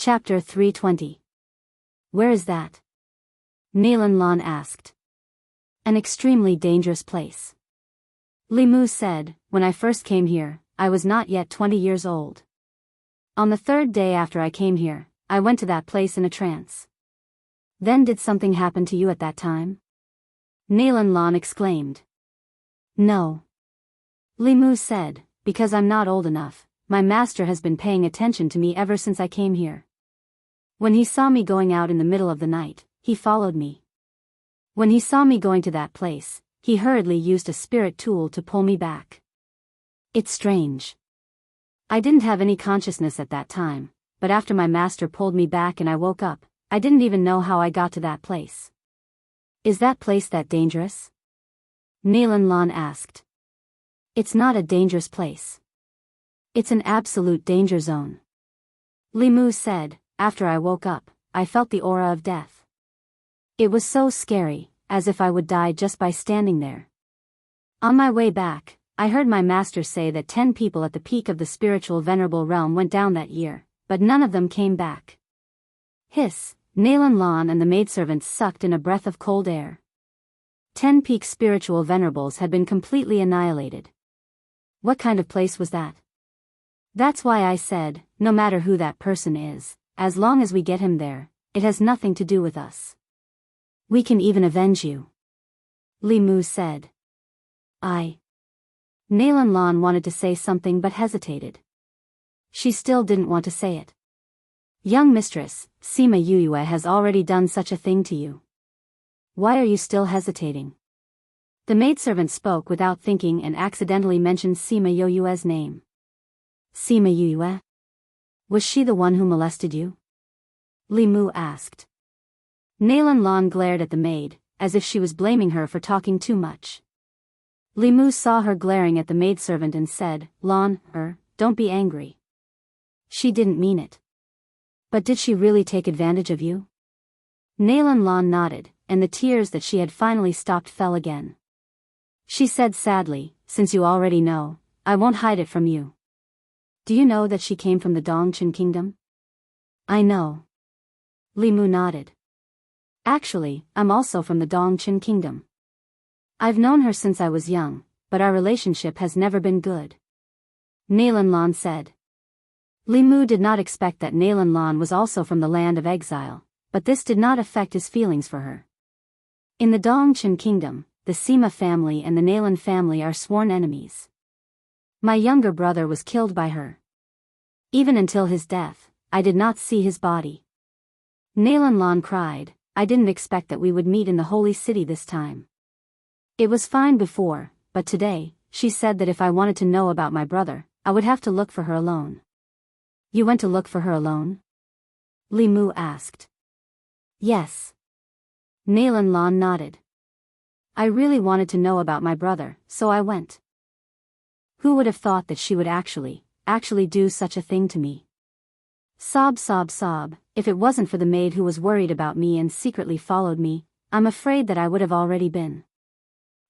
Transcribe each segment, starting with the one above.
Chapter 320. Where is that? Nalan Lan asked. An extremely dangerous place. Li Mu said, when I first came here, I was not yet 20 years old. On the third day after I came here, I went to that place in a trance. Then did something happen to you at that time? Nalan Lan exclaimed. No. Li Mu said, because I'm not old enough, my master has been paying attention to me ever since I came here. When he saw me going out in the middle of the night, he followed me. When he saw me going to that place, he hurriedly used a spirit tool to pull me back. It's strange. I didn't have any consciousness at that time, but after my master pulled me back and I woke up, I didn't even know how I got to that place. Is that place that dangerous? Nalan Lan asked. It's not a dangerous place. It's an absolute danger zone. Li Mu said, after I woke up, I felt the aura of death. It was so scary, as if I would die just by standing there. On my way back, I heard my master say that 10 people at the peak of the spiritual venerable realm went down that year, but none of them came back. Hiss, Nalan Lan and the maidservants sucked in a breath of cold air. 10 peak spiritual venerables had been completely annihilated. What kind of place was that? That's why I said, no matter who that person is, as long as we get him there, it has nothing to do with us. We can even avenge you. Li Mu said. Nalan Lan wanted to say something but hesitated. She still didn't want to say it. Young mistress, Sima Yuyue has already done such a thing to you. Why are you still hesitating? The maidservant spoke without thinking and accidentally mentioned Sima Yuyue's name. Sima Yuyue? Was she the one who molested you? Li Mu asked. Nalan Lan glared at the maid, as if she was blaming her for talking too much. Li Mu saw her glaring at the maidservant and said, Lan, don't be angry. She didn't mean it. But did she really take advantage of you? Nalan Lan nodded, and the tears that she had finally stopped fell again. She said sadly, since you already know, I won't hide it from you. Do you know that she came from the Dongchen kingdom? I know. Li Mu nodded. Actually, I'm also from the Dongchen kingdom. I've known her since I was young, but our relationship has never been good. Nalan Lan said. Li Mu did not expect that Nalan Lan was also from the land of exile, but this did not affect his feelings for her. In the Dongchen kingdom, the Sima family and the Nalan family are sworn enemies. My younger brother was killed by her. Even until his death, I did not see his body. Nalan Lan cried, I didn't expect that we would meet in the holy city this time. It was fine before, but today, she said that if I wanted to know about my brother, I would have to look for her alone. You went to look for her alone? Li Mu asked. Yes. Nalan Lan nodded. I really wanted to know about my brother, so I went. Who would have thought that she would actually do such a thing to me? Sob, sob, sob. If it wasn't for the maid who was worried about me and secretly followed me, I'm afraid that I would have already been.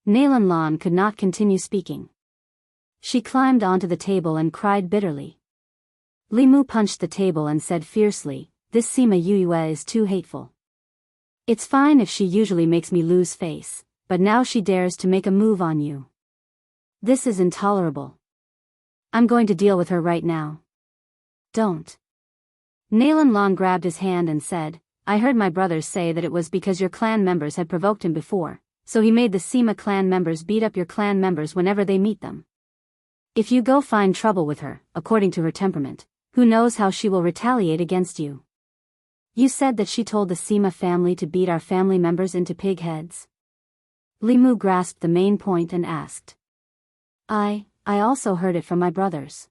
Nalan Lan could not continue speaking. She climbed onto the table and cried bitterly. Li Mu punched the table and said fiercely, this Sima Yuyue is too hateful. It's fine if she usually makes me lose face, but now she dares to make a move on you. This is intolerable. I'm going to deal with her right now. Don't. Nalan Lan grabbed his hand and said, I heard my brothers say that it was because your clan members had provoked him before, so he made the Sima clan members beat up your clan members whenever they meet them. If you go find trouble with her, according to her temperament, who knows how she will retaliate against you. You said that she told the Sima family to beat our family members into pig heads. Li Mu grasped the main point and asked. I also heard it from my brothers.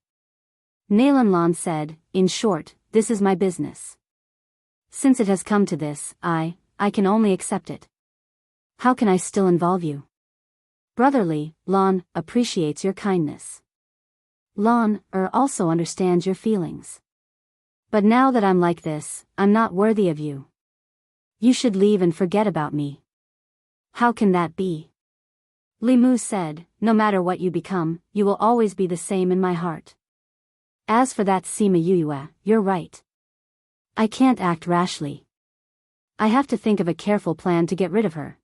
Nalan Lan said, in short, this is my business. Since it has come to this, I can only accept it. How can I still involve you? Brotherly, Lan appreciates your kindness. Lan also understands your feelings. But now that I'm like this, I'm not worthy of you. You should leave and forget about me. How can that be? Li Mu said, no matter what you become, you will always be the same in my heart. As for that Sima Yuyue, you're right. I can't act rashly. I have to think of a careful plan to get rid of her.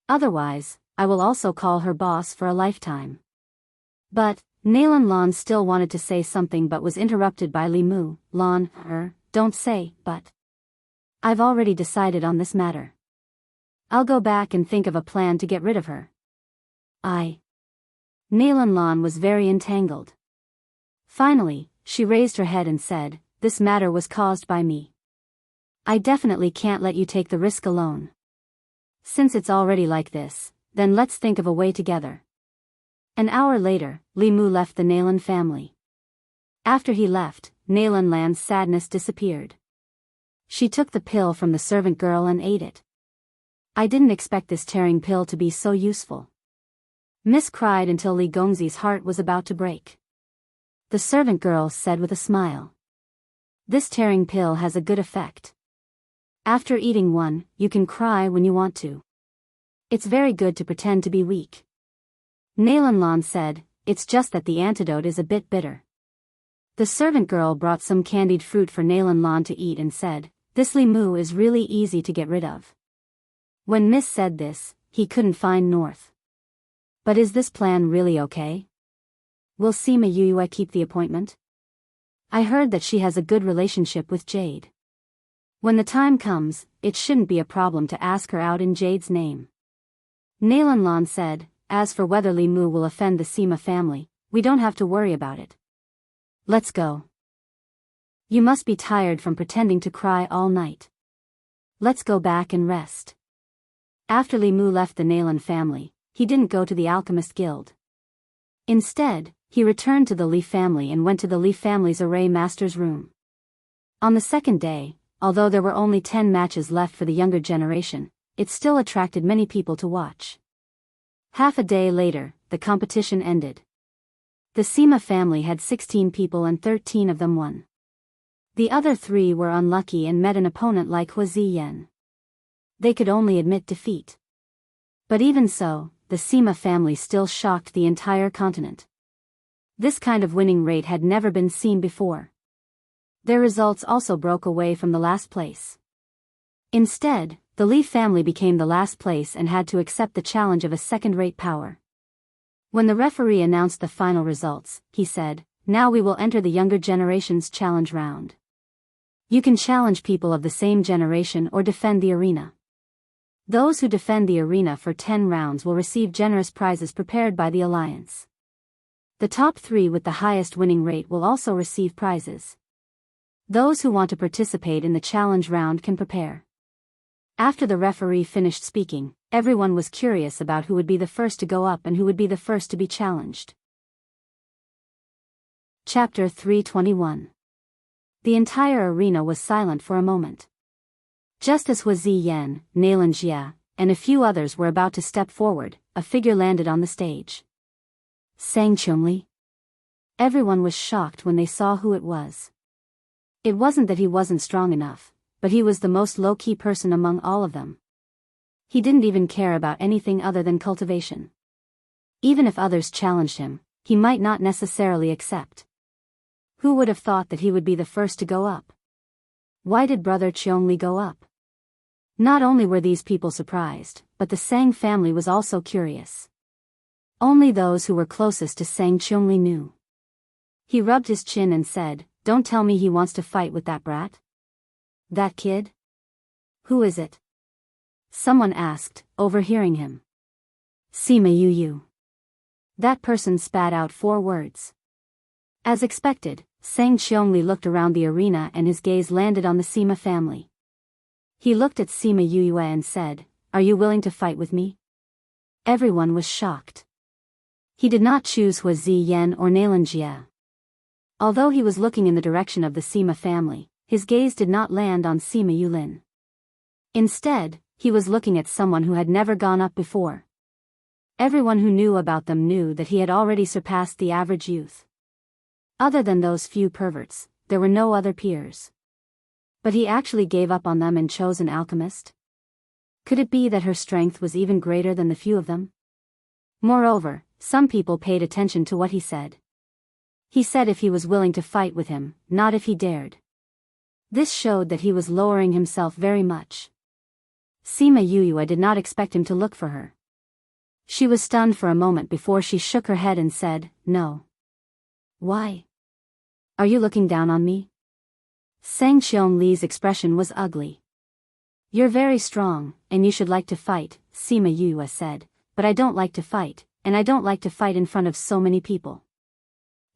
Otherwise, I will also call her boss for a lifetime. But, Nalan Lan still wanted to say something but was interrupted by Li Mu. Lan, don't say, but. I've already decided on this matter. I'll go back and think of a plan to get rid of her. Nalan Lan was very entangled. Finally, she raised her head and said, this matter was caused by me. I definitely can't let you take the risk alone. Since it's already like this, then let's think of a way together. An hour later, Li Mu left the Nalan family. After he left, Nalan Lan's sadness disappeared. She took the pill from the servant girl and ate it. I didn't expect this tearing pill to be so useful. Miss cried until Li Gongzi's heart was about to break. The servant girl said with a smile. This tearing pill has a good effect. After eating one, you can cry when you want to. It's very good to pretend to be weak. Nalan Lan said, it's just that the antidote is a bit bitter. The servant girl brought some candied fruit for Nalan Lan to eat and said, this Li Mu is really easy to get rid of. When Miss said this, he couldn't find North. But is this plan really okay? Will Sima Yue keep the appointment? I heard that she has a good relationship with Jade. When the time comes, it shouldn't be a problem to ask her out in Jade's name. Nalan Lan said, as for whether Li Mu will offend the Sima family, we don't have to worry about it. Let's go. You must be tired from pretending to cry all night. Let's go back and rest. After Li Mu left the Nalan family, he didn't go to the Alchemist Guild. Instead, he returned to the Li family and went to the Li family's array master's room. On the second day, although there were only 10 matches left for the younger generation, it still attracted many people to watch. Half a day later, the competition ended. The Sima family had 16 people and 13 of them won. The other 3 were unlucky and met an opponent like Hua Ziyan. They could only admit defeat. But even so, the Sima family still shocked the entire continent. This kind of winning rate had never been seen before. Their results also broke away from the last place. Instead, the Li family became the last place and had to accept the challenge of a second-rate power. When the referee announced the final results, he said, now we will enter the younger generation's challenge round. You can challenge people of the same generation or defend the arena. Those who defend the arena for 10 rounds will receive generous prizes prepared by the alliance. The top 3 with the highest winning rate will also receive prizes. Those who want to participate in the challenge round can prepare. After the referee finished speaking, everyone was curious about who would be the first to go up and who would be the first to be challenged. Chapter 321. The entire arena was silent for a moment. Just as Hua Ziyan, Nalan Jia, and a few others were about to step forward, a figure landed on the stage. Sang Chongli. Everyone was shocked when they saw who it was. It wasn't that he wasn't strong enough, but he was the most low-key person among all of them. He didn't even care about anything other than cultivation. Even if others challenged him, he might not necessarily accept. Who would have thought that he would be the first to go up? Why did Brother Chongli go up? Not only were these people surprised, but the Sang family was also curious. Only those who were closest to Sang Chongli knew. He rubbed his chin and said, don't tell me he wants to fight with that brat? That kid? Who is it? Someone asked, overhearing him. Sima Yu. That person spat out 4 words. As expected, Sang Chongli looked around the arena and his gaze landed on the Sima family. He looked at Sima Yue and said, are you willing to fight with me? Everyone was shocked. He did not choose Hua Ziyan or Nalan Jia. Although he was looking in the direction of the Sima family, his gaze did not land on Sima Yulin. Instead, he was looking at someone who had never gone up before. Everyone who knew about them knew that he had already surpassed the average youth. Other than those few perverts, there were no other peers. But he actually gave up on them and chose an alchemist? Could it be that her strength was even greater than the few of them? Moreover, some people paid attention to what he said. He said if he was willing to fight with him, not if he dared. This showed that he was lowering himself very much. Sima Yuyue did not expect him to look for her. She was stunned for a moment before she shook her head and said, "No." "Why? Are you looking down on me?" Sang Qiong-li's expression was ugly. "You're very strong, and you should like to fight," Sima Yuyue said, "but I don't like to fight, and I don't like to fight in front of so many people."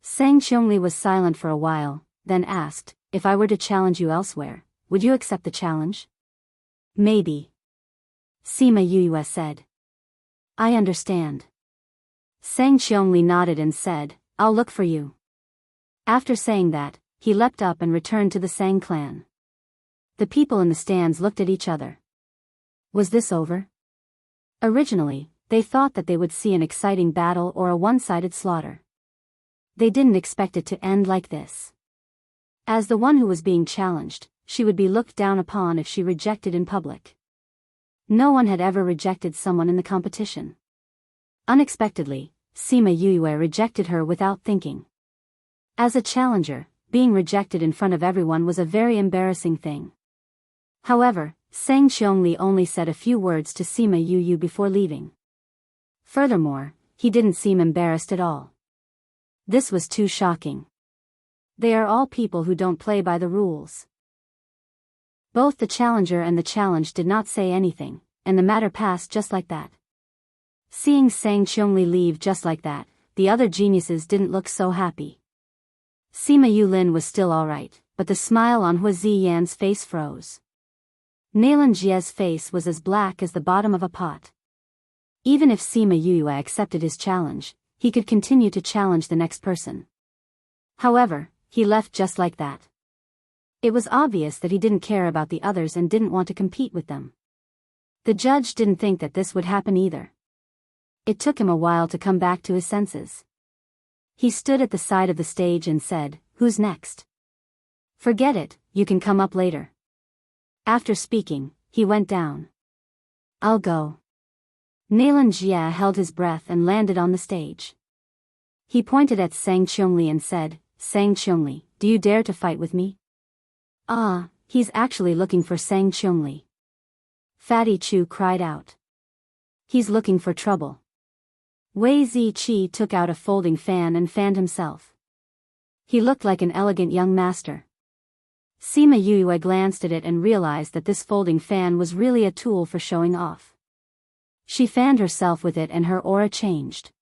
Sang Qiong-li was silent for a while, then asked, "If I were to challenge you elsewhere, would you accept the challenge?" "Maybe," Sima Yuyue said. "I understand." Sang Qiong-li nodded and said, "I'll look for you." After saying that, he leapt up and returned to the Sang clan. The people in the stands looked at each other. Was this over? Originally, they thought that they would see an exciting battle or a one-sided slaughter. They didn't expect it to end like this. As the one who was being challenged, she would be looked down upon if she rejected in public. No one had ever rejected someone in the competition. Unexpectedly, Sima Yuyue rejected her without thinking. As a challenger, being rejected in front of everyone was a very embarrassing thing. However, Sang Qiong-li only said a few words to Sima Yuyue before leaving. Furthermore, he didn't seem embarrassed at all. This was too shocking. They are all people who don't play by the rules. Both the challenger and the challenged did not say anything, and the matter passed just like that. Seeing Sang Qiong-li leave just like that, the other geniuses didn't look so happy. Sima Yulin was still alright, but the smile on Hua Ziyan's face froze. Nailan Jie's face was as black as the bottom of a pot. Even if Sima Yuyue accepted his challenge, he could continue to challenge the next person. However, he left just like that. It was obvious that he didn't care about the others and didn't want to compete with them. The judge didn't think that this would happen either. It took him a while to come back to his senses. He stood at the side of the stage and said, "Who's next?" "Forget it, you can come up later." After speaking, he went down. "I'll go." Nailan Jie held his breath and landed on the stage. He pointed at Sang Qiong-li and said, "Sang Qiong-li, do you dare to fight with me?" "Ah, he's actually looking for Sang Qiong-li." Fatty Chu cried out. "He's looking for trouble." Wei Ziqi took out a folding fan and fanned himself. He looked like an elegant young master. Sima Yuyue glanced at it and realized that this folding fan was really a tool for showing off. She fanned herself with it and her aura changed.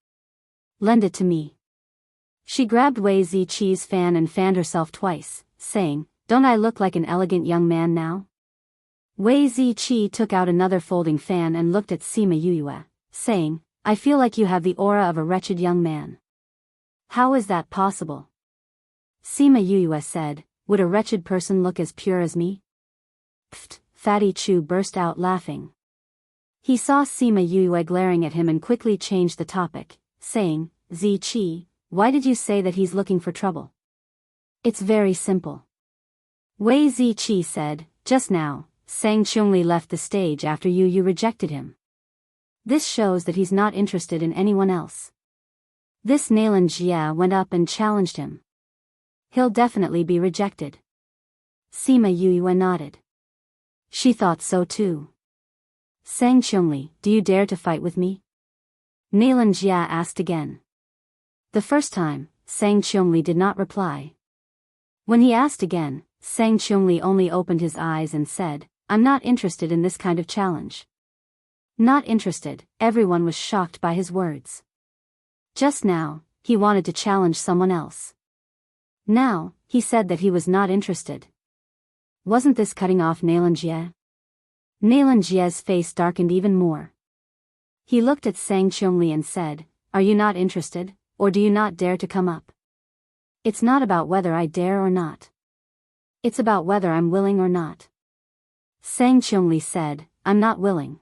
"Lend it to me." She grabbed Wei Ziqi's fan and fanned herself twice, saying, "Don't I look like an elegant young man now?" Wei Ziqi took out another folding fan and looked at Sima Yuyue, saying, "I feel like you have the aura of a wretched young man." "How is that possible?" Sima Yuyue said, "Would a wretched person look as pure as me?" "Pfft," Fatty Chu burst out laughing. He saw Sima Yuyue glaring at him and quickly changed the topic, saying, "Ziqi, why did you say that he's looking for trouble?" "It's very simple." Wei Ziqi said, "Just now, Sang Qiong-li left the stage after you rejected him. This shows that he's not interested in anyone else." This Nailan Jie went up and challenged him. "He'll definitely be rejected." Sima Yuyue nodded. She thought so too. "Sang Qiong-li, do you dare to fight with me?" Nailan Jie asked again. The first time, Sang Qiong-li did not reply. When he asked again, Sang Qiong-li only opened his eyes and said, "I'm not interested in this kind of challenge." Not interested, everyone was shocked by his words. Just now, he wanted to challenge someone else. Now, he said that he was not interested. Wasn't this cutting off Nailan Jie? Nailan Jie's face darkened even more. He looked at Sang Qiong-li and said, "Are you not interested, or do you not dare to come up?" "It's not about whether I dare or not. It's about whether I'm willing or not." Sang Qiong-li said, "I'm not willing."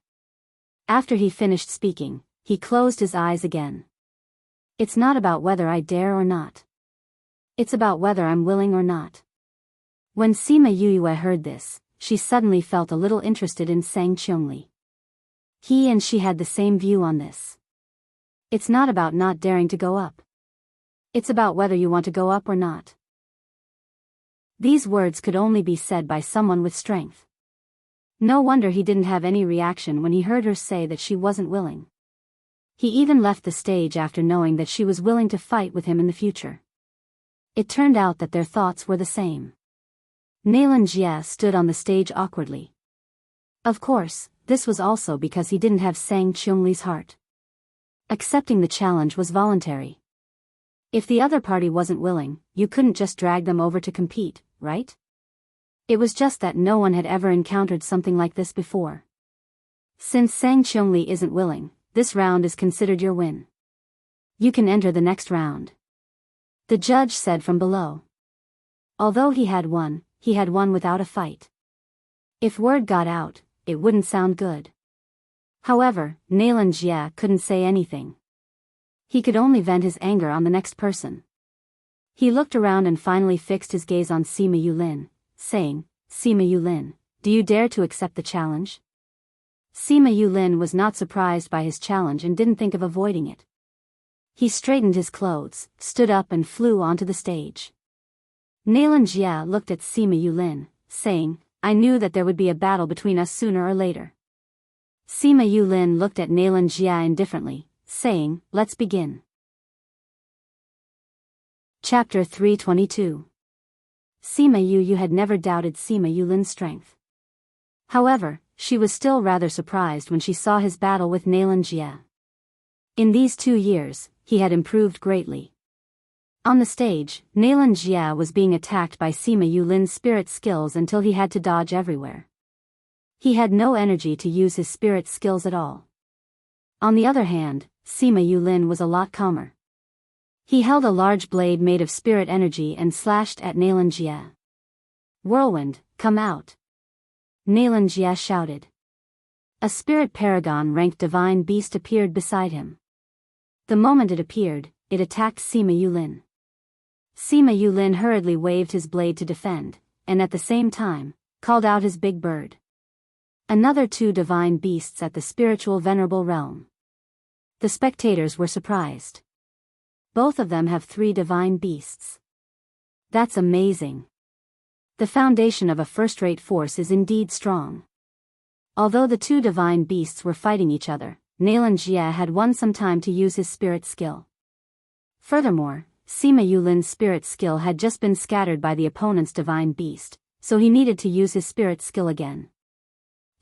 After he finished speaking, he closed his eyes again. "It's not about whether I dare or not. It's about whether I'm willing or not." When Sima Yuyue heard this, she suddenly felt a little interested in Sang Qiong-li. He and she had the same view on this. It's not about not daring to go up. It's about whether you want to go up or not. These words could only be said by someone with strength. No wonder he didn't have any reaction when he heard her say that she wasn't willing. He even left the stage after knowing that she was willing to fight with him in the future. It turned out that their thoughts were the same. Nayland Jie stood on the stage awkwardly. Of course, this was also because he didn't have Sang Cheongli's heart. Accepting the challenge was voluntary. If the other party wasn't willing, you couldn't just drag them over to compete, right? It was just that no one had ever encountered something like this before. Since Sang Cheongli isn't willing, this round is considered your win. You can enter the next round. The judge said from below. Although he had won without a fight. If word got out, it wouldn't sound good. However, Nayland Jie couldn't say anything. He could only vent his anger on the next person. He looked around and finally fixed his gaze on Sima Yulin, saying, Sima Yulin, do you dare to accept the challenge? Sima Yulin was not surprised by his challenge and didn't think of avoiding it. He straightened his clothes, stood up and flew onto the stage. Nayland Jie looked at Sima Yulin, saying, I knew that there would be a battle between us sooner or later. Sima Yulin looked at Nayland Jie indifferently, saying, let's begin. Chapter 322. Sima Yu had never doubted Sima Yulin's strength. However, she was still rather surprised when she saw his battle with Nayland Jie. In these 2 years, he had improved greatly. On the stage, Nayland Jie was being attacked by Sima Yulin's spirit skills until he had to dodge everywhere. He had no energy to use his spirit skills at all. On the other hand, Sima Yulin was a lot calmer. He held a large blade made of spirit energy and slashed at Nayland Jie. Whirlwind, come out! Nayland Jie shouted. A spirit paragon-ranked divine beast appeared beside him. The moment it appeared, it attacked Sima Yulin. Sima Yulin hurriedly waved his blade to defend, and at the same time, called out his big bird. Another 2 divine beasts at the spiritual venerable realm. The spectators were surprised. Both of them have 3 divine beasts. That's amazing. The foundation of a first-rate force is indeed strong. Although the 2 divine beasts were fighting each other, Nayland Jie had won some time to use his spirit skill. Furthermore, Sima Yulin's spirit skill had just been scattered by the opponent's divine beast, so he needed to use his spirit skill again.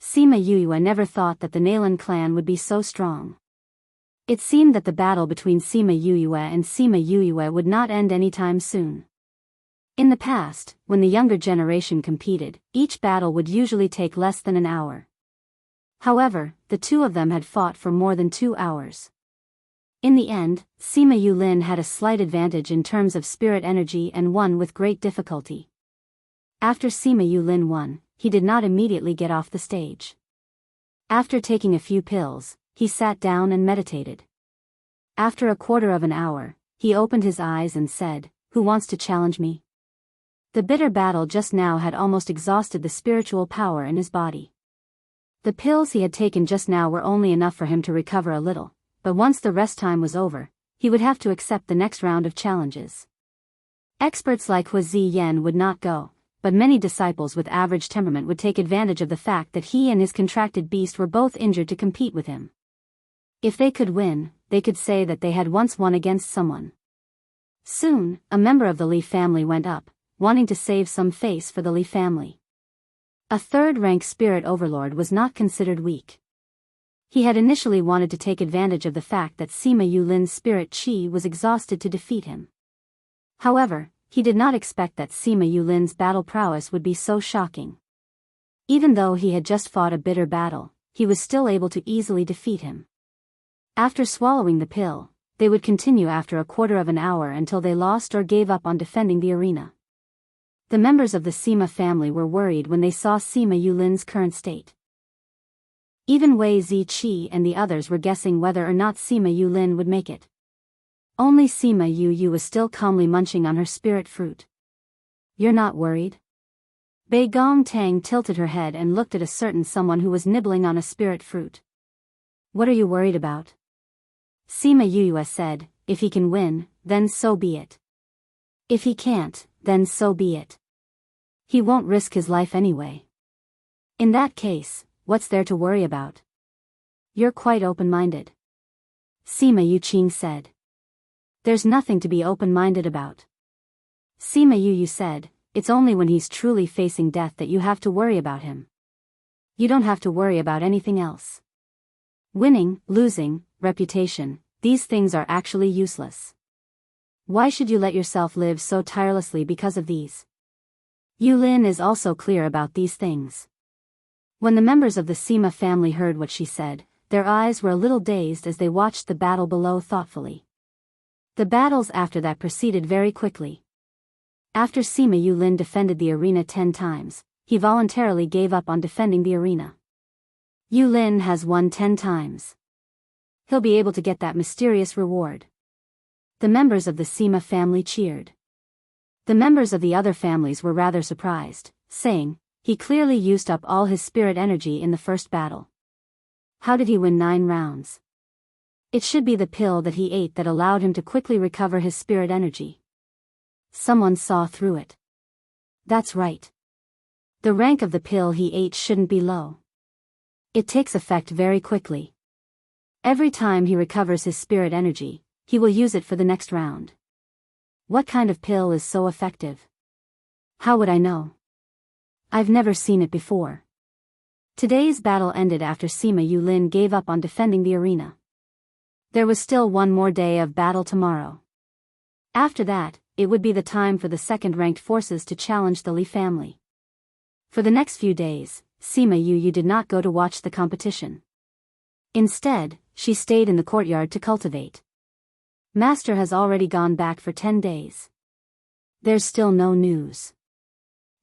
Sima Yue never thought that the Nayland clan would be so strong. It seemed that the battle between Sima Yue and Sima Yue would not end anytime soon. In the past, when the younger generation competed, each battle would usually take less than an hour. However, the 2 of them had fought for more than 2 hours. In the end, Sima Yulin had a slight advantage in terms of spirit energy and won with great difficulty. After Sima Yulin won, he did not immediately get off the stage. After taking a few pills, he sat down and meditated. After a quarter of an hour, he opened his eyes and said, Who wants to challenge me? The bitter battle just now had almost exhausted the spiritual power in his body. The pills he had taken just now were only enough for him to recover a little, but once the rest time was over, he would have to accept the next round of challenges. Experts like Hua Ziyan would not go, but many disciples with average temperament would take advantage of the fact that he and his contracted beast were both injured to compete with him. If they could win, they could say that they had once won against someone. Soon, a member of the Li family went up, wanting to save some face for the Li family. A third-rank spirit overlord was not considered weak. He had initially wanted to take advantage of the fact that Sima Yulin's spirit chi was exhausted to defeat him. However, he did not expect that Sima Yulin's battle prowess would be so shocking. Even though he had just fought a bitter battle, he was still able to easily defeat him. After swallowing the pill, they would continue after a quarter of an hour until they lost or gave up on defending the arena. The members of the Sima family were worried when they saw Sima Yulin's current state. Even Wei Ziqi and the others were guessing whether or not Sima Yulin would make it. Only Sima Yu was still calmly munching on her spirit fruit. You're not worried? Bei Gong Tang tilted her head and looked at a certain someone who was nibbling on a spirit fruit. What are you worried about? Sima Yu said, if he can win, then so be it. If he can't, then so be it. He won't risk his life anyway. In that case, what's there to worry about? You're quite open-minded. Sima Yuqing said. There's nothing to be open-minded about. Sima Yu said, it's only when he's truly facing death that you have to worry about him. You don't have to worry about anything else. Winning, losing, reputation, these things are actually useless. Why should you let yourself live so tirelessly because of these? Yulin is also clear about these things. When the members of the Sima family heard what she said, their eyes were a little dazed as they watched the battle below thoughtfully. The battles after that proceeded very quickly. After Sima Yulin defended the arena 10 times, he voluntarily gave up on defending the arena. Yulin has won 10 times. He'll be able to get that mysterious reward. The members of the Sima family cheered. The members of the other families were rather surprised, saying, he clearly used up all his spirit energy in the first battle. How did he win 9 rounds? It should be the pill that he ate that allowed him to quickly recover his spirit energy. Someone saw through it. That's right. The rank of the pill he ate shouldn't be low. It takes effect very quickly. Every time he recovers his spirit energy, he will use it for the next round. What kind of pill is so effective? How would I know? I've never seen it before. Today's battle ended after Sima Yulin gave up on defending the arena. There was still one more day of battle tomorrow. After that, it would be the time for the second-ranked forces to challenge the Li family. For the next few days, Sima Yu did not go to watch the competition. Instead, she stayed in the courtyard to cultivate. Master has already gone back for 10 days. There's still no news.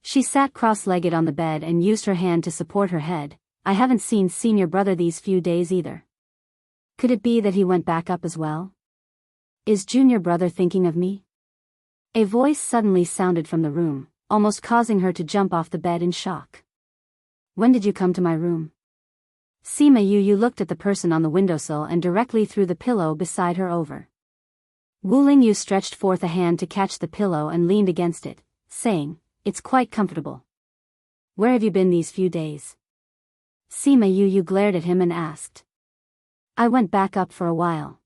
She sat cross-legged on the bed and used her hand to support her head. I haven't seen senior brother these few days either. Could it be that he went back up as well? Is junior brother thinking of me? A voice suddenly sounded from the room, almost causing her to jump off the bed in shock. When did you come to my room? Sima Yu looked at the person on the windowsill and directly threw the pillow beside her over. Wu Lingyu stretched forth a hand to catch the pillow and leaned against it, saying, it's quite comfortable. Where have you been these few days? Sima Yu glared at him and asked. I went back up for a while.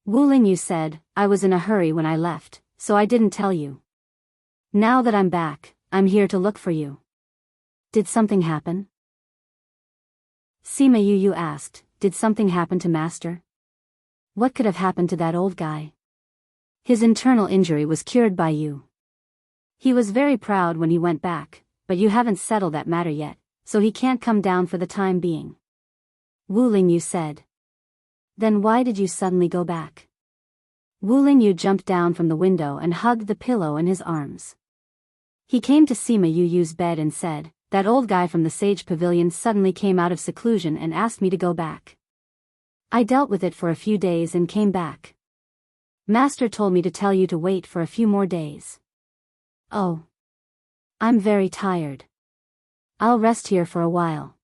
Wu Lingyu said, I was in a hurry when I left, so I didn't tell you. Now that I'm back, I'm here to look for you. Did something happen? Sima Yu asked, did something happen to Master? What could have happened to that old guy? His internal injury was cured by you. He was very proud when he went back, but you haven't settled that matter yet, so he can't come down for the time being. Wu Lingyu said. Then why did you suddenly go back? Wu Lingyu jumped down from the window and hugged the pillow in his arms. He came to Sima Yu's bed and said, that old guy from the Sage Pavilion suddenly came out of seclusion and asked me to go back. I dealt with it for a few days and came back. Master told me to tell you to wait for a few more days. Oh. I'm very tired. I'll rest here for a while.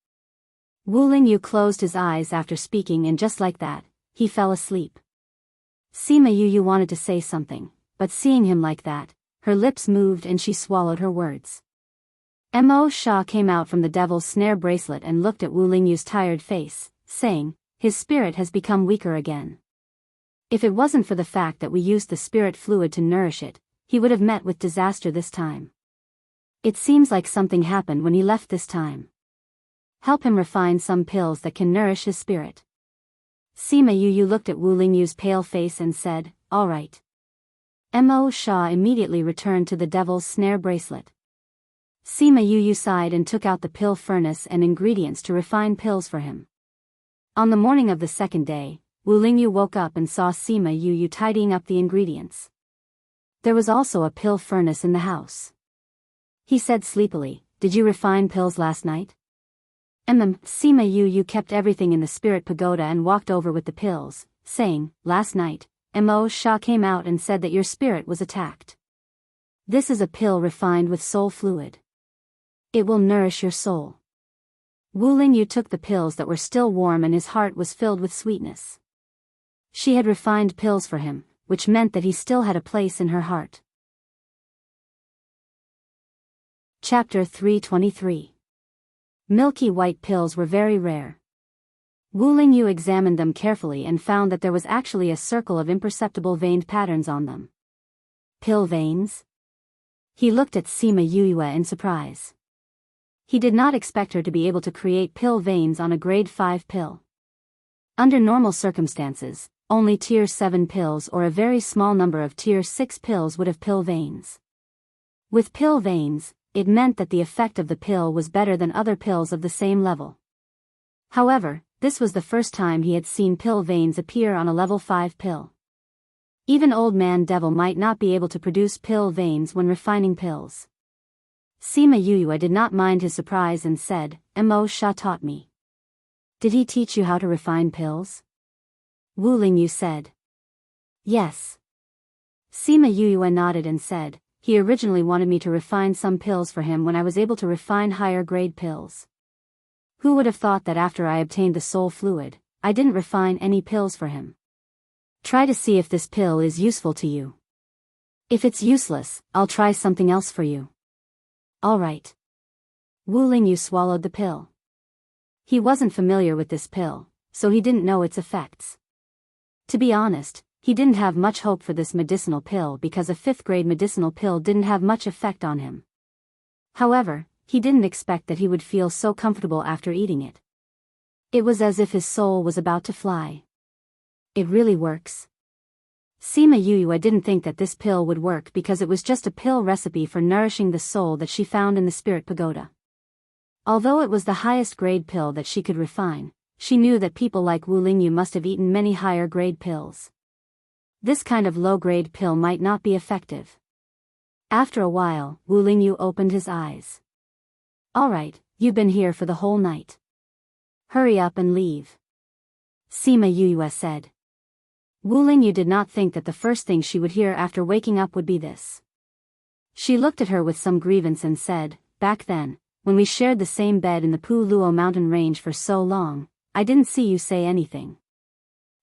Wu Lingyu closed his eyes after speaking and just like that, he fell asleep. Sima Yu wanted to say something, but seeing him like that, her lips moved and she swallowed her words. Mo Sha came out from the devil's snare bracelet and looked at Wu Lingyu's tired face, saying, his spirit has become weaker again. If it wasn't for the fact that we used the spirit fluid to nourish it, he would have met with disaster this time. It seems like something happened when he left this time. Help him refine some pills that can nourish his spirit. Sima Yu looked at Wu Lingyu's pale face and said, all right. Mo Sha immediately returned to the devil's snare bracelet. Sima Yu sighed and took out the pill furnace and ingredients to refine pills for him. On the morning of the second day, Wu Lingyu woke up and saw Sima Yu tidying up the ingredients. There was also a pill furnace in the house. He said sleepily, did you refine pills last night? Sima Yu kept everything in the spirit pagoda and walked over with the pills, saying, last night, Mo Sha came out and said that your spirit was attacked. This is a pill refined with soul fluid. It will nourish your soul. Wu Lingyu took the pills that were still warm and his heart was filled with sweetness. She had refined pills for him, which meant that he still had a place in her heart. Chapter 323. Milky white pills were very rare. Wu Lingyu examined them carefully and found that there was actually a circle of imperceptible veined patterns on them. Pill veins? He looked at Sima Yue in surprise. He did not expect her to be able to create pill veins on a grade 5 pill. Under normal circumstances, only tier 7 pills or a very small number of tier 6 pills would have pill veins. With pill veins, it meant that the effect of the pill was better than other pills of the same level. However, this was the first time he had seen pill veins appear on a level 5 pill. Even Old Man Devil might not be able to produce pill veins when refining pills. Sima Yue did not mind his surprise and said, "Mo Sha taught me." "Did he teach you how to refine pills?" Wu Lingyu said. "Yes." Sima Yue nodded and said, "He originally wanted me to refine some pills for him when I was able to refine higher grade pills. Who would have thought that after I obtained the soul fluid, I didn't refine any pills for him? Try to see if this pill is useful to you. If it's useless, I'll try something else for you." "All right." Wu Lingyu swallowed the pill. He wasn't familiar with this pill, so he didn't know its effects. To be honest, he didn't have much hope for this medicinal pill because a 5th grade medicinal pill didn't have much effect on him. However, he didn't expect that he would feel so comfortable after eating it. It was as if his soul was about to fly. It really works. Sima Yue didn't think that this pill would work because it was just a pill recipe for nourishing the soul that she found in the spirit pagoda. Although it was the highest grade pill that she could refine, she knew that people like Wu Lingyu must have eaten many higher grade pills. This kind of low-grade pill might not be effective. After a while, Wu Lingyu opened his eyes. "All right, you've been here for the whole night. Hurry up and leave," Sima Yue said. Wu Lingyu did not think that the first thing she would hear after waking up would be this. She looked at her with some grievance and said, "Back then, when we shared the same bed in the Pu Luo mountain range for so long, I didn't see you say anything.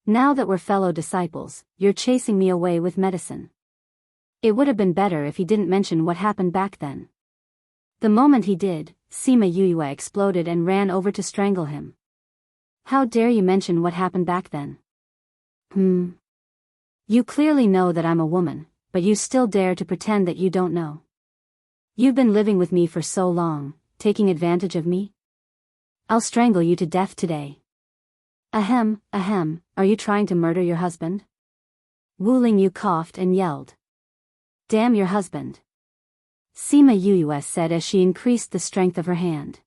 Now that we're fellow disciples, you're chasing me away with medicine. It would have been better if he didn't mention what happened back then." The moment he did, Sima Yue exploded and ran over to strangle him. "How dare you mention what happened back then? You clearly know that I'm a woman, but you still dare to pretend that you don't know. You've been living with me for so long, taking advantage of me? I'll strangle you to death today." Ahem, are you trying to murder your husband?" Wu Lingyu coughed and yelled. "Damn your husband," Sima Yue said as she increased the strength of her hand.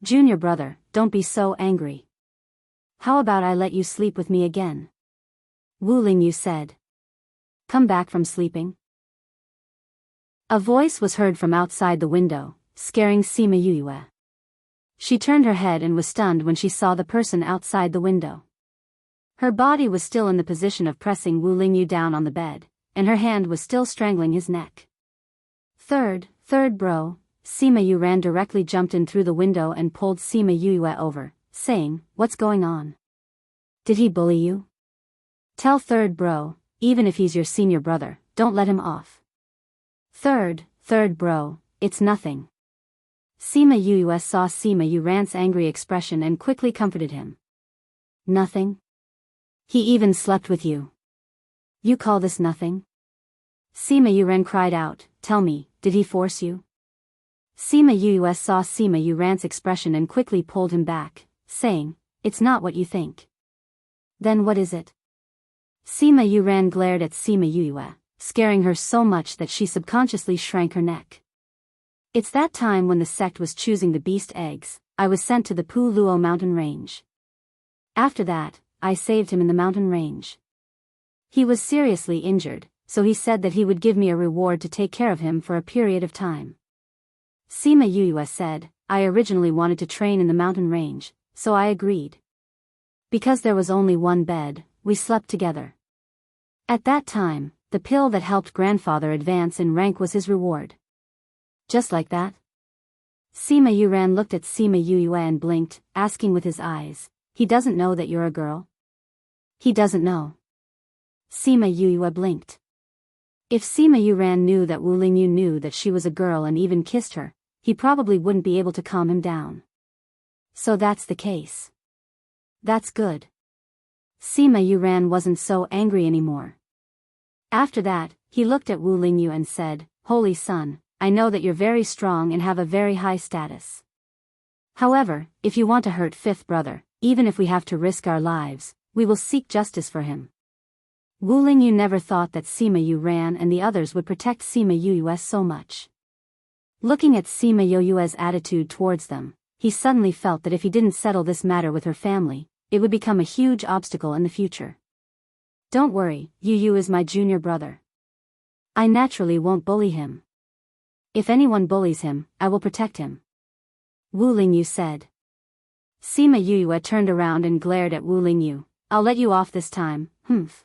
"Junior brother, don't be so angry. How about I let you sleep with me again?" Wu Lingyu said. "Come back from sleeping." A voice was heard from outside the window, scaring Sima Yue. She turned her head and was stunned when she saw the person outside the window. Her body was still in the position of pressing Wu Lingyu down on the bed, and her hand was still strangling his neck. Third bro," Sima Yu ran directly jumped in through the window and pulled Sima Yue over, saying, "What's going on? Did he bully you? Tell third bro, even if he's your senior brother, don't let him off." Third bro, it's nothing." Sima Yue saw Sima Yuran's angry expression and quickly comforted him. "Nothing? He even slept with you. You call this nothing?" Sima Yuran cried out, "Tell me, did he force you?" Sima Yue saw Sima Yuran's expression and quickly pulled him back, saying, "It's not what you think." "Then what is it?" Sima Yuran glared at Sima Yue, scaring her so much that she subconsciously shrank her neck. "It's that time when the sect was choosing the beast eggs, I was sent to the Pu Luo mountain range. After that, I saved him in the mountain range. He was seriously injured, so he said that he would give me a reward to take care of him for a period of time." Sima Yue said, "I originally wanted to train in the mountain range, so I agreed. Because there was only one bed, we slept together. At that time, the pill that helped grandfather advance in rank was his reward." "Just like that?" Sima Yuran looked at Sima Yue and blinked, asking with his eyes, "He doesn't know that you're a girl?" "He doesn't know." Sima Yue blinked. If Sima Yuran knew that Wu Lingyu knew that she was a girl and even kissed her, he probably wouldn't be able to calm him down. So that's the case. That's good. Sima Yuran wasn't so angry anymore. After that, he looked at Wu Lingyu and said, "Holy son, I know that you're very strong and have a very high status. However, if you want to hurt fifth brother, even if we have to risk our lives, we will seek justice for him." Wu Lingyu never thought that Sima Yuran and the others would protect Sima Yuyue so much. Looking at Sima Yuyue's attitude towards them, he suddenly felt that if he didn't settle this matter with her family, it would become a huge obstacle in the future. "Don't worry, Yu is my junior brother. I naturally won't bully him. If anyone bullies him, I will protect him," Wu Lingyu said. Sima Yuyue turned around and glared at Wu Lingyu. "I'll let you off this time, humph."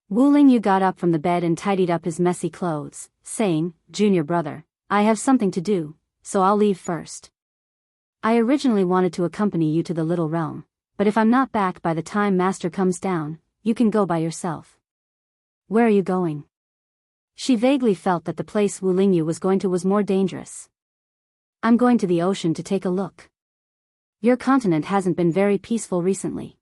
Wu Lingyu got up from the bed and tidied up his messy clothes, saying, "Junior brother, I have something to do, so I'll leave first. I originally wanted to accompany you to the Little Realm, but if I'm not back by the time Master comes down, you can go by yourself." "Where are you going?" She vaguely felt that the place Wu Lingyu was going to was more dangerous. "I'm going to the ocean to take a look. Your continent hasn't been very peaceful recently.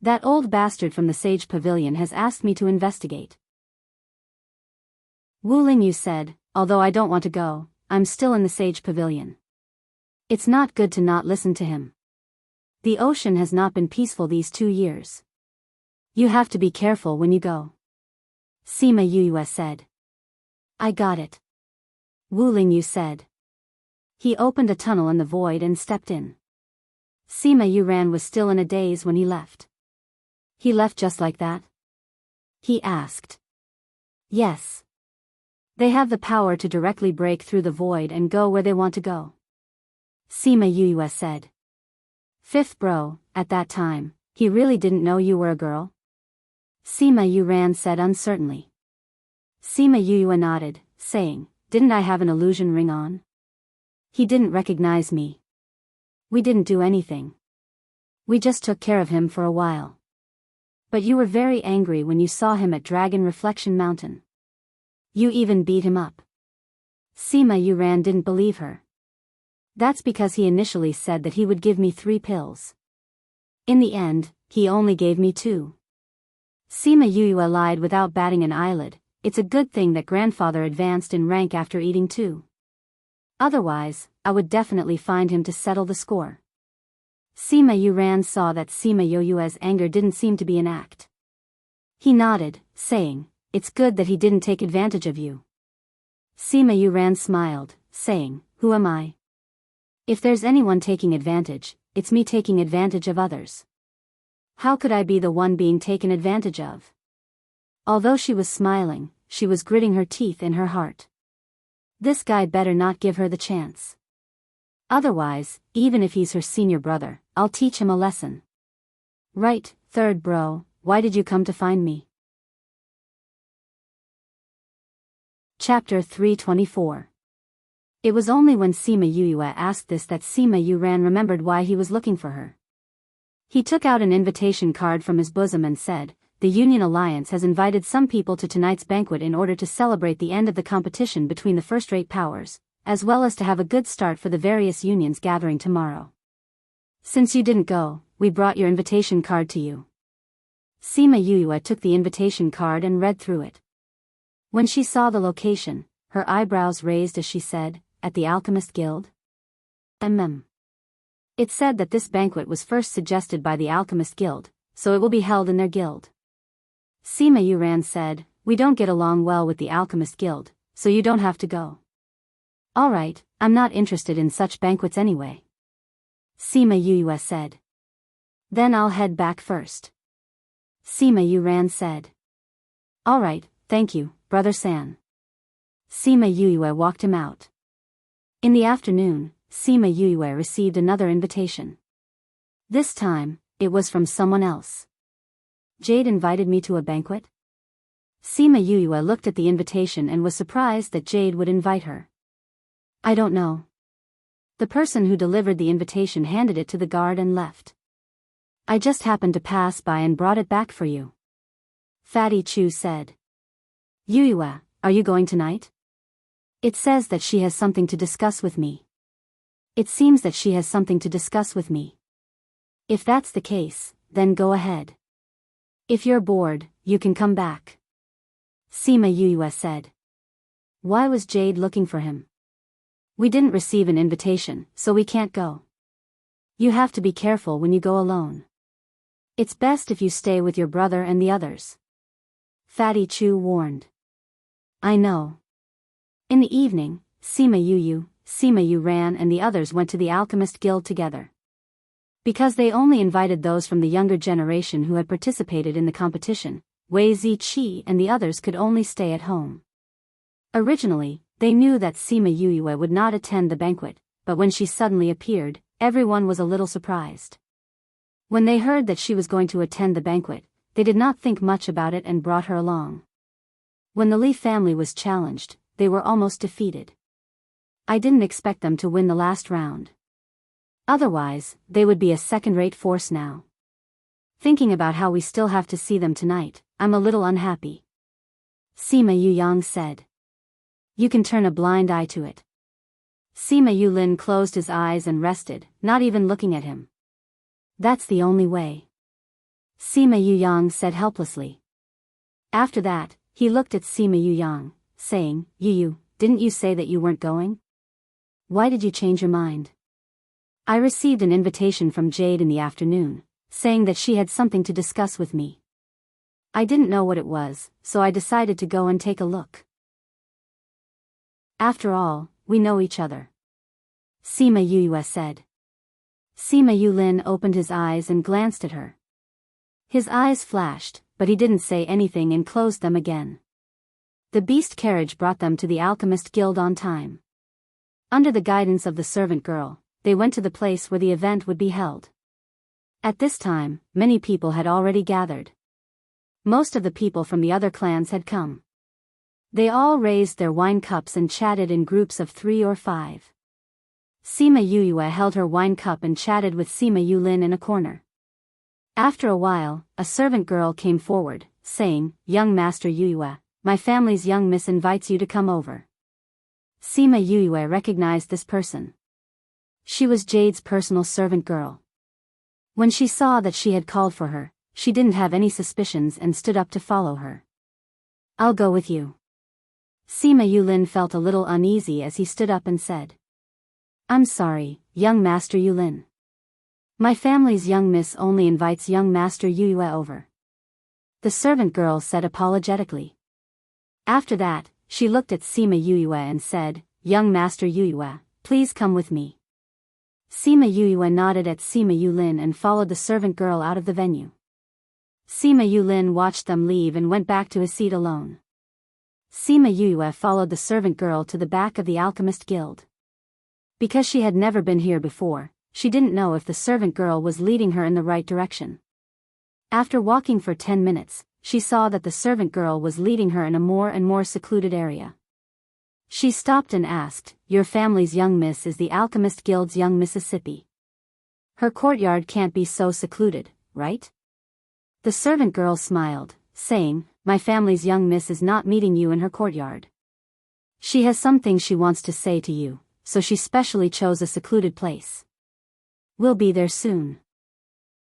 That old bastard from the Sage Pavilion has asked me to investigate." Wu Lingyu said, "Although I don't want to go, I'm still in the Sage Pavilion. It's not good to not listen to him. The ocean has not been peaceful these 2 years. You have to be careful when you go," Sima Yuyue said. "I got it," Wu Lingyu said. He opened a tunnel in the void and stepped in. Sima Yuran was still in a daze when he left. "He left just like that?" he asked. "Yes. They have the power to directly break through the void and go where they want to go," Sima Yuyue said. "Fifth bro, at that time, he really didn't know you were a girl?" Sima Yuran said uncertainly. Sima Yuyue nodded, saying, "Didn't I have an illusion ring on? He didn't recognize me. We didn't do anything. We just took care of him for a while. But you were very angry when you saw him at Dragon Reflection Mountain. You even beat him up." Sima Yuran didn't believe her. "That's because he initially said that he would give me 3 pills. In the end, he only gave me 2. Sima Yuyue lied without batting an eyelid. "It's a good thing that grandfather advanced in rank after eating 2. Otherwise, I would definitely find him to settle the score." Sima Yuran saw that Sima Yuyue's anger didn't seem to be an act. He nodded, saying, "It's good that he didn't take advantage of you." Sima Yuran smiled, saying, "Who am I? If there's anyone taking advantage, it's me taking advantage of others. How could I be the one being taken advantage of?" Although she was smiling, she was gritting her teeth in her heart. This guy better not give her the chance. Otherwise, even if he's her senior brother, I'll teach him a lesson. "Right, third bro, why did you come to find me?" Chapter 324. It was only when Sima Yuyue asked this that Sima Yuran remembered why he was looking for her. He took out an invitation card from his bosom and said, "The Union Alliance has invited some people to tonight's banquet in order to celebrate the end of the competition between the first-rate powers, as well as to have a good start for the various unions gathering tomorrow. Since you didn't go, we brought your invitation card to you." Sima Yuyue took the invitation card and read through it. When she saw the location, her eyebrows raised as she said, "At the Alchemist Guild?" It said that this banquet was first suggested by the Alchemist Guild, so it will be held in their guild. Sima Yuran said, "We don't get along well with the Alchemist Guild, so you don't have to go." "Alright, I'm not interested in such banquets anyway," Sima Yuyue said. "Then I'll head back first," Sima Yuran said. "Alright, thank you, Brother San." Sima Yuyue walked him out. In the afternoon, Sima Yuyue received another invitation. This time, it was from someone else. "Jade invited me to a banquet?" Sima Yuyue looked at the invitation and was surprised that Jade would invite her. "I don't know." The person who delivered the invitation handed it to the guard and left. "I just happened to pass by and brought it back for you," Fatty Chu said. "Yuyue, are you going tonight?" It says that she has something to discuss with me. It seems that she has something to discuss with me. If that's the case, then go ahead. If you're bored, you can come back. Sima Yuyue said. Why was Jade looking for him? We didn't receive an invitation, so we can't go. You have to be careful when you go alone. It's best if you stay with your brother and the others. Fatty Chu warned. I know. In the evening, Sima Yu Ran and the others went to the Alchemist Guild together. Because they only invited those from the younger generation who had participated in the competition, Wei Ziqi and the others could only stay at home. Originally, they knew that Sima Yuyue would not attend the banquet, but when she suddenly appeared, everyone was a little surprised. When they heard that she was going to attend the banquet, they did not think much about it and brought her along. When the Li family was challenged, they were almost defeated. I didn't expect them to win the last round. Otherwise, they would be a second-rate force now. Thinking about how we still have to see them tonight, I'm a little unhappy. Sima Yuyang said. You can turn a blind eye to it. Sima Yulin closed his eyes and rested, not even looking at him. That's the only way. Sima Yuyang said helplessly. After that, he looked at Sima Yuyang, saying, Yu, didn't you say that you weren't going? Why did you change your mind? I received an invitation from Jade in the afternoon, saying that she had something to discuss with me. I didn't know what it was, so I decided to go and take a look. After all, we know each other. Sima Yuyue said. Sima Yulin opened his eyes and glanced at her. His eyes flashed, but he didn't say anything and closed them again. The beast carriage brought them to the Alchemist Guild on time. Under the guidance of the servant girl, they went to the place where the event would be held. At this time, many people had already gathered. Most of the people from the other clans had come. They all raised their wine cups and chatted in groups of 3 or 5. Sima Yuyue held her wine cup and chatted with Sima Yulin in a corner. After a while, a servant girl came forward, saying, Young Master Yuyue, my family's young miss invites you to come over. Sima Yuyue recognized this person. She was Jade's personal servant girl. When she saw that she had called for her, she didn't have any suspicions and stood up to follow her. I'll go with you. Sima Yulin felt a little uneasy as he stood up and said. I'm sorry, young Master Yulin. My family's young miss only invites young Master Yuyue over. The servant girl said apologetically. After that, she looked at Sima Yuyue and said, Young Master Yuyue, please come with me. Sima Yuyue nodded at Sima Yulin and followed the servant girl out of the venue. Sima Yulin watched them leave and went back to his seat alone. Sima Yuyue followed the servant girl to the back of the Alchemist Guild. Because she had never been here before, she didn't know if the servant girl was leading her in the right direction. After walking for 10 minutes, she saw that the servant girl was leading her in a more and more secluded area. She stopped and asked, Your family's young miss is the Alchemist Guild's young Mississippi. Her courtyard can't be so secluded, right? The servant girl smiled, saying, My family's young miss is not meeting you in her courtyard. She has something she wants to say to you, so she specially chose a secluded place. We'll be there soon.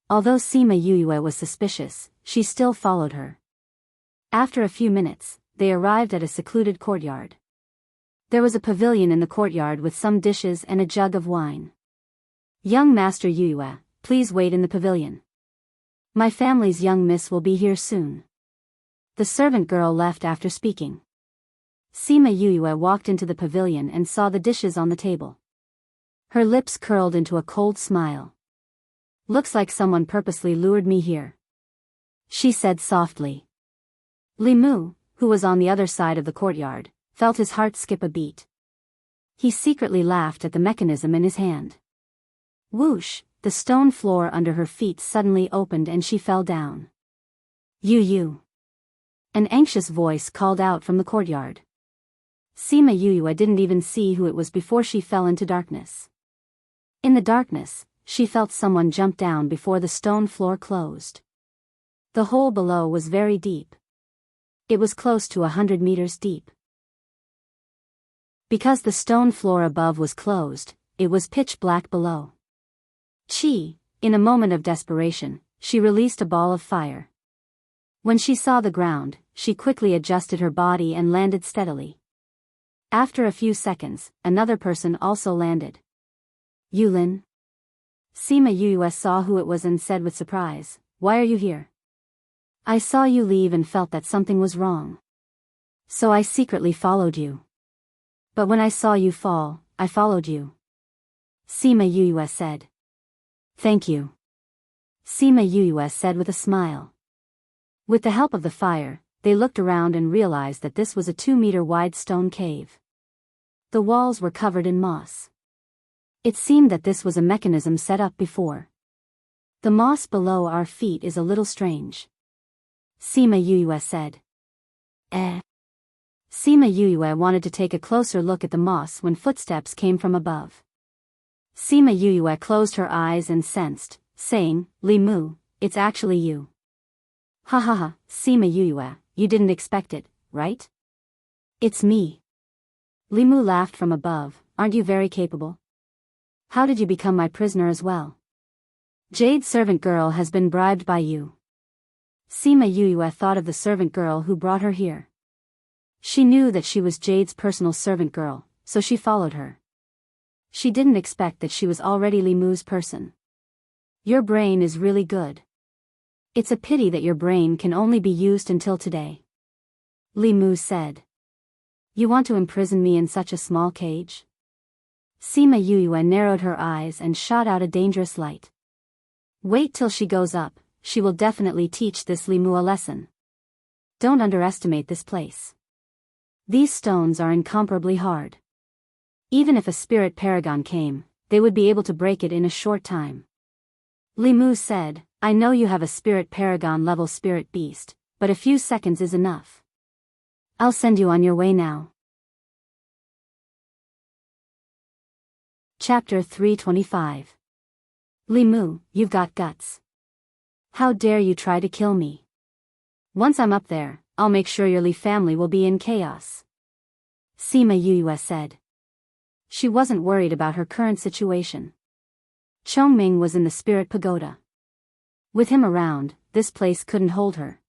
Although Sima Yuyue was suspicious, she still followed her. After a few minutes, they arrived at a secluded courtyard. There was a pavilion in the courtyard with some dishes and a jug of wine. Young Master Yuyue, please wait in the pavilion. My family's young miss will be here soon. The servant girl left after speaking. Sima Yuyue walked into the pavilion and saw the dishes on the table. Her lips curled into a cold smile. Looks like someone purposely lured me here, she said softly. Li Mu, who was on the other side of the courtyard, felt his heart skip a beat. He secretly laughed at the mechanism in his hand. Whoosh, the stone floor under her feet suddenly opened and she fell down. You. An anxious voice called out from the courtyard. Sima Yuyue didn't even see who it was before she fell into darkness. In the darkness, she felt someone jump down before the stone floor closed. The hole below was very deep. It was close to 100 meters deep. Because the stone floor above was closed, it was pitch black below. In a moment of desperation, she released a ball of fire. When she saw the ground, she quickly adjusted her body and landed steadily. After a few seconds, another person also landed. Yulin? Sima Yuyue saw who it was and said with surprise, "Why are you here?" "I saw you leave and felt that something was wrong. So I secretly followed you. But when I saw you fall, I followed you," Sima Yuyue said. "Thank you," Sima Yuyue said with a smile. With the help of the fire, they looked around and realized that this was a 2-meter-wide stone cave. The walls were covered in moss. It seemed that this was a mechanism set up before. "The moss below our feet is a little strange," Sima Yuyue said. Sima Yuyue wanted to take a closer look at the moss when footsteps came from above. Sima Yuyue closed her eyes and sensed, saying, "Li Mu, it's actually you." "Ha ha ha, Sima Yuyue, you didn't expect it, right?" "It's me." Li Mu laughed from above, "Aren't you very capable? How did you become my prisoner as well?" "Jade's servant girl has been bribed by you." Sima Yuyue thought of the servant girl who brought her here. She knew that she was Jade's personal servant girl, so she followed her. She didn't expect that she was already Li Mu's person. "Your brain is really good. It's a pity that your brain can only be used until today," Li Mu said. "You want to imprison me in such a small cage?" Sima Yuyue narrowed her eyes and shot out a dangerous light. "Wait till she goes up, she will definitely teach this Li Mu a lesson. Don't underestimate this place. These stones are incomparably hard. Even if a spirit paragon came, they would be able to break it in a short time." Li Mu said, "I know you have a spirit paragon level spirit beast, but a few seconds is enough. I'll send you on your way now." Chapter 325. "Li Mu, you've got guts. How dare you try to kill me? Once I'm up there, I'll make sure your Li family will be in chaos," Sima Yuyue said. She wasn't worried about her current situation. Chongming was in the spirit pagoda. With him around, this place couldn't hold her.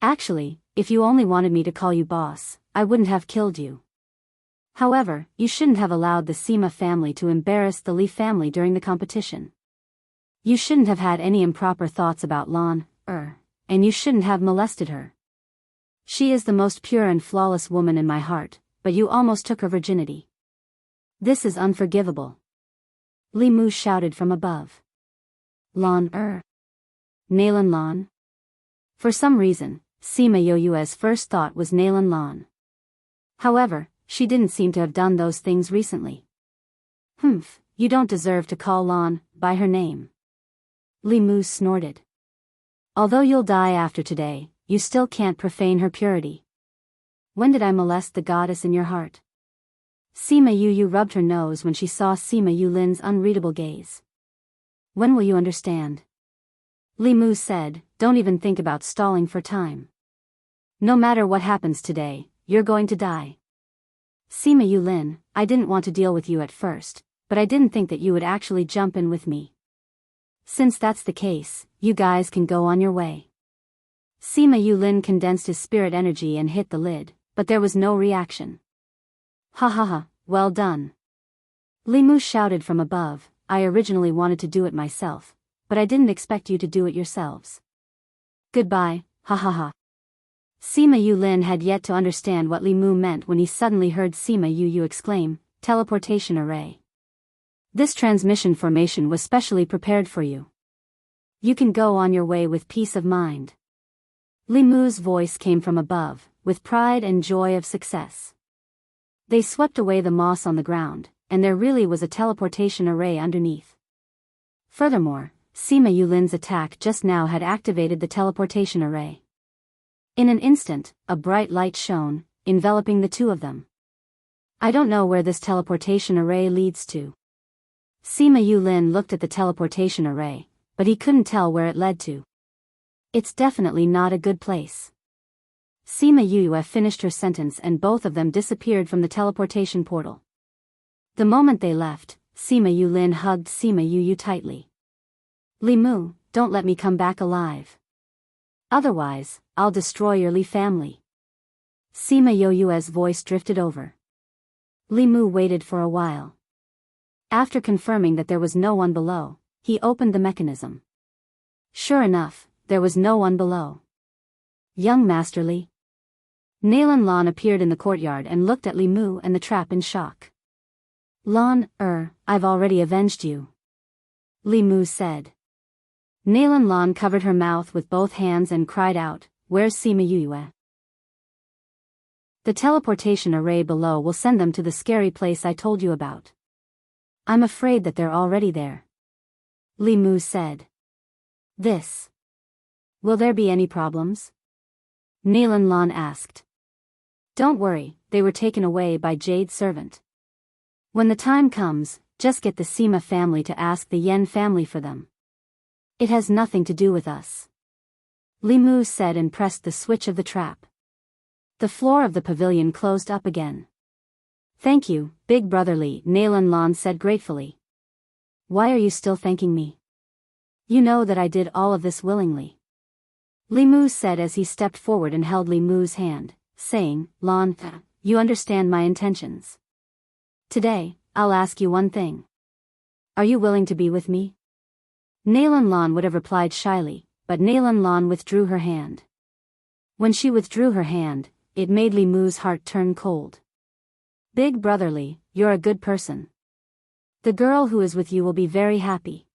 "Actually, if you only wanted me to call you boss, I wouldn't have killed you. However, you shouldn't have allowed the Sima family to embarrass the Li family during the competition. You shouldn't have had any improper thoughts about Lan, and you shouldn't have molested her. She is the most pure and flawless woman in my heart, but you almost took her virginity. This is unforgivable," Li Mu shouted from above. "Lan, Nalan Lan?" For some reason, Sima Yuyue's first thought was Nalan Lan. However, she didn't seem to have done those things recently. "Humph, you don't deserve to call Lan by her name," Li Mu snorted. "Although you'll die after today, you still can't profane her purity. When did I molest the goddess in your heart?" Sima Yuyu rubbed her nose when she saw Sima Yulin's unreadable gaze. "When will you understand?" Li Mu said, "Don't even think about stalling for time. No matter what happens today, you're going to die. Sima Yulin, I didn't want to deal with you at first, but I didn't think that you would actually jump in with me. Since that's the case, you guys can go on your way." Sima Yulin condensed his spirit energy and hit the lid, but there was no reaction. "Ha ha ha, well done." Li Mu shouted from above, "I originally wanted to do it myself, but I didn't expect you to do it yourselves. Goodbye, ha ha ha." Sima Yulin had yet to understand what Li Mu meant when he suddenly heard Sima Yuyu exclaim, "Teleportation array. This transmission formation was specially prepared for you. You can go on your way with peace of mind." Li Mu's voice came from above, with pride and joy of success. They swept away the moss on the ground, and there really was a teleportation array underneath. Furthermore, Sima Yulin's attack just now had activated the teleportation array. In an instant, a bright light shone, enveloping the two of them. "I don't know where this teleportation array leads to." Sima Yulin looked at the teleportation array, but he couldn't tell where it led to. "It's definitely not a good place. Sima Yue finished her sentence and both of them disappeared from the teleportation portal. The moment they left, Sima Yulin hugged Sima Yu tightly. Li Mu, don't let me come back alive. Otherwise, I'll destroy your Li family. Sima Yue's voice drifted over. Li Mu waited for a while. After confirming that there was no one below, he opened the mechanism. Sure enough, there was no one below. Young Master Li. Nalan Lan appeared in the courtyard and looked at Li Mu and the trap in shock. Lan, I've already avenged you. Li Mu said. Nalan Lan covered her mouth with both hands and cried out, where's Sima Yue? The teleportation array below will send them to the scary place I told you about. I'm afraid that they're already there. Li Mu said. This. Will there be any problems? Nalan Lan asked. Don't worry, they were taken away by Jade's servant. When the time comes, just get the Sima family to ask the Yen family for them. It has nothing to do with us. Li Mu said and pressed the switch of the trap. The floor of the pavilion closed up again. Thank you, Big Brother Li, Nalan Lan said gratefully. Why are you still thanking me? You know that I did all of this willingly. Li Mu said as he stepped forward and held Li Mu's hand, saying, Lan, you understand my intentions. Today, I'll ask you one thing. Are you willing to be with me? Nalan Lan would have replied shyly, but Nalan Lan withdrew her hand. When she withdrew her hand, it made Li Mu's heart turn cold. Big Brother Li, you're a good person. The girl who is with you will be very happy.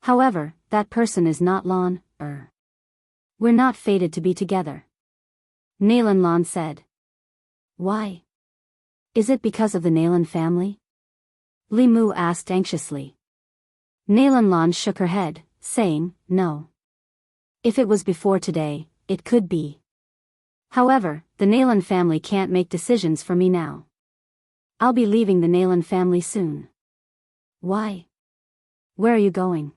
However, that person is not Lan, We're not fated to be together. Nalan Lan said. Why? Is it because of the Nalan family? Li Mu asked anxiously. Nalan Lan shook her head, saying, no. If it was before today, it could be. However, the Nalan family can't make decisions for me now. I'll be leaving the Nalan family soon. Why? Where are you going?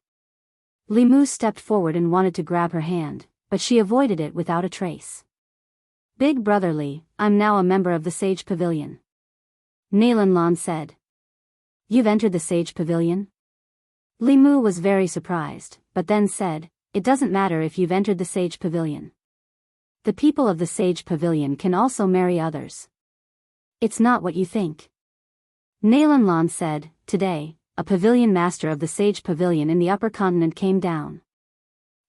Li Mu stepped forward and wanted to grab her hand, but she avoided it without a trace. Big Brother Li, I'm now a member of the Sage Pavilion. Nalan Lan said. You've entered the Sage Pavilion? Li Mu was very surprised, but then said, it doesn't matter if you've entered the Sage Pavilion. The people of the Sage Pavilion can also marry others. It's not what you think. Nalan Lan said, today, a pavilion master of the Sage Pavilion in the upper continent came down.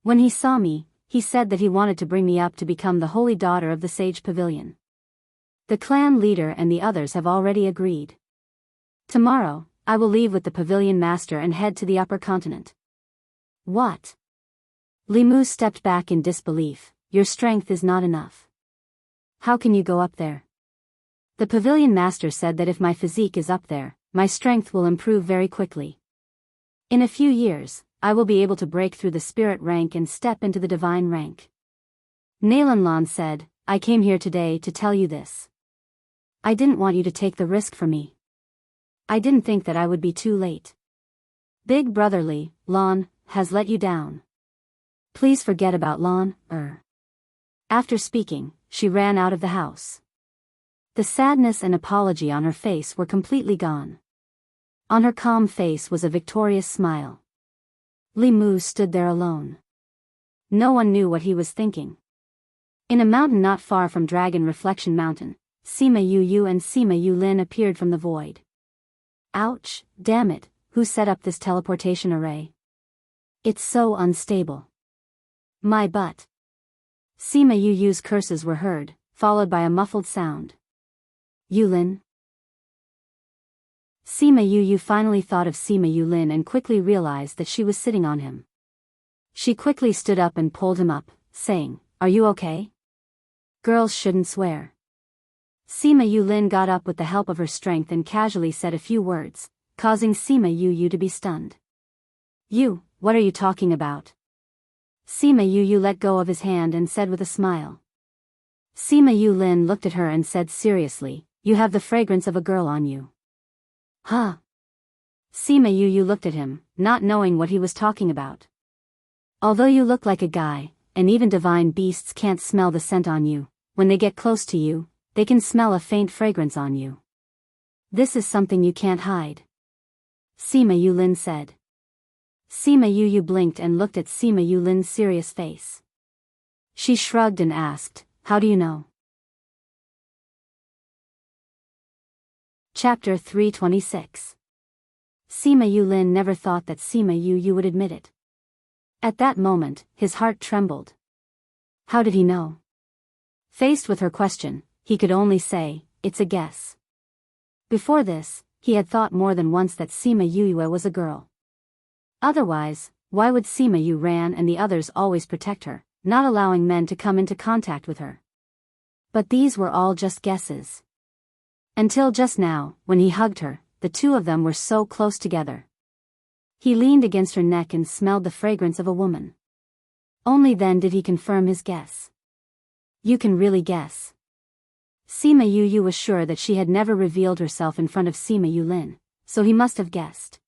When he saw me, he said that he wanted to bring me up to become the holy daughter of the Sage Pavilion. The clan leader and the others have already agreed. Tomorrow, I will leave with the pavilion master and head to the upper continent. What? Li Mu stepped back in disbelief. Your strength is not enough. How can you go up there? The pavilion master said that if my physique is up there, my strength will improve very quickly. In a few years, I will be able to break through the spirit rank and step into the divine rank. Nalan Lan said, I came here today to tell you this. I didn't want you to take the risk for me. I didn't think that I would be too late. Big Brother Li, Lan, has let you down. Please forget about Lan, After speaking, she ran out of the house. The sadness and apology on her face were completely gone. On her calm face was a victorious smile. Li Mu stood there alone. No one knew what he was thinking. In a mountain not far from Dragon Reflection Mountain, Sima Yu and Sima Yulin appeared from the void. Ouch, damn it, who set up this teleportation array? It's so unstable. My butt. Sima Yu's curses were heard, followed by a muffled sound. Yulin. Sima Yu finally thought of Sima Yulin and quickly realized that she was sitting on him. She quickly stood up and pulled him up, saying, Are you okay? Girls shouldn't swear. Sima Yulin got up with the help of her strength and casually said a few words, causing Sima Yu to be stunned. You, what are you talking about? Sima Yu let go of his hand and said with a smile. Sima Yulin looked at her and said seriously, You have the fragrance of a girl on you. Huh? Sima Yu looked at him, not knowing what he was talking about. Although you look like a guy, and even divine beasts can't smell the scent on you, when they get close to you, they can smell a faint fragrance on you. This is something you can't hide. Sima Yulin said. Sima Yu blinked and looked at Sima Yulin's serious face. She shrugged and asked, "How do you know?" Chapter 326. Sima Yulin never thought that Sima Yu would admit it. At that moment, his heart trembled. How did he know? Faced with her question, he could only say, "It's a guess." Before this, he had thought more than once that Sima Yu was a girl. Otherwise, why would Sima Yu ran and the others always protect her, not allowing men to come into contact with her? But these were all just guesses. Until just now, when he hugged her, the two of them were so close together. He leaned against her neck and smelled the fragrance of a woman. Only then did he confirm his guess. You can really guess. Sima Yu was sure that she had never revealed herself in front of Sima Yulin, so he must have guessed.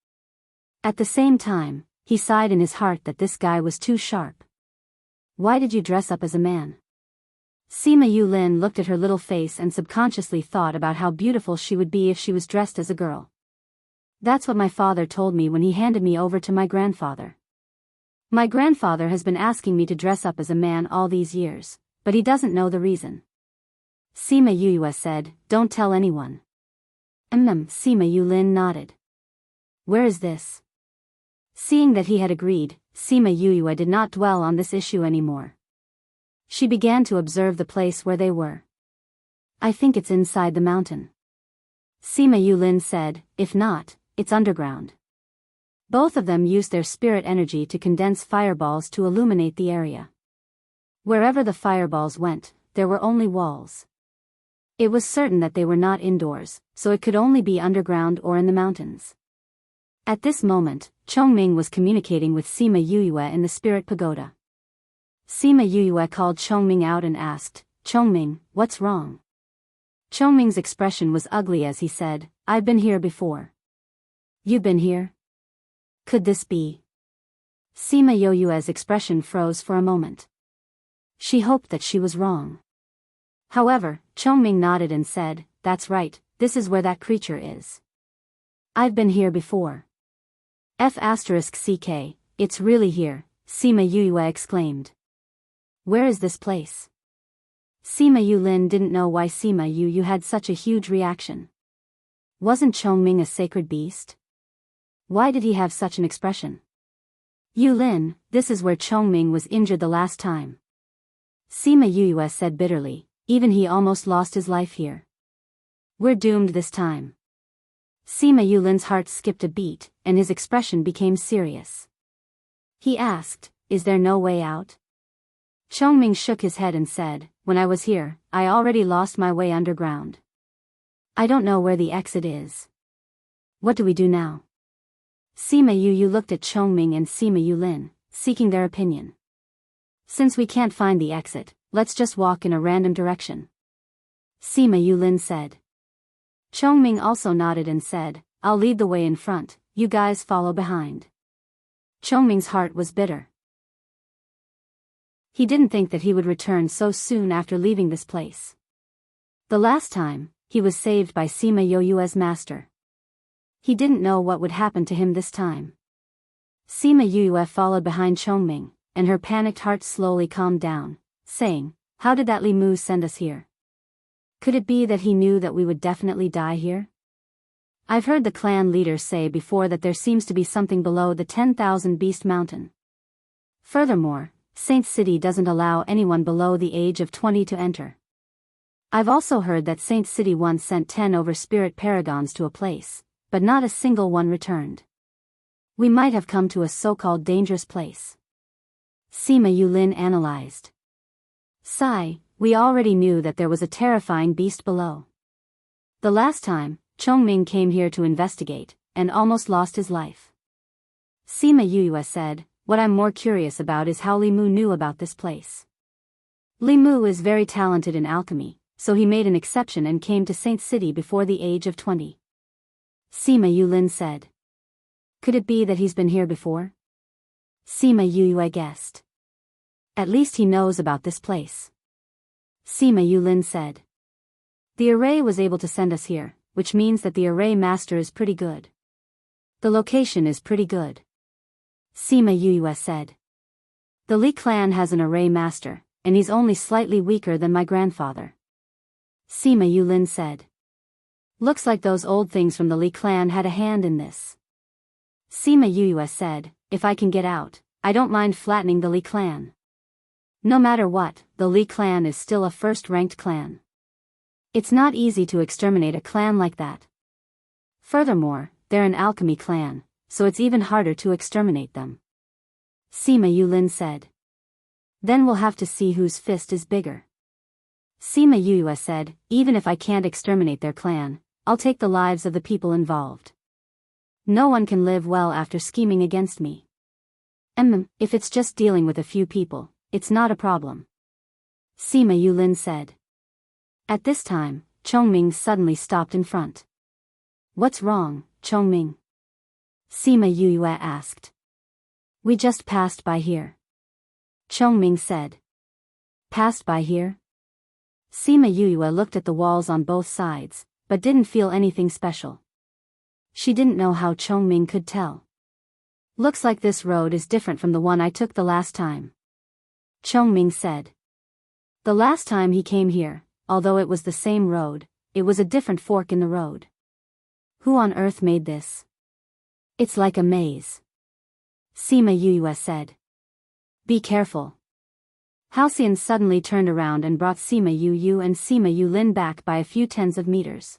At the same time, he sighed in his heart that this guy was too sharp. Why did you dress up as a man? Sima Yulin looked at her little face and subconsciously thought about how beautiful she would be if she was dressed as a girl. That's what my father told me when he handed me over to my grandfather. My grandfather has been asking me to dress up as a man all these years, but he doesn't know the reason. Sima Yu said, "Don't tell anyone." Sima Yulin nodded. Where is this? Seeing that he had agreed, Sima Yu did not dwell on this issue anymore. She began to observe the place where they were. I think it's inside the mountain. Sima Yulin said, if not, it's underground. Both of them used their spirit energy to condense fireballs to illuminate the area. Wherever the fireballs went, there were only walls. It was certain that they were not indoors, so it could only be underground or in the mountains. At this moment, Chongming was communicating with Sima Yu in the spirit pagoda. Sima Yu called Chongming out and asked, "Chongming, what's wrong?" Chongming's expression was ugly as he said, "I've been here before." "You've been here? Could this be?" Sima Yu's expression froze for a moment. She hoped that she was wrong. However, Chongming nodded and said, "That's right, this is where that creature is." "I've been here before." F***ck, it's really here, Sima Yu exclaimed. Where is this place? Sima Yulin didn't know why Sima Yu had such a huge reaction. Wasn't Chongming a sacred beast? Why did he have such an expression? Yulin, this is where Chongming was injured the last time. Sima Yu said bitterly, even he almost lost his life here. We're doomed this time. Sima Yulin's heart skipped a beat, and his expression became serious. He asked, "Is there no way out?" Chongming shook his head and said, "When I was here, I already lost my way underground. I don't know where the exit is. What do we do now?" Sima Yu looked at Chongming and Sima Yulin, seeking their opinion. "Since we can't find the exit, let's just walk in a random direction," Sima Yulin said. Chongming also nodded and said, "I'll lead the way in front, you guys follow behind." Chongming's heart was bitter. He didn't think that he would return so soon after leaving this place. The last time, he was saved by Sima Yu's master. He didn't know what would happen to him this time. Sima Yu followed behind Chongming, and her panicked heart slowly calmed down, saying, "How did that Li Mu send us here? Could it be that he knew that we would definitely die here? I've heard the clan leaders say before that there seems to be something below the 10,000 Beast Mountain. Furthermore, Saint City doesn't allow anyone below the age of 20 to enter. I've also heard that Saint City once sent 10 over spirit paragons to a place, but not a single one returned. We might have come to a so-called dangerous place." Sima Yulin analyzed. Sigh, we already knew that there was a terrifying beast below. The last time, Chongming came here to investigate, and almost lost his life. Sima Yu said, "What I'm more curious about is how Li Mu knew about this place. Li Mu is very talented in alchemy, so he made an exception and came to Saint City before the age of 20. Sima Yulin said. Could it be that he's been here before? Sima Yu guessed. At least he knows about this place. Sima Yulin said. The array was able to send us here, which means that the array master is pretty good. The location is pretty good. Sima Yuyue said. The Li clan has an array master, and he's only slightly weaker than my grandfather. Sima Yulin said. Looks like those old things from the Li clan had a hand in this. Sima Yuyue said, if I can get out, I don't mind flattening the Li clan. No matter what, the Li clan is still a first-ranked clan. It's not easy to exterminate a clan like that. Furthermore, they're an alchemy clan, so it's even harder to exterminate them. Sima Yulin said. Then we'll have to see whose fist is bigger. Sima Yuyue said, even if I can't exterminate their clan, I'll take the lives of the people involved. No one can live well after scheming against me. If it's just dealing with a few people, it's not a problem. Sima Yulin said. At this time, Chongming suddenly stopped in front. What's wrong, Chongming? Sima Yuyue asked. We just passed by here. Chongming said. Passed by here? Sima Yuyue looked at the walls on both sides, but didn't feel anything special. She didn't know how Chongming could tell. Looks like this road is different from the one I took the last time. Chongming said. The last time he came here, although it was the same road, it was a different fork in the road. Who on earth made this? It's like a maze. Sima Yuyue said. Be careful. Halcyon suddenly turned around and brought Sima Yuyu and Sima Yulin back by a few tens of meters.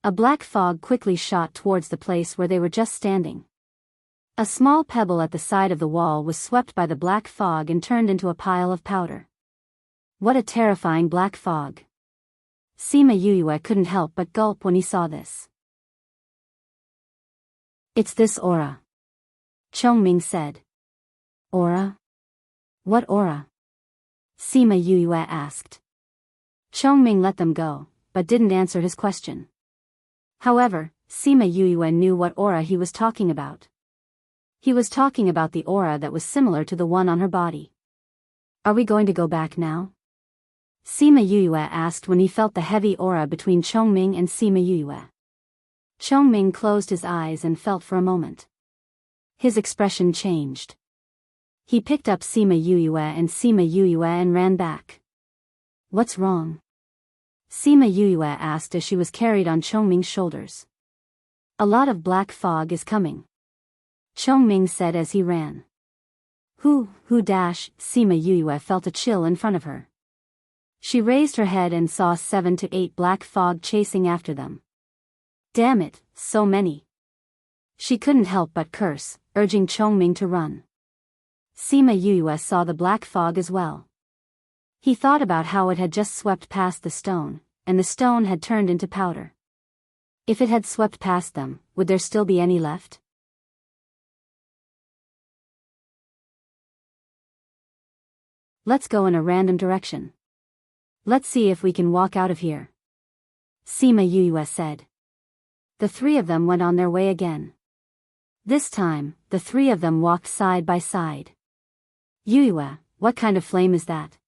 A black fog quickly shot towards the place where they were just standing. A small pebble at the side of the wall was swept by the black fog and turned into a pile of powder. What a terrifying black fog. Sima Yuyue couldn't help but gulp when he saw this. It's this aura. Chongming said. Aura? What aura? Sima Yuyue asked. Chongming let them go, but didn't answer his question. However, Sima Yuyue knew what aura he was talking about. He was talking about the aura that was similar to the one on her body. Are we going to go back now? Sima Yuyue asked when he felt the heavy aura between Chongming and Sima Yuyue. Chongming closed his eyes and felt for a moment. His expression changed. He picked up Sima Yuyue and ran back. What's wrong? Sima Yuyue asked as she was carried on Chongming's shoulders. A lot of black fog is coming. Chongming said as he ran. Who dash, Sima Yuyue felt a chill in front of her. She raised her head and saw 7 to 8 black fog chasing after them. Damn it, so many. She couldn't help but curse, urging Chongming to run. Sima Yuyue saw the black fog as well. He thought about how it had just swept past the stone, and the stone had turned into powder. If it had swept past them, would there still be any left? Let's go in a random direction. Let's see if we can walk out of here. Sima Yuyue said. The three of them went on their way again. This time, the three of them walked side by side. Yuyue, what kind of flame is that?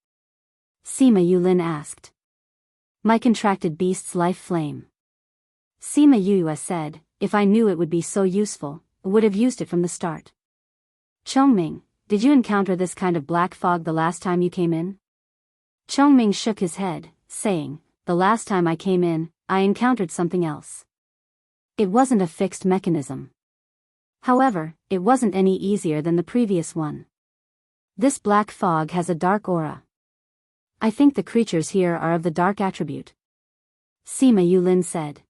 Sima Yulin asked. My contracted beast's life flame. Sima Yuyue said, if I knew it would be so useful, I would have used it from the start. Chongming, did you encounter this kind of black fog the last time you came in? Chongming shook his head, saying, the last time I came in, I encountered something else. It wasn't a fixed mechanism. However, it wasn't any easier than the previous one. This black fog has a dark aura. I think the creatures here are of the dark attribute. Sima Yulin said.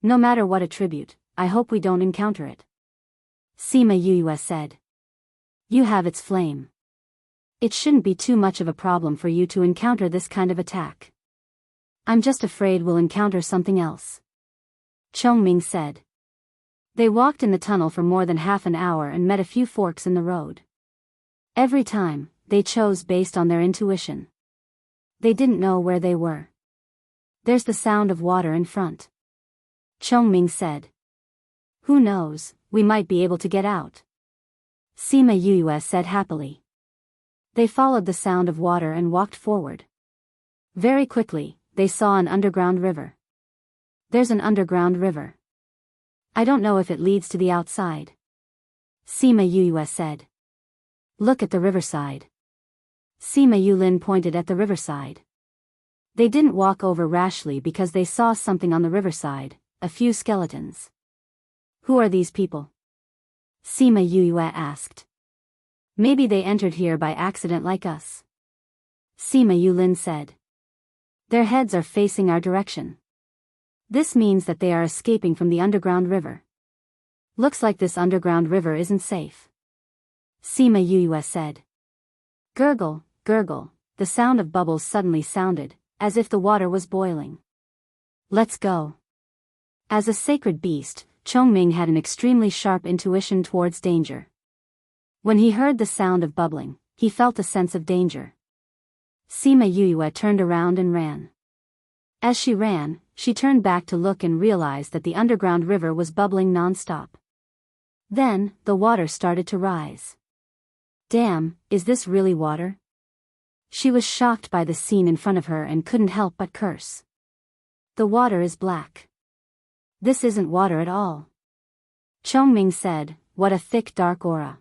No matter what attribute, I hope we don't encounter it. Sima Yuyue said. You have its flame. It shouldn't be too much of a problem for you to encounter this kind of attack. I'm just afraid we'll encounter something else. Chongming said. They walked in the tunnel for more than half an hour and met a few forks in the road. Every time, they chose based on their intuition. They didn't know where they were. There's the sound of water in front. Chongming said. Who knows, we might be able to get out. Sima Yuyue said happily. They followed the sound of water and walked forward. Very quickly, they saw an underground river. There's an underground river. I don't know if it leads to the outside. Sima Yuyue said. Look at the riverside. Sima Yulin pointed at the riverside. They didn't walk over rashly because they saw something on the riverside, a few skeletons. Who are these people? Sima Yuyue asked. Maybe they entered here by accident like us. Sima Yulin said. Their heads are facing our direction. This means that they are escaping from the underground river. Looks like this underground river isn't safe. Sima Yuyue said. Gurgle, gurgle, the sound of bubbles suddenly sounded, as if the water was boiling. Let's go. As a sacred beast, Chongming had an extremely sharp intuition towards danger. When he heard the sound of bubbling, he felt a sense of danger. Sima Yuyue turned around and ran. As she ran, she turned back to look and realized that the underground river was bubbling non-stop. Then, the water started to rise. Damn, is this really water? She was shocked by the scene in front of her and couldn't help but curse. The water is black. This isn't water at all. Chongming said, what a thick dark aura.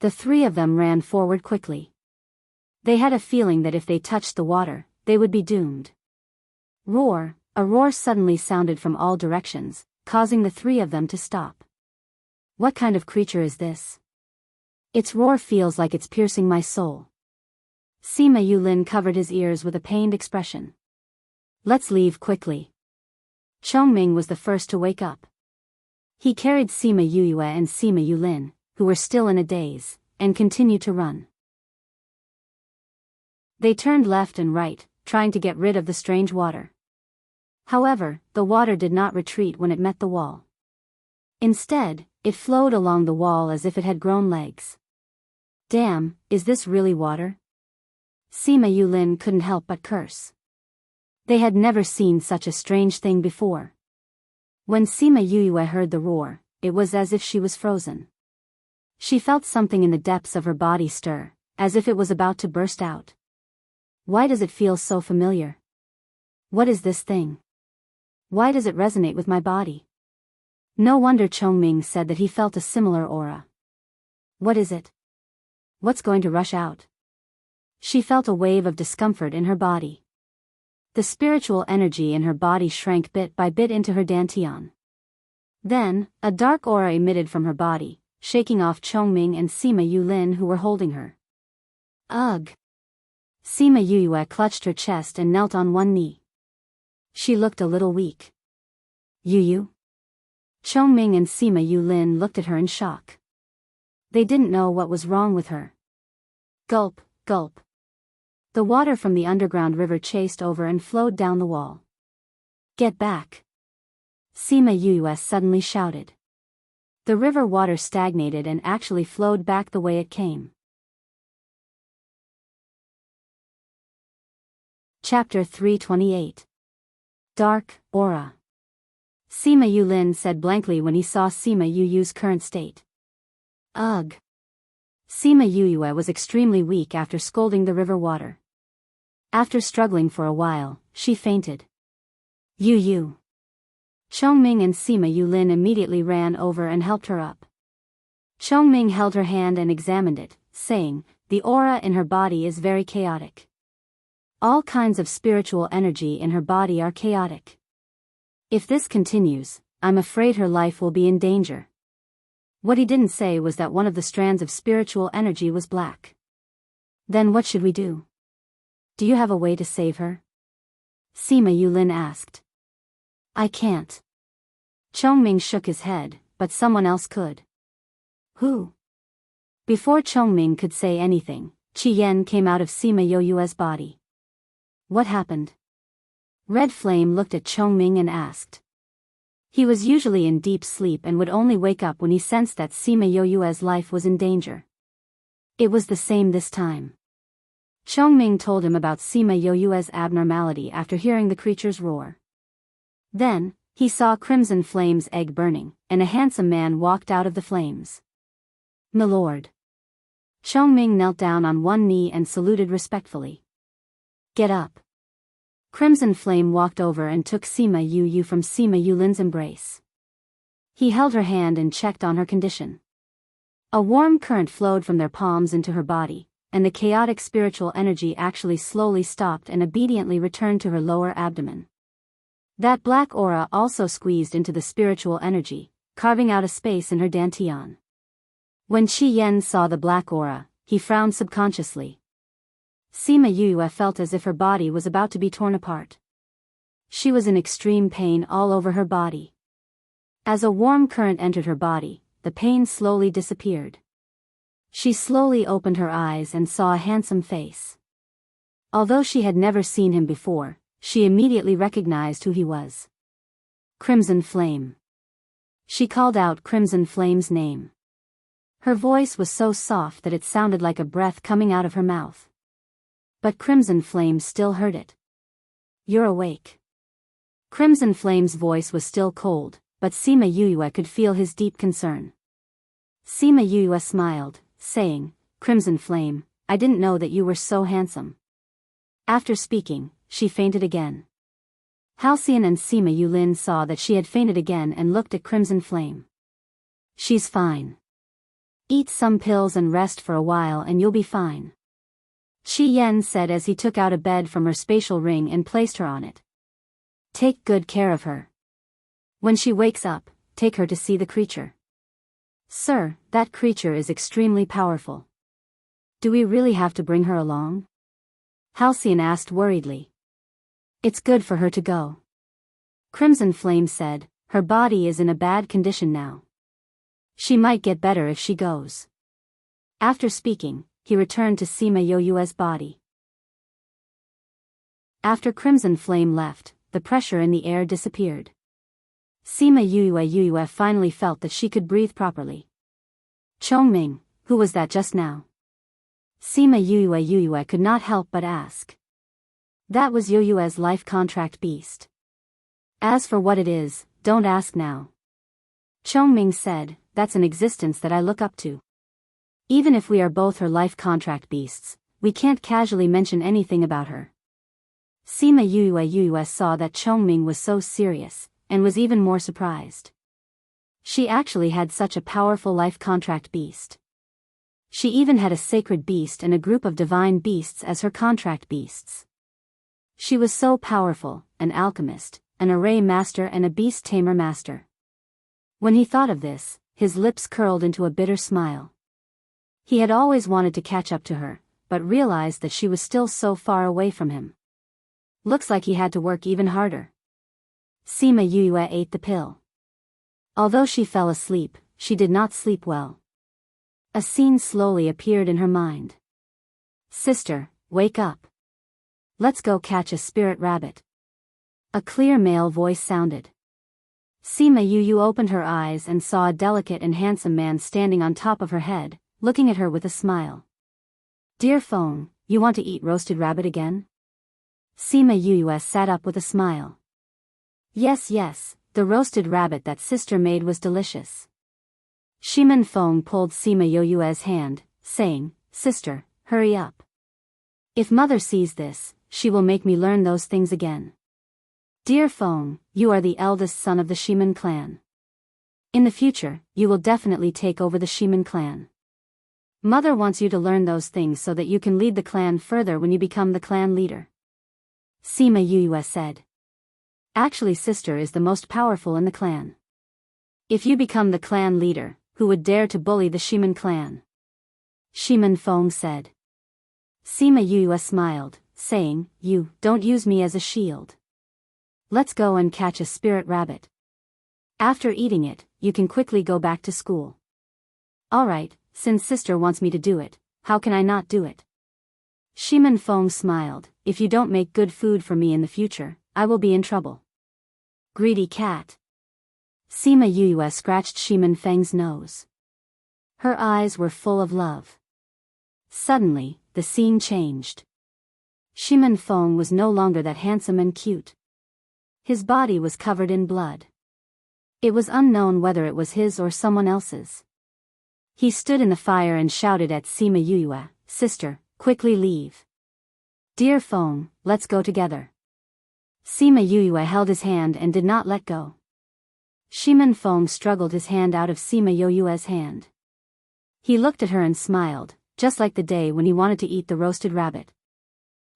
The three of them ran forward quickly. They had a feeling that if they touched the water, they would be doomed. Roar, a roar suddenly sounded from all directions, causing the three of them to stop. What kind of creature is this? Its roar feels like it's piercing my soul. Sima Yulin covered his ears with a pained expression. Let's leave quickly. Chongming was the first to wake up. He carried Sima Yuyue and Sima Yulin, who were still in a daze, and continued to run. They turned left and right, trying to get rid of the strange water. However, the water did not retreat when it met the wall. Instead, it flowed along the wall as if it had grown legs. Damn, is this really water? Sima Yulin couldn't help but curse. They had never seen such a strange thing before. When Sima Yuyue heard the roar, it was as if she was frozen. She felt something in the depths of her body stir, as if it was about to burst out. Why does it feel so familiar? What is this thing? Why does it resonate with my body? No wonder Chongming said that he felt a similar aura. What is it? What's going to rush out? She felt a wave of discomfort in her body. The spiritual energy in her body shrank bit by bit into her dantian. Then, a dark aura emitted from her body, shaking off Chongming and Sima Yulin who were holding her. Ugh! Sima Yuyue clutched her chest and knelt on one knee. She looked a little weak. Yuyu? Chongming and Sima Yulin looked at her in shock. They didn't know what was wrong with her. Gulp, gulp. The water from the underground river chased over and flowed down the wall. Get back! Sima Yuyue suddenly shouted. The river water stagnated and actually flowed back the way it came. Chapter 328. Dark Aura. Sima Yulin said blankly when he saw Sima Yuyue's current state. Ugh! Sima Yuyue was extremely weak after scolding the river water. After struggling for a while, she fainted. Yuyu! Chongming and Sima Yulin immediately ran over and helped her up. Chongming held her hand and examined it, saying, the aura in her body is very chaotic. All kinds of spiritual energy in her body are chaotic. If this continues, I'm afraid her life will be in danger. What he didn't say was that one of the strands of spiritual energy was black. Then what should we do? Do you have a way to save her? Sima Yulin asked. I can't. Chongming shook his head, but someone else could. Who? Before Chongming could say anything, Qi Yan came out of Sima Yuyue's body. What happened? Red Flame looked at Chongming and asked. He was usually in deep sleep and would only wake up when he sensed that Sima Yuyue's life was in danger. It was the same this time. Chongming told him about Sima Yuyue's abnormality after hearing the creature's roar. Then, he saw Crimson Flame's egg burning, and a handsome man walked out of the flames. Milord. Chongming knelt down on one knee and saluted respectfully. Get up. Crimson Flame walked over and took Sima Yu from Sima Yulin's embrace. He held her hand and checked on her condition. A warm current flowed from their palms into her body, and the chaotic spiritual energy actually slowly stopped and obediently returned to her lower abdomen. That black aura also squeezed into the spiritual energy, carving out a space in her dantian. When Qi Yan saw the black aura, he frowned subconsciously. Sima Yue felt as if her body was about to be torn apart. She was in extreme pain all over her body. As a warm current entered her body, the pain slowly disappeared. She slowly opened her eyes and saw a handsome face. Although she had never seen him before, she immediately recognized who he was. Crimson Flame. She called out Crimson Flame's name. Her voice was so soft that it sounded like a breath coming out of her mouth. But Crimson Flame still heard it. "You're awake." Crimson Flame's voice was still cold, but Sima Yue could feel his deep concern. Sima Yue smiled, saying, "Crimson Flame, I didn't know that you were so handsome." After speaking, she fainted again. Halcyon and Sima Yulin saw that she had fainted again and looked at Crimson Flame. "She's fine. Eat some pills and rest for a while and you'll be fine," Qi Yan said as he took out a bed from her spatial ring and placed her on it. "Take good care of her. When she wakes up, take her to see the creature." "Sir, that creature is extremely powerful. Do we really have to bring her along?" Halcyon asked worriedly. "It's good for her to go," Crimson Flame said. "Her body is in a bad condition now. She might get better if she goes." After speaking, he returned to Sima Yue's body. After Crimson Flame left, the pressure in the air disappeared. Sima Yue finally felt that she could breathe properly. "Chongming, who was that just now?" Sima Yue could not help but ask. "That was Yue's life contract beast. As for what it is, don't ask now," Chongming said. "That's an existence that I look up to. Even if we are both her life contract beasts, we can't casually mention anything about her." Sima Yue saw that Chongming was so serious, and was even more surprised. She actually had such a powerful life contract beast. She even had a sacred beast and a group of divine beasts as her contract beasts. She was so powerful, an alchemist, an array master and a beast tamer master. When he thought of this, his lips curled into a bitter smile. He had always wanted to catch up to her, but realized that she was still so far away from him. Looks like he had to work even harder. Sima Yue ate the pill. Although she fell asleep, she did not sleep well. A scene slowly appeared in her mind. "Sister, wake up. Let's go catch a spirit rabbit." A clear male voice sounded. Sima Yu opened her eyes and saw a delicate and handsome man standing on top of her head, looking at her with a smile. "Dear Feng, you want to eat roasted rabbit again?" Sima Yu sat up with a smile. Yes, the roasted rabbit that sister made was delicious." Shimin Feng pulled Sima Yue's hand, saying, "Sister, hurry up. If mother sees this, she will make me learn those things again." "Dear Feng, you are the eldest son of the Shimin clan. In the future, you will definitely take over the Shimin clan. Mother wants you to learn those things so that you can lead the clan further when you become the clan leader," Sima Yue said. "Actually, sister is the most powerful in the clan. If you become the clan leader, who would dare to bully the Shimin clan?" Shimin Feng said. Sima Yue smiled, saying, "You don't use me as a shield. Let's go and catch a spirit rabbit. After eating it, you can quickly go back to school." "Alright, since sister wants me to do it, how can I not do it?" Shimin Feng smiled. "If you don't make good food for me in the future, I will be in trouble." "Greedy cat." Sima Yue scratched Shimin Feng's nose. Her eyes were full of love. Suddenly, the scene changed. Shimin Feng was no longer that handsome and cute. His body was covered in blood. It was unknown whether it was his or someone else's. He stood in the fire and shouted at Sima Yue, "Sister, quickly leave. Dear Feng, let's go together." Sima Yuyue held his hand and did not let go. Shiman Feng struggled his hand out of Sima Yoyue's hand. He looked at her and smiled, just like the day when he wanted to eat the roasted rabbit.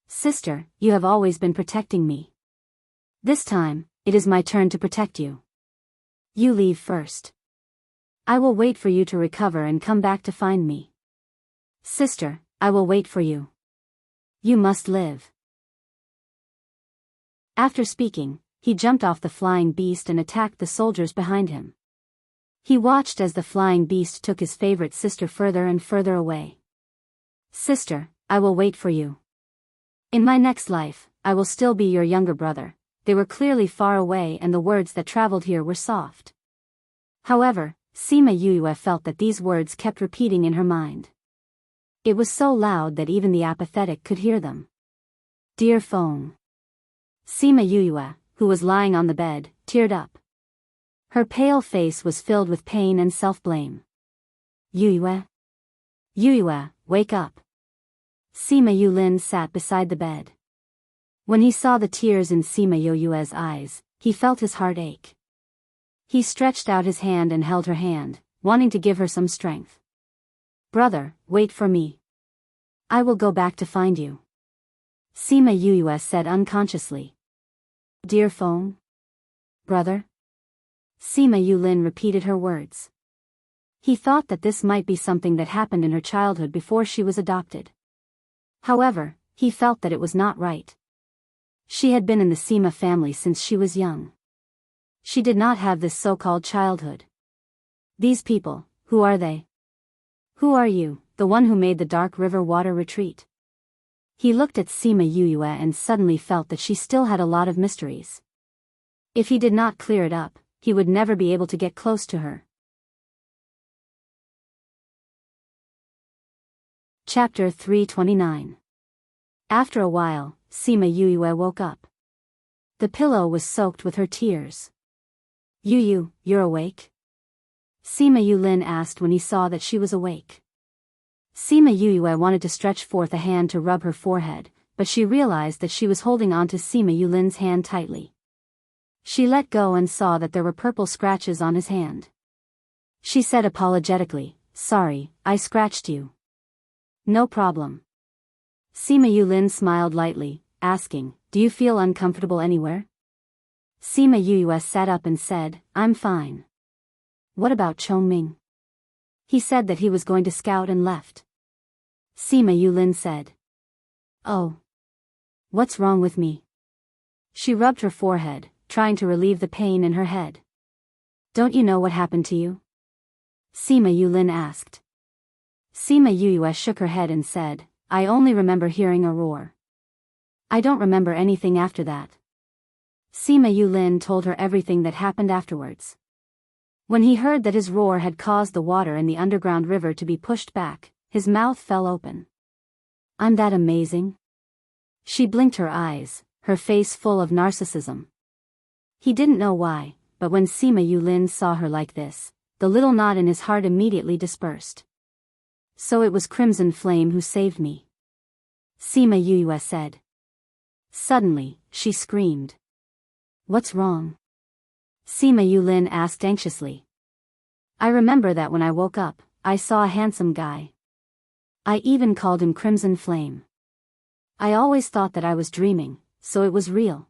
Sister, you have always been protecting me. This time, it is my turn to protect you. You leave first. I will wait for you to recover and come back to find me. Sister, I will wait for you. You must live. After speaking, he jumped off the flying beast and attacked the soldiers behind him. He watched as the flying beast took his favorite sister further and further away. Sister, I will wait for you. In my next life, I will still be your younger brother. They were clearly far away and the words that traveled here were soft. However, Sima Yuyue felt that these words kept repeating in her mind. It was so loud that even the apathetic could hear them. Dear Feng. Sima Yuyue, who was lying on the bed, teared up. Her pale face was filled with pain and self-blame. Yuyue? Yuyue, wake up. Sima Yulin sat beside the bed. When he saw the tears in Sima Yoyue's eyes, he felt his heart ache. He stretched out his hand and held her hand, wanting to give her some strength. Brother, wait for me. I will go back to find you. Sima Yuyue said unconsciously. Dear Feng? Brother? Sima Yulin repeated her words. He thought that this might be something that happened in her childhood before she was adopted. However, he felt that it was not right. She had been in the Sima family since she was young. She did not have this so-called childhood. These people, who are they? Who are you, the one who made the dark river water retreat? He looked at Sima Yuyue and suddenly felt that she still had a lot of mysteries. If he did not clear it up, he would never be able to get close to her. Chapter 329. After a while, Sima Yuyue woke up. The pillow was soaked with her tears. Yuyu, you're awake? Sima Yulin asked when he saw that she was awake. Sima Yuyue wanted to stretch forth a hand to rub her forehead, but she realized that she was holding onto Sima Yulin's hand tightly. She let go and saw that there were purple scratches on his hand. She said apologetically, Sorry, I scratched you. No problem. Sima Yulin smiled lightly, asking, Do you feel uncomfortable anywhere? Sima Yuyue sat up and said, I'm fine. What about Chongming? He said that he was going to scout and left. Sima Yulin said. Oh. What's wrong with me? She rubbed her forehead, trying to relieve the pain in her head. Don't you know what happened to you? Sima Yulin asked. Sima Yuyue shook her head and said, I only remember hearing a roar. I don't remember anything after that. Sima Yulin told her everything that happened afterwards. When he heard that his roar had caused the water in the underground river to be pushed back, his mouth fell open. I'm that amazing? She blinked her eyes, her face full of narcissism. He didn't know why, but when Sima Yulin saw her like this, the little knot in his heart immediately dispersed. So it was Crimson Flame who saved me. Sima Yuyue said. Suddenly, she screamed. What's wrong? Sima Yulin asked anxiously. I remember that when I woke up, I saw a handsome guy. I even called him Crimson Flame. I always thought that I was dreaming, so it was real.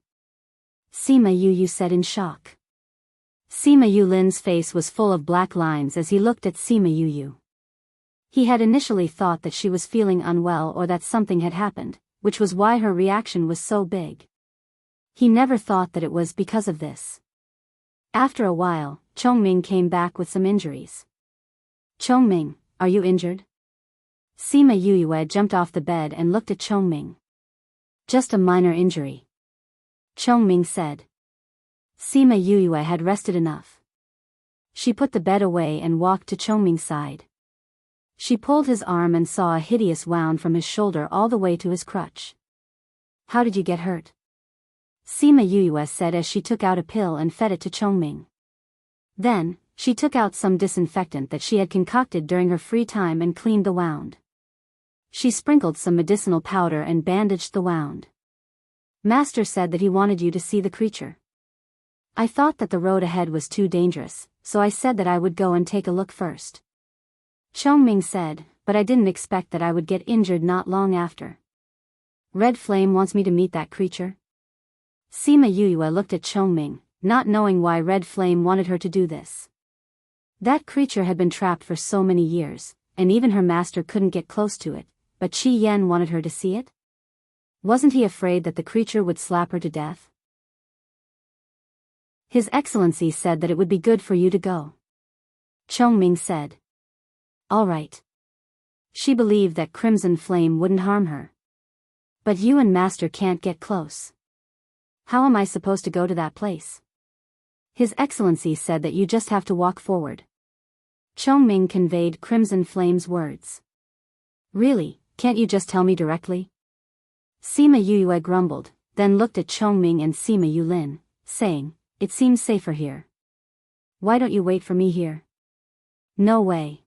Sima Yuyue said in shock. Sima Yulin's face was full of black lines as he looked at Sima Yuyue. He had initially thought that she was feeling unwell or that something had happened, which was why her reaction was so big. He never thought that it was because of this. After a while, Chongming came back with some injuries. Chongming, are you injured? Sima Yuyue jumped off the bed and looked at Chongming. Just a minor injury. Chongming said. Sima Yuyue had rested enough. She put the bed away and walked to Chongming's side. She pulled his arm and saw a hideous wound from his shoulder all the way to his crutch. How did you get hurt? Sima Yuyue said as she took out a pill and fed it to Chongming. Then, she took out some disinfectant that she had concocted during her free time and cleaned the wound. She sprinkled some medicinal powder and bandaged the wound. Master said that he wanted you to see the creature. I thought that the road ahead was too dangerous, so I said that I would go and take a look first. Chongming said, but I didn't expect that I would get injured not long after. Red Flame wants me to meet that creature? Sima Yuyue looked at Chongming, not knowing why Red Flame wanted her to do this. That creature had been trapped for so many years, and even her master couldn't get close to it, but Qi Yan wanted her to see it? Wasn't he afraid that the creature would slap her to death? His Excellency said that it would be good for you to go. Chongming said. All right. She believed that Crimson Flame wouldn't harm her. But you and Master can't get close. How am I supposed to go to that place? His Excellency said that you just have to walk forward. Chongming conveyed Crimson Flame's words. Really, can't you just tell me directly? Sima Yuyue grumbled, then looked at Chongming and Sima Yulin, saying, it seems safer here. Why don't you wait for me here? No way.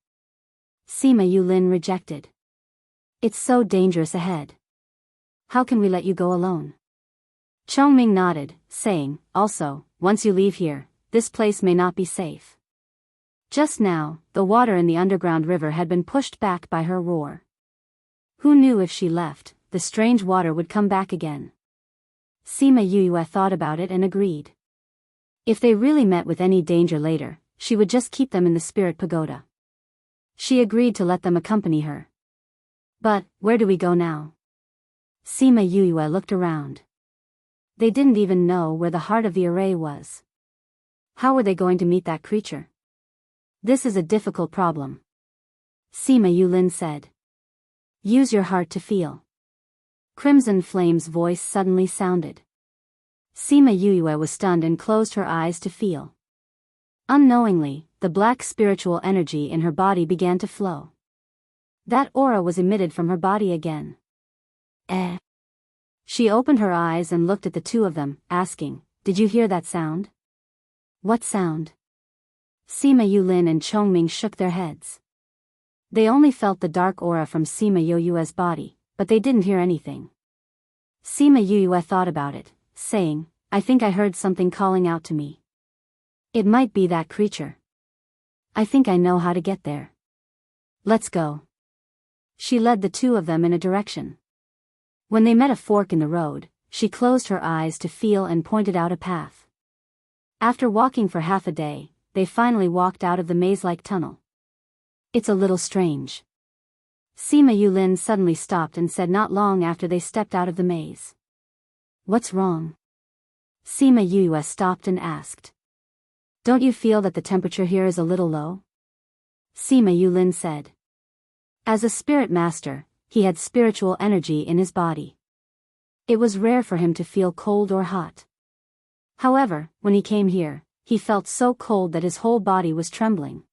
Sima Yulin rejected. It's so dangerous ahead. How can we let you go alone? Chongming nodded, saying, also, once you leave here, this place may not be safe. Just now, the water in the underground river had been pushed back by her roar. Who knew if she left, the strange water would come back again? Sima Yuyue thought about it and agreed. If they really met with any danger later, she would just keep them in the spirit pagoda. She agreed to let them accompany her. But, where do we go now? Sima Yuyue looked around. They didn't even know where the heart of the array was. How were they going to meet that creature? This is a difficult problem. Sima Yulin said. Use your heart to feel. Crimson Flame's voice suddenly sounded. Sima Yuyue was stunned and closed her eyes to feel. Unknowingly, the black spiritual energy in her body began to flow. That aura was emitted from her body again. She opened her eyes and looked at the two of them, asking, did you hear that sound? What sound? Sima Yulin and Chongming shook their heads. They only felt the dark aura from Sima Yuyue's body, but they didn't hear anything. Sima Yuyue thought about it, saying, I think I heard something calling out to me. It might be that creature. I think I know how to get there. Let's go. She led the two of them in a direction. When they met a fork in the road, she closed her eyes to feel and pointed out a path. After walking for half a day, they finally walked out of the maze-like tunnel. It's a little strange. Sima Yulin suddenly stopped and said not long after they stepped out of the maze. What's wrong? Sima Yuyue stopped and asked. Don't you feel that the temperature here is a little low? Sima Yulin said. As a spirit master, he had spiritual energy in his body. It was rare for him to feel cold or hot. However, when he came here, he felt so cold that his whole body was trembling.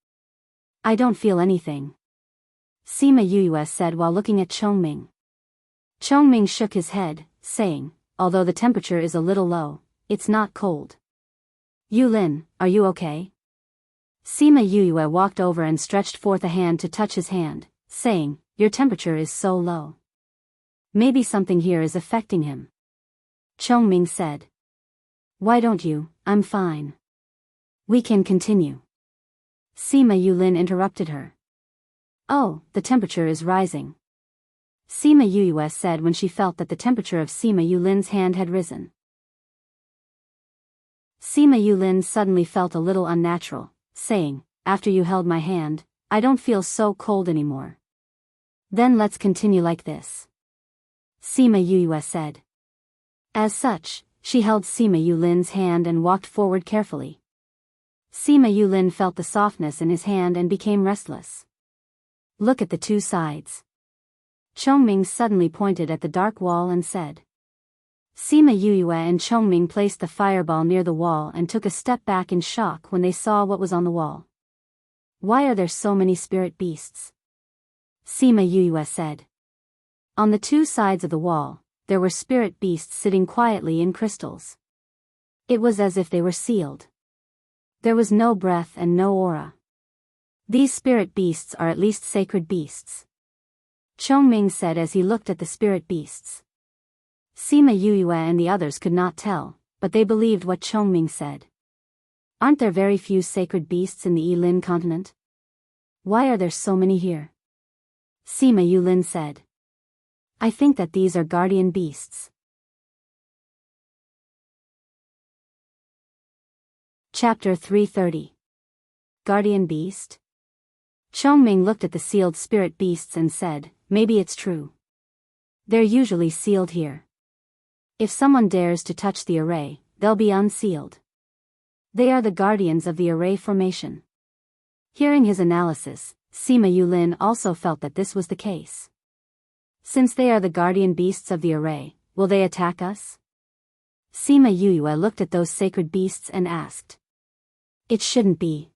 I don't feel anything. Sima Yuyue said while looking at Chongming. Chongming shook his head, saying, although the temperature is a little low, it's not cold. Yulin, are you okay? Sima Yuyue walked over and stretched forth a hand to touch his hand, saying, your temperature is so low. Maybe something here is affecting him. Chongming said. Why don't you? I'm fine. We can continue. Sima Yulin interrupted her. Oh, the temperature is rising. Sima Yuyue said when she felt that the temperature of Sima Yulin's hand had risen. Sima Yulin suddenly felt a little unnatural, saying, after you held my hand, I don't feel so cold anymore. Then let's continue like this. Sima Yuyue said. As such, she held Sima Yulin's hand and walked forward carefully. Sima Yulin felt the softness in his hand and became restless. Look at the two sides. Chongming suddenly pointed at the dark wall and said. Sima Yuyue and Chongming placed the fireball near the wall and took a step back in shock when they saw what was on the wall. Why are there so many spirit beasts? Sima Yuyue said. On the two sides of the wall, there were spirit beasts sitting quietly in crystals. It was as if they were sealed. There was no breath and no aura. These spirit beasts are at least sacred beasts. Chongming said as he looked at the spirit beasts. Sima Yue and the others could not tell, but they believed what Chongming said. Aren't there very few sacred beasts in the Yilin continent? Why are there so many here? Sima Yulin said. I think that these are guardian beasts. Chapter 330. Guardian Beast? Chongming looked at the sealed spirit beasts and said, maybe it's true. They're usually sealed here. If someone dares to touch the array, they'll be unsealed. They are the guardians of the array formation. Hearing his analysis, Sima Yulin also felt that this was the case. Since they are the guardian beasts of the array, will they attack us? Sima Yue looked at those sacred beasts and asked. It shouldn't be.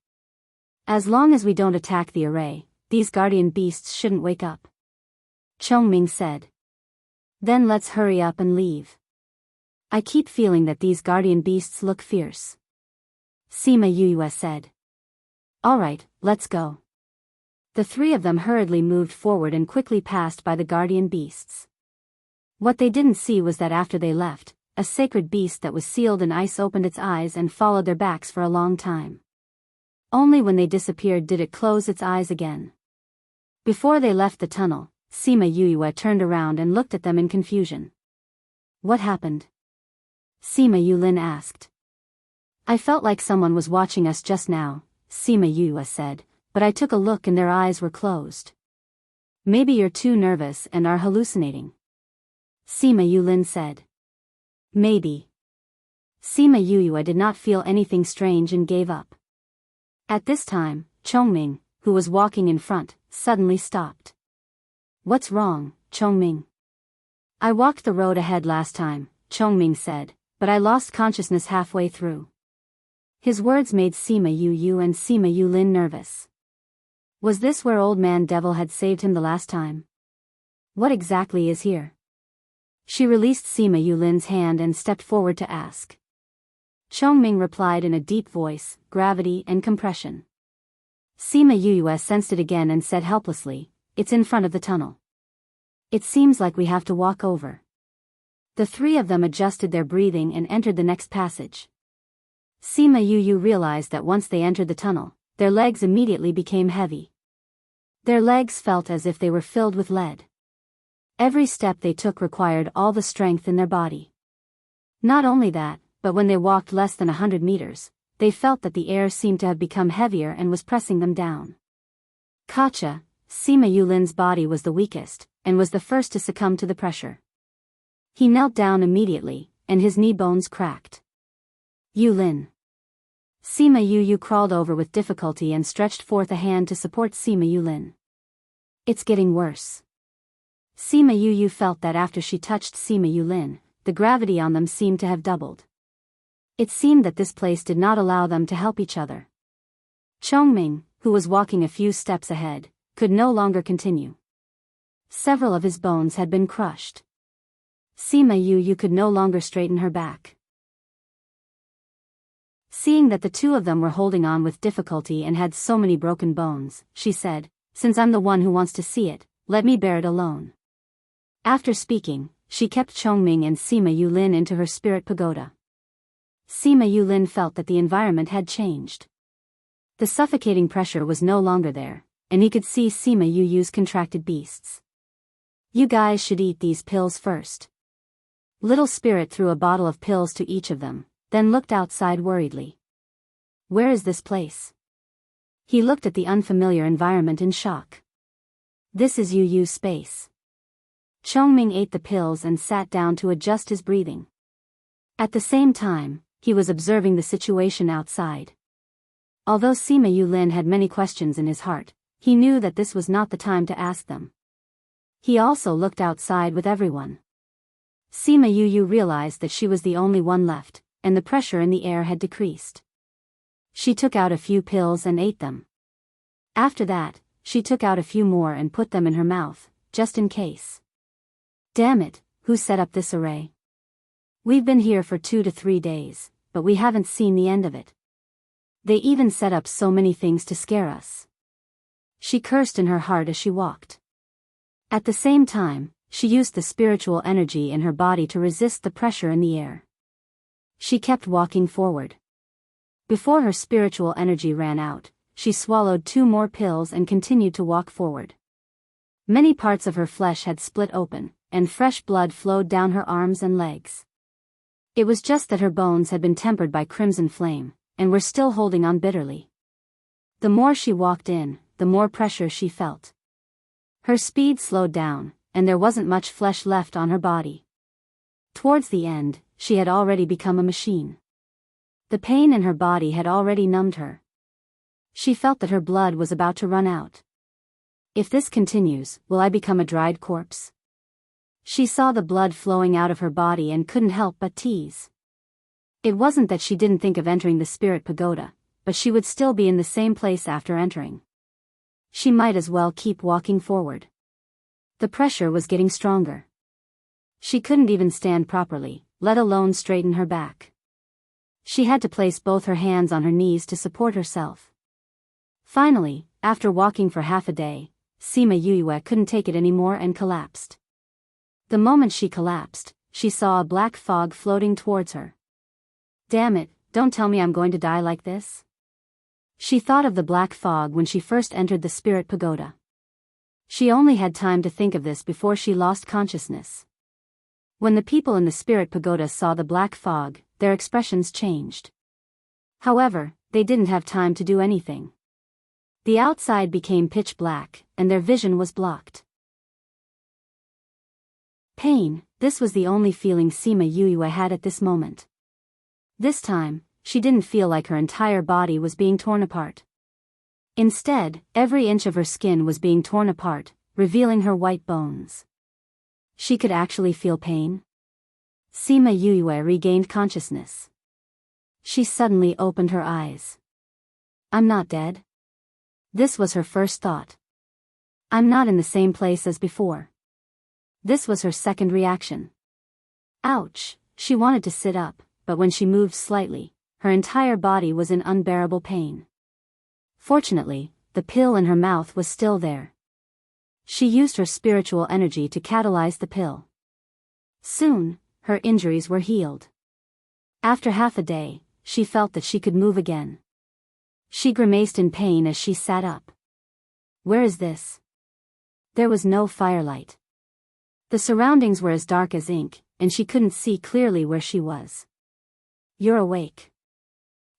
As long as we don't attack the array, these guardian beasts shouldn't wake up. Chongming said. Then let's hurry up and leave. I keep feeling that these guardian beasts look fierce. Sima Yue said. Alright, let's go. The three of them hurriedly moved forward and quickly passed by the guardian beasts. What they didn't see was that after they left, a sacred beast that was sealed in ice opened its eyes and followed their backs for a long time. Only when they disappeared did it close its eyes again. Before they left the tunnel, Sima Yue turned around and looked at them in confusion. What happened? Sima Yulin asked. I felt like someone was watching us just now, Sima Yue said, but I took a look and their eyes were closed. Maybe you're too nervous and are hallucinating. Sima Yulin said. Maybe. Sima Yue did not feel anything strange and gave up. At this time, Chongming, who was walking in front, suddenly stopped. What's wrong, Chongming? I walked the road ahead last time, Chongming said, but I lost consciousness halfway through. His words made Sima Yue and Sima Yulin nervous. Was this where Old Man Devil had saved him the last time? What exactly is here? She released Sima Yulin's hand and stepped forward to ask. Chongming replied in a deep voice, gravity and compression. Sima Yue sensed it again and said helplessly, it's in front of the tunnel. It seems like we have to walk over. The three of them adjusted their breathing and entered the next passage. Sima Yue realized that once they entered the tunnel, their legs immediately became heavy. Their legs felt as if they were filled with lead. Every step they took required all the strength in their body. Not only that, but when they walked less than 100 meters, they felt that the air seemed to have become heavier and was pressing them down. Kacha, Sima Yulin's body was the weakest, and was the first to succumb to the pressure. He knelt down immediately, and his knee bones cracked. Yulin. Sima Yue crawled over with difficulty and stretched forth a hand to support Sima Yulin. It's getting worse. Sima Yue felt that after she touched Sima Yulin, the gravity on them seemed to have doubled. It seemed that this place did not allow them to help each other. Chongming, who was walking a few steps ahead, could no longer continue. Several of his bones had been crushed. Sima Yue could no longer straighten her back. Seeing that the two of them were holding on with difficulty and had so many broken bones, she said, since I'm the one who wants to see it, let me bear it alone. After speaking, she kept Chongming and Sima Yulin into her spirit pagoda. Sima Yulin felt that the environment had changed. The suffocating pressure was no longer there, and he could see Sima Yue's contracted beasts. You guys should eat these pills first. Little Spirit threw a bottle of pills to each of them, then looked outside worriedly. Where is this place? He looked at the unfamiliar environment in shock. This is Yu's space. Chongming ate the pills and sat down to adjust his breathing. At the same time, he was observing the situation outside. Although Sima Yulin had many questions in his heart, he knew that this was not the time to ask them. He also looked outside with everyone. Sima Yue realized that she was the only one left, and the pressure in the air had decreased. She took out a few pills and ate them. After that, she took out a few more and put them in her mouth, just in case. Damn it, who set up this array? We've been here for 2 to 3 days, but we haven't seen the end of it. They even set up so many things to scare us. She cursed in her heart as she walked. At the same time, she used the spiritual energy in her body to resist the pressure in the air. She kept walking forward. Before her spiritual energy ran out, she swallowed 2 more pills and continued to walk forward. Many parts of her flesh had split open, and fresh blood flowed down her arms and legs. It was just that her bones had been tempered by crimson flame, and were still holding on bitterly. The more she walked in, the more pressure she felt. Her speed slowed down, and there wasn't much flesh left on her body. Towards the end, she had already become a machine. The pain in her body had already numbed her. She felt that her blood was about to run out. If this continues, will I become a dried corpse? She saw the blood flowing out of her body and couldn't help but tease. It wasn't that she didn't think of entering the spirit pagoda, but she would still be in the same place after entering. She might as well keep walking forward. The pressure was getting stronger. She couldn't even stand properly, let alone straighten her back. She had to place both her hands on her knees to support herself. Finally, after walking for half a day, Sima Yue couldn't take it anymore and collapsed. The moment she collapsed, she saw a black fog floating towards her. Damn it, don't tell me I'm going to die like this. She thought of the black fog when she first entered the spirit pagoda. She only had time to think of this before she lost consciousness. When the people in the spirit pagoda saw the black fog, their expressions changed. However, they didn't have time to do anything. The outside became pitch black, and their vision was blocked. Pain, this was the only feeling Sima Yue had at this moment. This time, she didn't feel like her entire body was being torn apart. Instead, every inch of her skin was being torn apart, revealing her white bones. She could actually feel pain. Sima Yue regained consciousness. She suddenly opened her eyes. I'm not dead. This was her first thought. I'm not in the same place as before. This was her second reaction. Ouch, she wanted to sit up, but when she moved slightly, her entire body was in unbearable pain. Fortunately, the pill in her mouth was still there. She used her spiritual energy to catalyze the pill. Soon, her injuries were healed. After half a day, she felt that she could move again. She grimaced in pain as she sat up. Where is this? There was no firelight. The surroundings were as dark as ink, and she couldn't see clearly where she was. You're awake.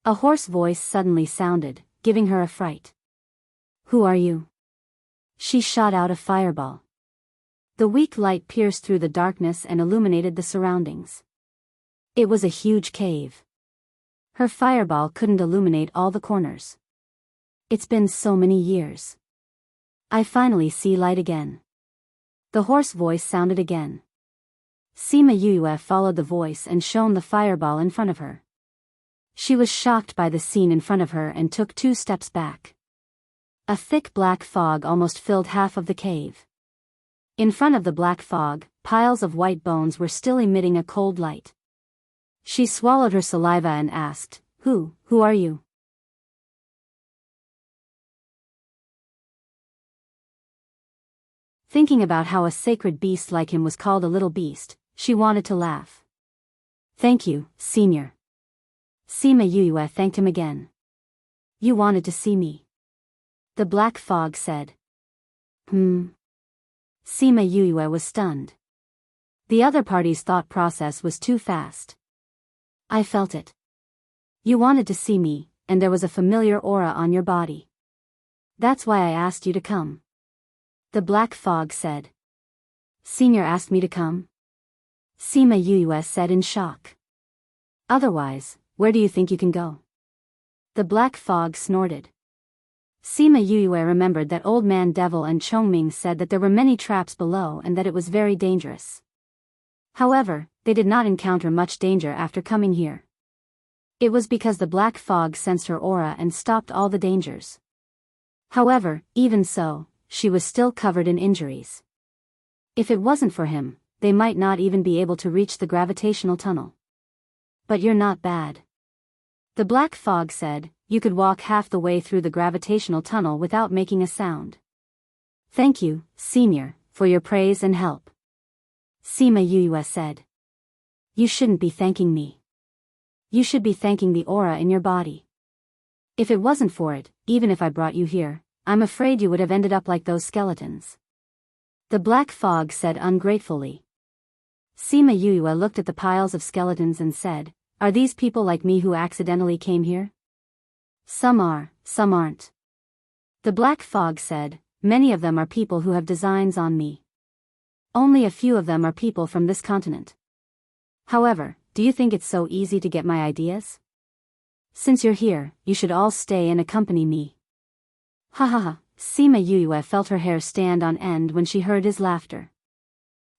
A hoarse voice suddenly sounded, giving her a fright. Who are you? She shot out a fireball. The weak light pierced through the darkness and illuminated the surroundings. It was a huge cave. Her fireball couldn't illuminate all the corners. It's been so many years. I finally see light again. The hoarse voice sounded again. Sima Yue followed the voice and shone the fireball in front of her. She was shocked by the scene in front of her and took 2 steps back. A thick black fog almost filled half of the cave. In front of the black fog, piles of white bones were still emitting a cold light. She swallowed her saliva and asked, Who are you? Thinking about how a sacred beast like him was called a little beast, she wanted to laugh. Thank you, Senior. Sima Yue thanked him again. You wanted to see me. The black fog said. Sima Yue was stunned. The other party's thought process was too fast. I felt it. You wanted to see me, and there was a familiar aura on your body. That's why I asked you to come. The black fog said. Senior asked me to come? Sima Yue said in shock. Otherwise, where do you think you can go? The black fog snorted. Sima Yue remembered that Old Man Devil and Chongming said that there were many traps below and that it was very dangerous. However, they did not encounter much danger after coming here. It was because the black fog sensed her aura and stopped all the dangers. However, even so, she was still covered in injuries. If it wasn't for him, they might not even be able to reach the gravitational tunnel. But you're not bad. The black fog said, you could walk half the way through the gravitational tunnel without making a sound. Thank you, Senior, for your praise and help. Sima Yue said. You shouldn't be thanking me. You should be thanking the aura in your body. If it wasn't for it, even if I brought you here, I'm afraid you would have ended up like those skeletons. The black fog said ungratefully. Sima Yue looked at the piles of skeletons and said, Are these people like me who accidentally came here? Some are, some aren't. The black fog said, Many of them are people who have designs on me. Only a few of them are people from this continent. However, do you think it's so easy to get my ideas? Since you're here, you should all stay and accompany me. Ha ha ha, Sima Yue felt her hair stand on end when she heard his laughter.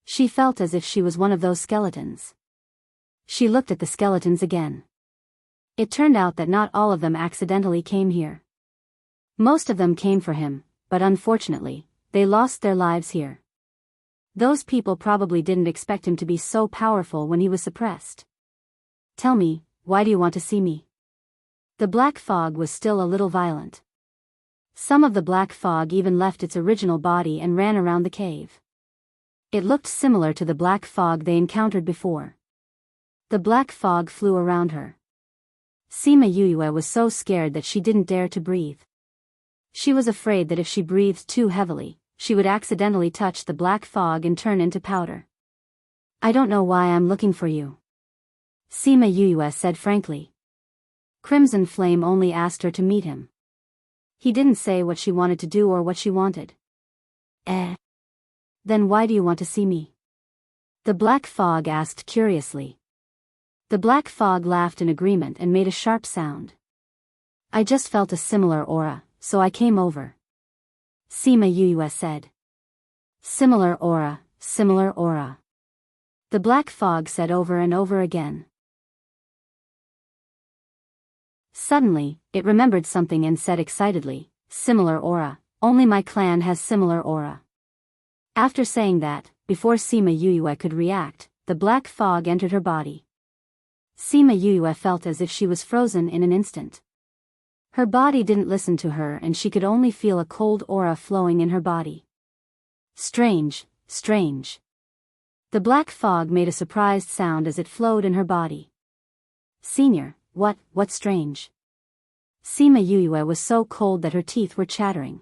She felt as if she was one of those skeletons. She looked at the skeletons again. It turned out that not all of them accidentally came here. Most of them came for him, but unfortunately, they lost their lives here. Those people probably didn't expect him to be so powerful when he was suppressed. Tell me, why do you want to see me? The black fog was still a little violent. Some of the black fog even left its original body and ran around the cave. It looked similar to the black fog they encountered before. The black fog flew around her. Sima Yue was so scared that she didn't dare to breathe. She was afraid that if she breathed too heavily, she would accidentally touch the black fog and turn into powder. I don't know why I'm looking for you. Sima Yue said frankly. Crimson Flame only asked her to meet him. He didn't say what she wanted to do or what she wanted. Then why do you want to see me? The black fog asked curiously. The black fog laughed in agreement and made a sharp sound. I just felt a similar aura, so I came over. Sima Yue said. Similar aura, similar aura. The black fog said over and over again. Suddenly, it remembered something and said excitedly, Similar aura, only my clan has similar aura. After saying that, before Sima Yue could react, the black fog entered her body. Sima Yue felt as if she was frozen in an instant. Her body didn't listen to her and she could only feel a cold aura flowing in her body. Strange, strange. The black fog made a surprised sound as it flowed in her body. Senior, what's strange? Sima Yue was so cold that her teeth were chattering.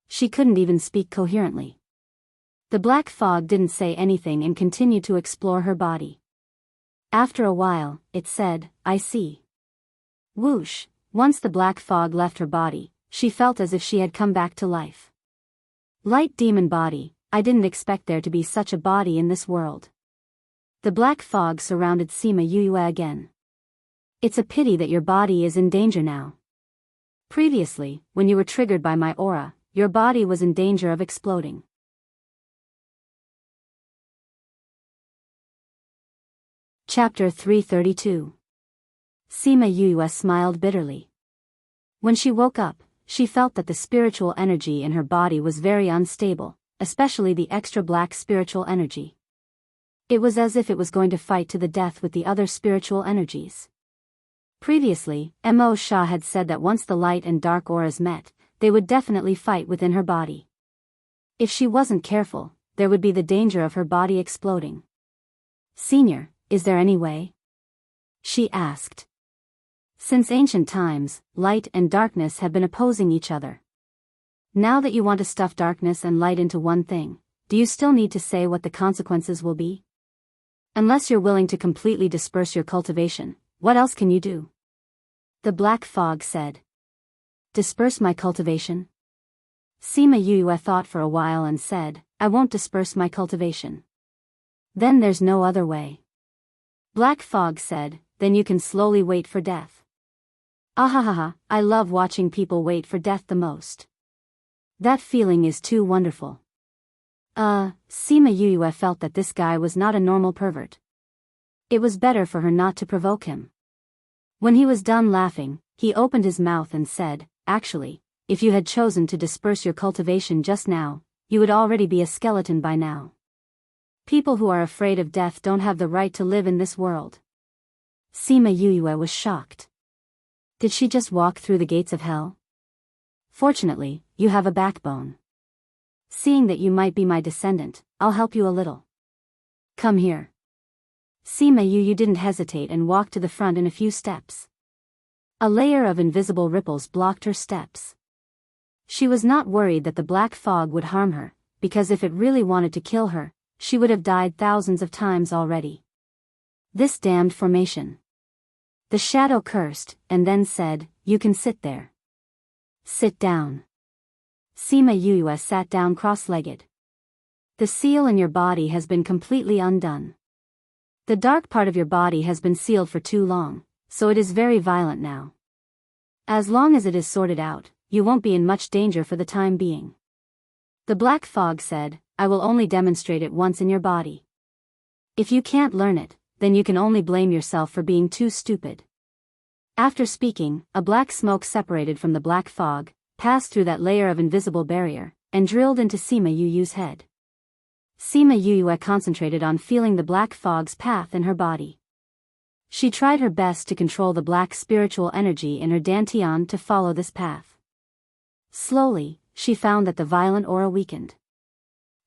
She couldn't even speak coherently. The black fog didn't say anything and continued to explore her body. After a while, it said, I see. Whoosh, once the black fog left her body, she felt as if she had come back to life. Light demon body, I didn't expect there to be such a body in this world. The black fog surrounded Sima Yue again. It's a pity that your body is in danger now. Previously, when you were triggered by my aura, your body was in danger of exploding. Chapter 332. Sima Yue smiled bitterly. When she woke up, she felt that the spiritual energy in her body was very unstable, especially the extra black spiritual energy. It was as if it was going to fight to the death with the other spiritual energies. Previously, Mo Sha had said that once the light and dark auras met, they would definitely fight within her body. If she wasn't careful, there would be the danger of her body exploding. Senior, is there any way? She asked. Since ancient times, light and darkness have been opposing each other. Now that you want to stuff darkness and light into one thing, do you still need to say what the consequences will be? Unless you're willing to completely disperse your cultivation, what else can you do? The black fog said. Disperse my cultivation? Sima Yue thought for a while and said, I won't disperse my cultivation. Then there's no other way. Black fog said, then you can slowly wait for death. Ahahaha, I love watching people wait for death the most. That feeling is too wonderful. Sima Yue felt that this guy was not a normal pervert. It was better for her not to provoke him. When he was done laughing, he opened his mouth and said, Actually, if you had chosen to disperse your cultivation just now, you would already be a skeleton by now. People who are afraid of death don't have the right to live in this world. Sima Yue was shocked. Did she just walk through the gates of hell? Fortunately, you have a backbone. Seeing that you might be my descendant, I'll help you a little. Come here. Sima Yu didn't hesitate and walked to the front in a few steps. A layer of invisible ripples blocked her steps. She was not worried that the black fog would harm her, because if it really wanted to kill her, she would have died thousands of times already. This damned formation. The shadow cursed, and then said, "You can sit there." Sit down. Sima Yu sat down cross-legged. The seal in your body has been completely undone. The dark part of your body has been sealed for too long, so it is very violent now. As long as it is sorted out, you won't be in much danger for the time being. The black fog said, "I will only demonstrate it once in your body. If you can't learn it, then you can only blame yourself for being too stupid." After speaking, a black smoke separated from the black fog, passed through that layer of invisible barrier, and drilled into Sima Yu's head. Sima Yu concentrated on feeling the black fog's path in her body. She tried her best to control the black spiritual energy in her dantian to follow this path. Slowly, she found that the violent aura weakened.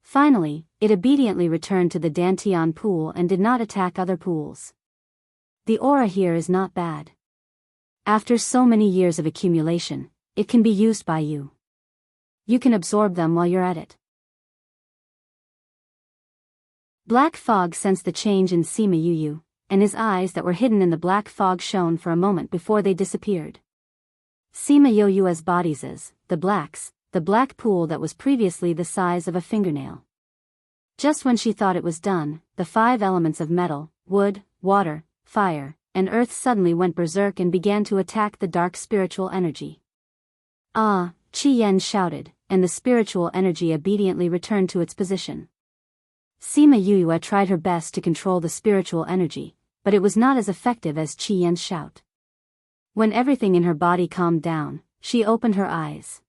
Finally, it obediently returned to the dantian pool and did not attack other pools. The aura here is not bad. After so many years of accumulation, it can be used by you. You can absorb them while you're at it. Black fog sensed the change in Sima Yu, and his eyes that were hidden in the black fog shone for a moment before they disappeared. Sima Yu's bodies is, the black pool that was previously the size of a fingernail. Just when she thought it was done, the 5 elements of metal, wood, water, fire, and earth suddenly went berserk and began to attack the dark spiritual energy. "Ah!" Qi Yan shouted, and the spiritual energy obediently returned to its position. Sima Yu tried her best to control the spiritual energy, but it was not as effective as Qi Yan's shout. When everything in her body calmed down, she opened her eyes.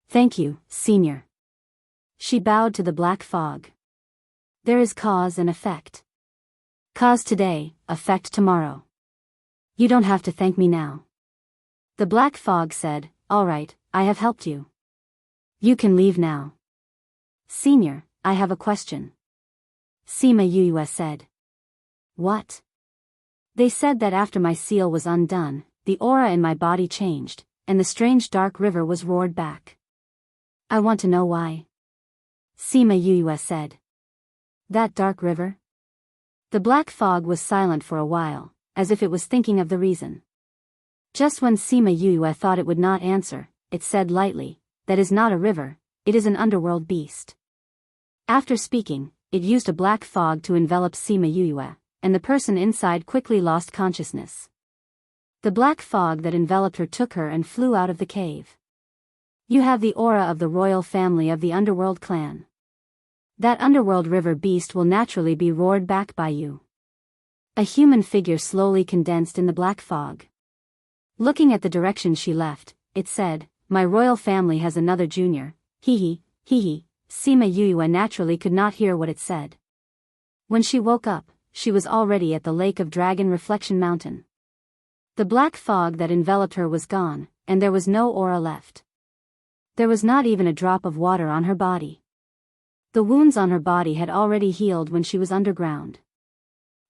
"Thank you, Senior." She bowed to the black fog. "There is cause and effect. Cause today, effect tomorrow. You don't have to thank me now." The black fog said, "All right, I have helped you. You can leave now." "Senior, I have a question." Sima Yu said. "What?" "They said that after my seal was undone, the aura in my body changed, and the strange dark river was roared back. I want to know why." Sima Yu said. "That dark river?" The black fog was silent for a while, as if it was thinking of the reason. Just when Sima Yu thought it would not answer, it said lightly, "That is not a river, it is an underworld beast." After speaking, it used a black fog to envelop Sima Yu, and the person inside quickly lost consciousness. The black fog that enveloped her took her and flew out of the cave. "You have the aura of the royal family of the underworld clan. That underworld river beast will naturally be roared back by you." A human figure slowly condensed in the black fog. Looking at the direction she left, it said, "My royal family has another junior, hee hee." Sima Yu naturally could not hear what it said. When she woke up, she was already at the Lake of Dragon Reflection Mountain. The black fog that enveloped her was gone, and there was no aura left. There was not even a drop of water on her body. The wounds on her body had already healed when she was underground.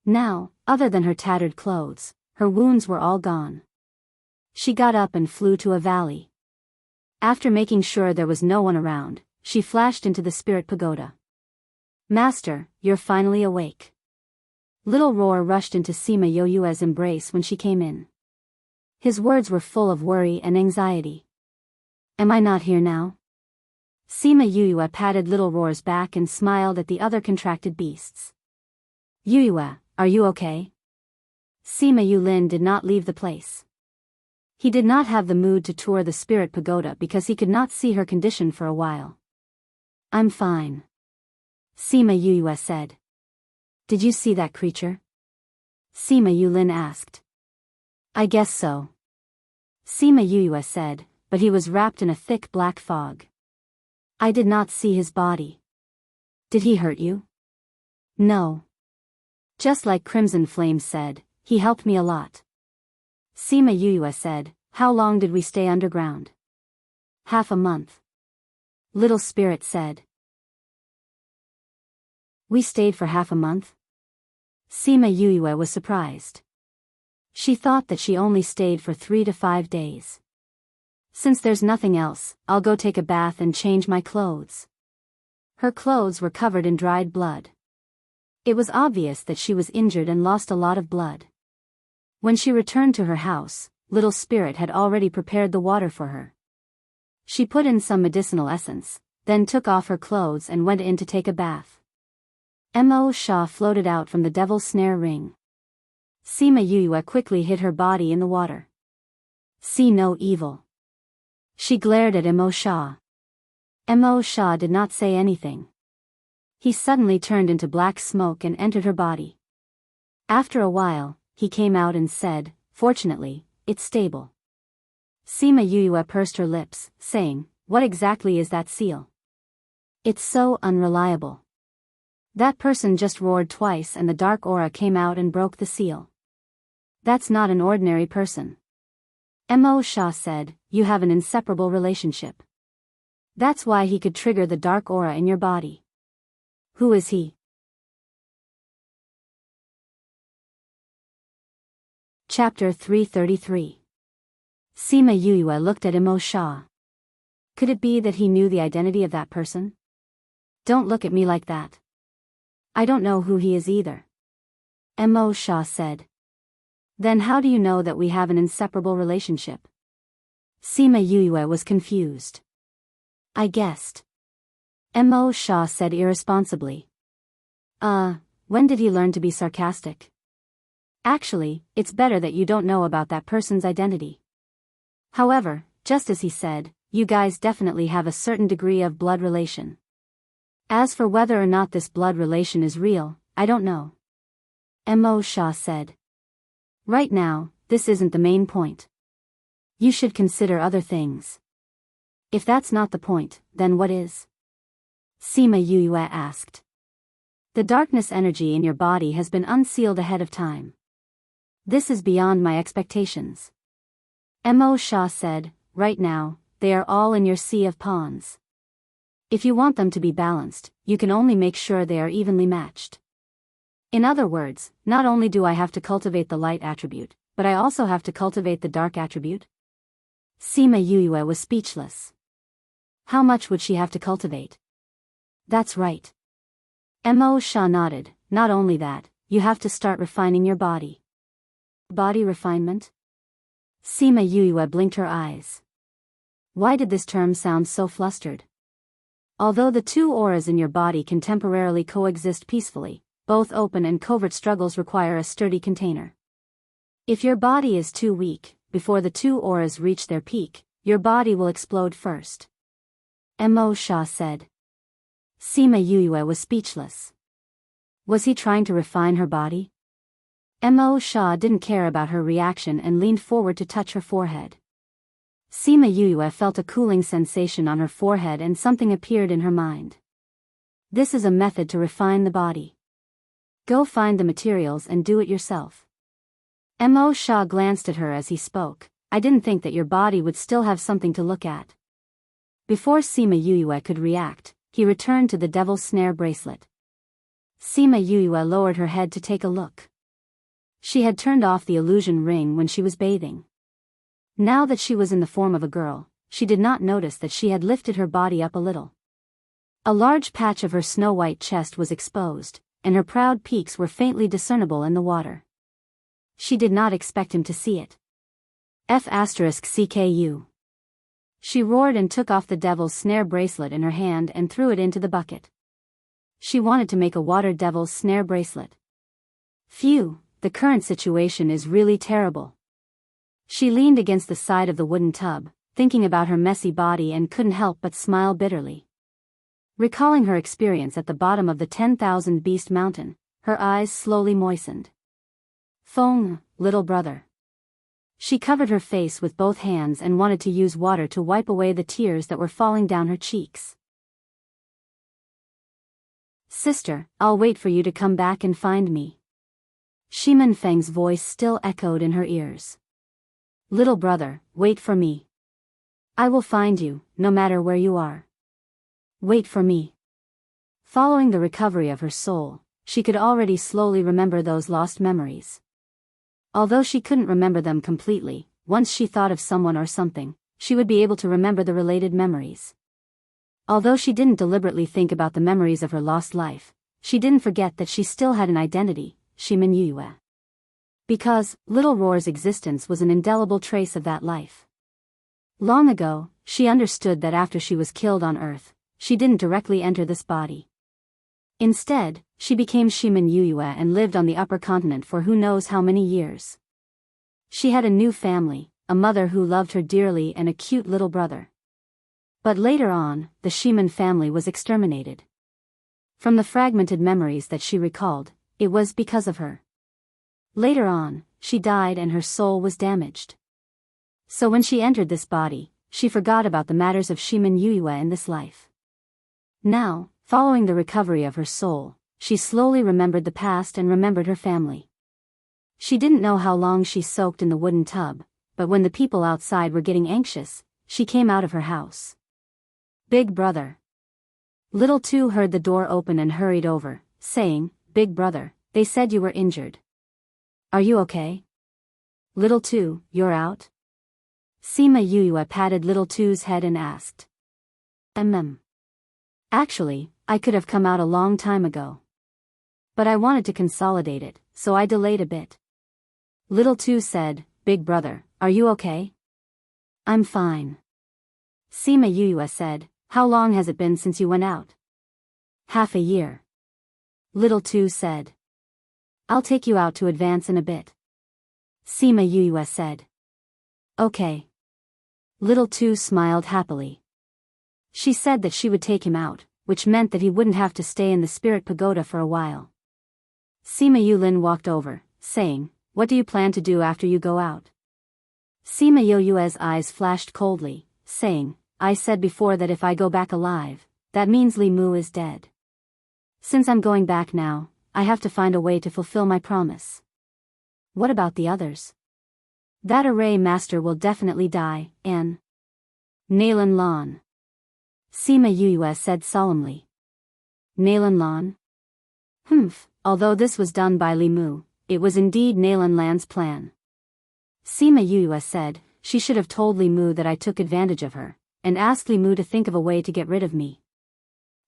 Now, other than her tattered clothes, her wounds were all gone. She got up and flew to a valley. After making sure there was no one around, she flashed into the spirit pagoda. "Master, you're finally awake." Little Roar rushed into Sima Yu's embrace when she came in. His words were full of worry and anxiety. "Am I not here now?" Sima Yu patted Little Roar's back and smiled at the other contracted beasts. "Yu, are you okay?" Sima Yulin did not leave the place. He did not have the mood to tour the spirit pagoda because he could not see her condition for a while. "I'm fine," Sima Yu said. "Did you see that creature?" Sima Yulin asked. "I guess so," Sima Yu said, but he was wrapped in a thick black fog. "I did not see his body." "Did he hurt you?" "No. Just like Crimson Flame said, he helped me a lot." Sima Yu said, "How long did we stay underground?" "Half a month," Little Spirit said. We stayed for half a month? Sima Yuyue was surprised. She thought that she only stayed for 3 to 5 days. Since there's nothing else, I'll go take a bath and change my clothes. Her clothes were covered in dried blood. It was obvious that she was injured and lost a lot of blood. When she returned to her house, Little Spirit had already prepared the water for her. She put in some medicinal essence, then took off her clothes and went in to take a bath. Mo Sha floated out from the devil's snare ring. Sima Yuyue quickly hid her body in the water. See no evil. She glared at Mo Sha. Mo Sha did not say anything. He suddenly turned into black smoke and entered her body. After a while, he came out and said, "Fortunately, it's stable." Sima Yuyue pursed her lips, saying, "What exactly is that seal? It's so unreliable." That person just roared twice and the dark aura came out and broke the seal. That's not an ordinary person. Mo Sha said, "You have an inseparable relationship. That's why he could trigger the dark aura in your body." Who is he? Chapter 333. Sima Yuyue looked at Mo Sha. Could it be that he knew the identity of that person? Don't look at me like that. I don't know who he is either. Mo Sha said. Then how do you know that we have an inseparable relationship? Sima Yuyue was confused. I guessed. Mo Sha said irresponsibly. When did he learn to be sarcastic? Actually, it's better that you don't know about that person's identity. However, just as he said, you guys definitely have a certain degree of blood relation. As for whether or not this blood relation is real, I don't know. Mo Sha said. Right now, this isn't the main point. You should consider other things. If that's not the point, then what is? Sima Yuyue asked. The darkness energy in your body has been unsealed ahead of time. This is beyond my expectations. Mo Sha said, right now, they are all in your sea of pawns. If you want them to be balanced, you can only make sure they are evenly matched. In other words, not only do I have to cultivate the light attribute, but I also have to cultivate the dark attribute? Sima Yuyue was speechless. How much would she have to cultivate? That's right. Mo Sha nodded. Not only that, you have to start refining your body. Body refinement? Sima Yuyue blinked her eyes. Why did this term sound so flustered? Although the two auras in your body can temporarily coexist peacefully, both open and covert struggles require a sturdy container. If your body is too weak, before the two auras reach their peak, your body will explode first. Mo Sha said. Sima Yuyue was speechless. Was he trying to refine her body? Mo Sha didn't care about her reaction and leaned forward to touch her forehead. Sima Yuyue felt a cooling sensation on her forehead and something appeared in her mind. This is a method to refine the body. Go find the materials and do it yourself. Mo Sha glanced at her as he spoke. I didn't think that your body would still have something to look at. Before Sima Yuyue could react, he returned to the devil's snare bracelet. Sima Yuyue lowered her head to take a look. She had turned off the illusion ring when she was bathing. Now that she was in the form of a girl, she did not notice that she had lifted her body up a little. A large patch of her snow-white chest was exposed, and her proud peaks were faintly discernible in the water. She did not expect him to see it. F*CKU. She roared and took off the devil's snare bracelet in her hand and threw it into the bucket. She wanted to make a water devil's snare bracelet. Phew, the current situation is really terrible. She leaned against the side of the wooden tub, thinking about her messy body and couldn't help but smile bitterly. Recalling her experience at the bottom of the 10,000 Beast Mountain, her eyes slowly moistened. Fong, little brother. She covered her face with both hands and wanted to use water to wipe away the tears that were falling down her cheeks. Sister, I'll wait for you to come back and find me. Shimen Feng's voice still echoed in her ears. Little brother, wait for me. I will find you, no matter where you are. Wait for me. Following the recovery of her soul, she could already slowly remember those lost memories. Although she couldn't remember them completely, once she thought of someone or something, she would be able to remember the related memories. Although she didn't deliberately think about the memories of her lost life, she didn't forget that she still had an identity, Shimin Yuyue. Because Little Roar's existence was an indelible trace of that life. Long ago, she understood that after she was killed on Earth, she didn't directly enter this body. Instead, she became Shimin Yuyue and lived on the upper continent for who knows how many years. She had a new family, a mother who loved her dearly and a cute little brother. But later on, the Shimin family was exterminated. From the fragmented memories that she recalled, it was because of her. Later on, she died and her soul was damaged. So when she entered this body, she forgot about the matters of Shimin Yuyue in this life. Now, following the recovery of her soul, she slowly remembered the past and remembered her family. She didn't know how long she soaked in the wooden tub, but when the people outside were getting anxious, she came out of her house. Big brother. Little Two heard the door open and hurried over, saying, "Big brother, they said you were injured. Are you okay?" "Little Two, you're out?" Sima Yuyue patted Little Two's head and asked. Actually, I could have come out a long time ago. But I wanted to consolidate it, so I delayed a bit. Little Two said, "Big brother, are you okay?" "I'm fine." Sima Yuyue said, "How long has it been since you went out?" "Half a year." Little Two said. "I'll take you out to advance in a bit." Sima Yuyue said. "Okay." Little Two smiled happily. She said that she would take him out, which meant that he wouldn't have to stay in the spirit pagoda for a while. Sima Yulin walked over, saying, "What do you plan to do after you go out?" Sima Yuyue's eyes flashed coldly, saying, "I said before that if I go back alive, that means Li Mu is dead. Since I'm going back now, I have to find a way to fulfill my promise." "What about the others?" "That array master will definitely die, and Nalan Lan," Sima Yuyue said solemnly. "Nalan Lan?" Although this was done by Li Mu, it was indeed Nalan Lan's plan. Sima Yuyue said, "She should have told Li Mu that I took advantage of her, and asked Li Mu to think of a way to get rid of me.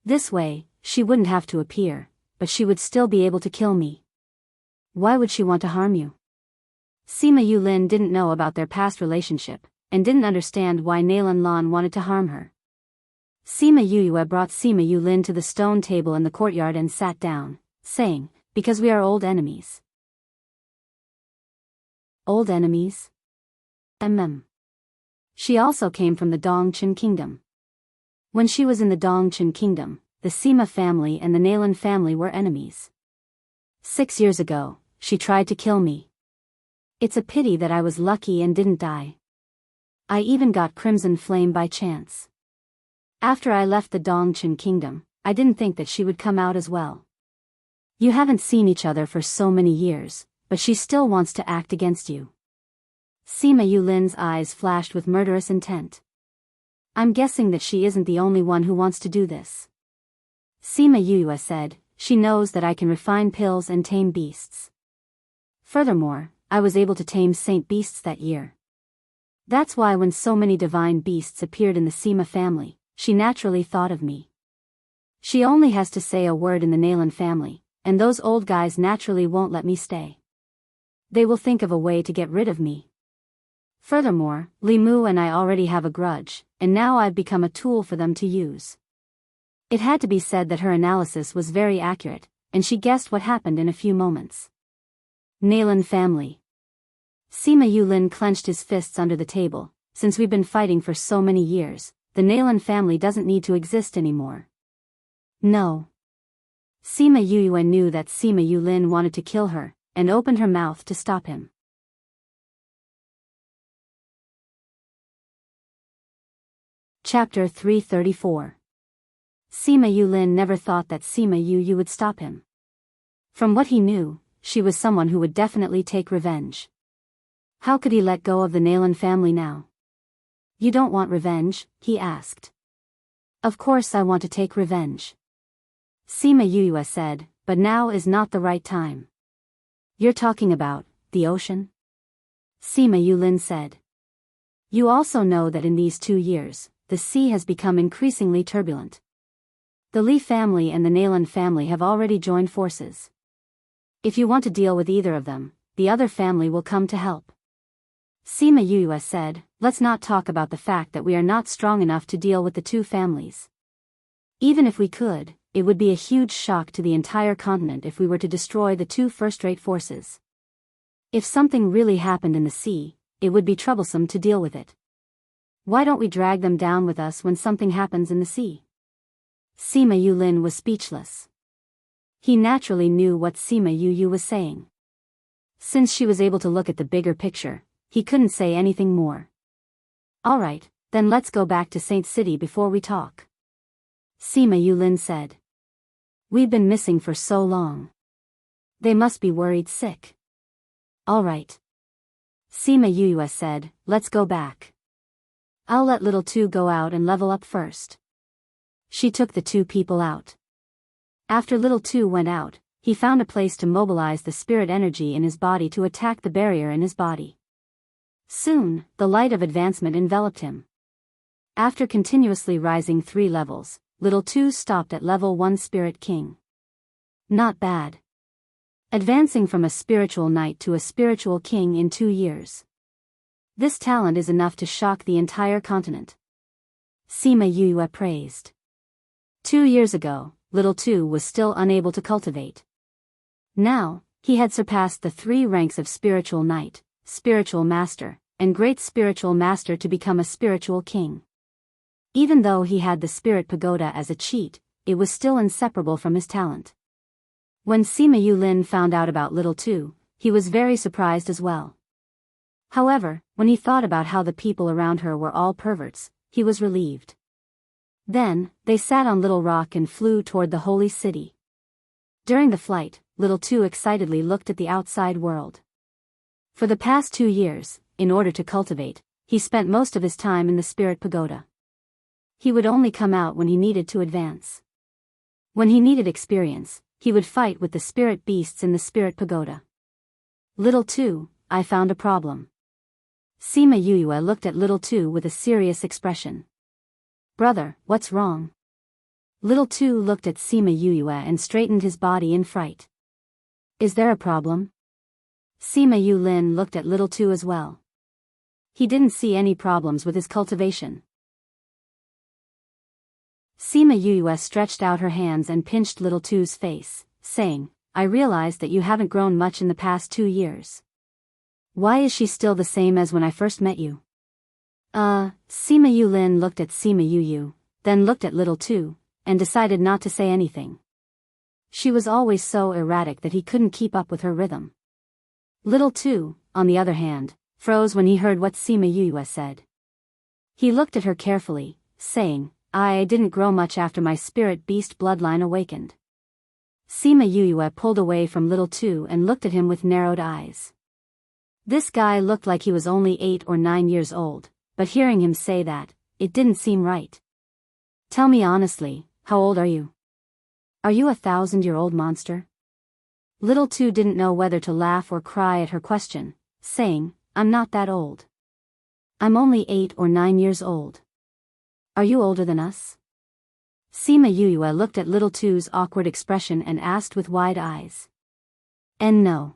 This way, she wouldn't have to appear, but she would still be able to kill me." "Why would she want to harm you?" Sima Yulin didn't know about their past relationship, and didn't understand why Nalan Lan wanted to harm her. Sima Yuyue brought Sima Yulin to the stone table in the courtyard and sat down, saying, "Because we are old enemies." Old enemies? She also came from the Dongchen kingdom. When she was in the Dongchen kingdom, the Sima family and the Nalan family were enemies. 6 years ago, she tried to kill me. It's a pity that I was lucky and didn't die. I even got Crimson Flame by chance. After I left the Dongchen kingdom, I didn't think that she would come out as well. You haven't seen each other for so many years, but she still wants to act against you. Sima Yulin's eyes flashed with murderous intent. I'm guessing that she isn't the only one who wants to do this. Sima Yuyue said, "She knows that I can refine pills and tame beasts. Furthermore, I was able to tame saint beasts that year. That's why when so many divine beasts appeared in the Sima family, she naturally thought of me. She only has to say a word in the Nalan family, and those old guys naturally won't let me stay. They will think of a way to get rid of me. Furthermore, Li Mu and I already have a grudge, and now I've become a tool for them to use." It had to be said that her analysis was very accurate, and she guessed what happened in a few moments. Nalan family. Sima Yulin clenched his fists under the table. "Since we've been fighting for so many years, the Nalan family doesn't need to exist anymore." "No." Sima Yuyue knew that Sima Yulin wanted to kill her, and opened her mouth to stop him. Chapter 334. Sima Yulin never thought that Sima Yuyue would stop him. From what he knew, she was someone who would definitely take revenge. How could he let go of the Nalan family now? "You don't want revenge?" he asked. "Of course I want to take revenge." Sima Yuyue said, but now is not the right time. You're talking about the ocean? Sima Yulin said. You also know that in these 2 years, the sea has become increasingly turbulent. The Li family and the Nalan family have already joined forces. If you want to deal with either of them, the other family will come to help. Sima Yuyue said, let's not talk about the fact that we are not strong enough to deal with the two families. Even if we could, it would be a huge shock to the entire continent if we were to destroy the two first-rate forces. If something really happened in the sea, it would be troublesome to deal with it. Why don't we drag them down with us when something happens in the sea? Sima Yulin was speechless. He naturally knew what Sima Yuyu was saying. Since she was able to look at the bigger picture, he couldn't say anything more. Alright, then let's go back to Saint City before we talk. Sima Yulin said. We've been missing for so long. They must be worried sick. Alright. Sima Yuyue said, let's go back. I'll let little two go out and level up first. She took the two people out. After little two went out, he found a place to mobilize the spirit energy in his body to attack the barrier in his body. Soon, the light of advancement enveloped him. After continuously rising 3 levels, little two stopped at level 1 Spirit King. Not bad. Advancing from a spiritual knight to a spiritual king in 2 years. This talent is enough to shock the entire continent. Sima Yuyue praised. 2 years ago, little two was still unable to cultivate. Now, he had surpassed the 3 ranks of spiritual knight, spiritual master, and great spiritual master to become a spiritual king. Even though he had the spirit pagoda as a cheat, it was still inseparable from his talent. When Sima Yulin found out about little two, he was very surprised as well. However, when he thought about how the people around her were all perverts, he was relieved. Then, they sat on Little Rock and flew toward the holy city. During the flight, little two excitedly looked at the outside world. For the past 2 years, in order to cultivate, he spent most of his time in the spirit pagoda. He would only come out when he needed to advance. When he needed experience, he would fight with the spirit beasts in the spirit pagoda. Little two, I found a problem. Sima Yuyue looked at little two with a serious expression. Brother, what's wrong? Little two looked at Sima Yuyue and straightened his body in fright. Is there a problem? Sima Yulin looked at little two as well. He didn't see any problems with his cultivation. Sima Yuyue stretched out her hands and pinched little two's face, saying, I realize that you haven't grown much in the past 2 years. Why is she still the same as when I first met you? Sima Yulin looked at Sima Yuyu, then looked at little two, and decided not to say anything. She was always so erratic that he couldn't keep up with her rhythm. Little two, on the other hand, froze when he heard what Sima Yuyue said. He looked at her carefully, saying, I didn't grow much after my spirit beast bloodline awakened. Sima Yuyue pulled away from little two and looked at him with narrowed eyes. This guy looked like he was only 8 or 9 years old, but hearing him say that, it didn't seem right. Tell me honestly, how old are you? Are you a 1,000-year-old monster? Little two didn't know whether to laugh or cry at her question, saying, I'm not that old. I'm only 8 or 9 years old. Are you older than us? Sima Yuyue looked at little two's awkward expression and asked with wide eyes. And no.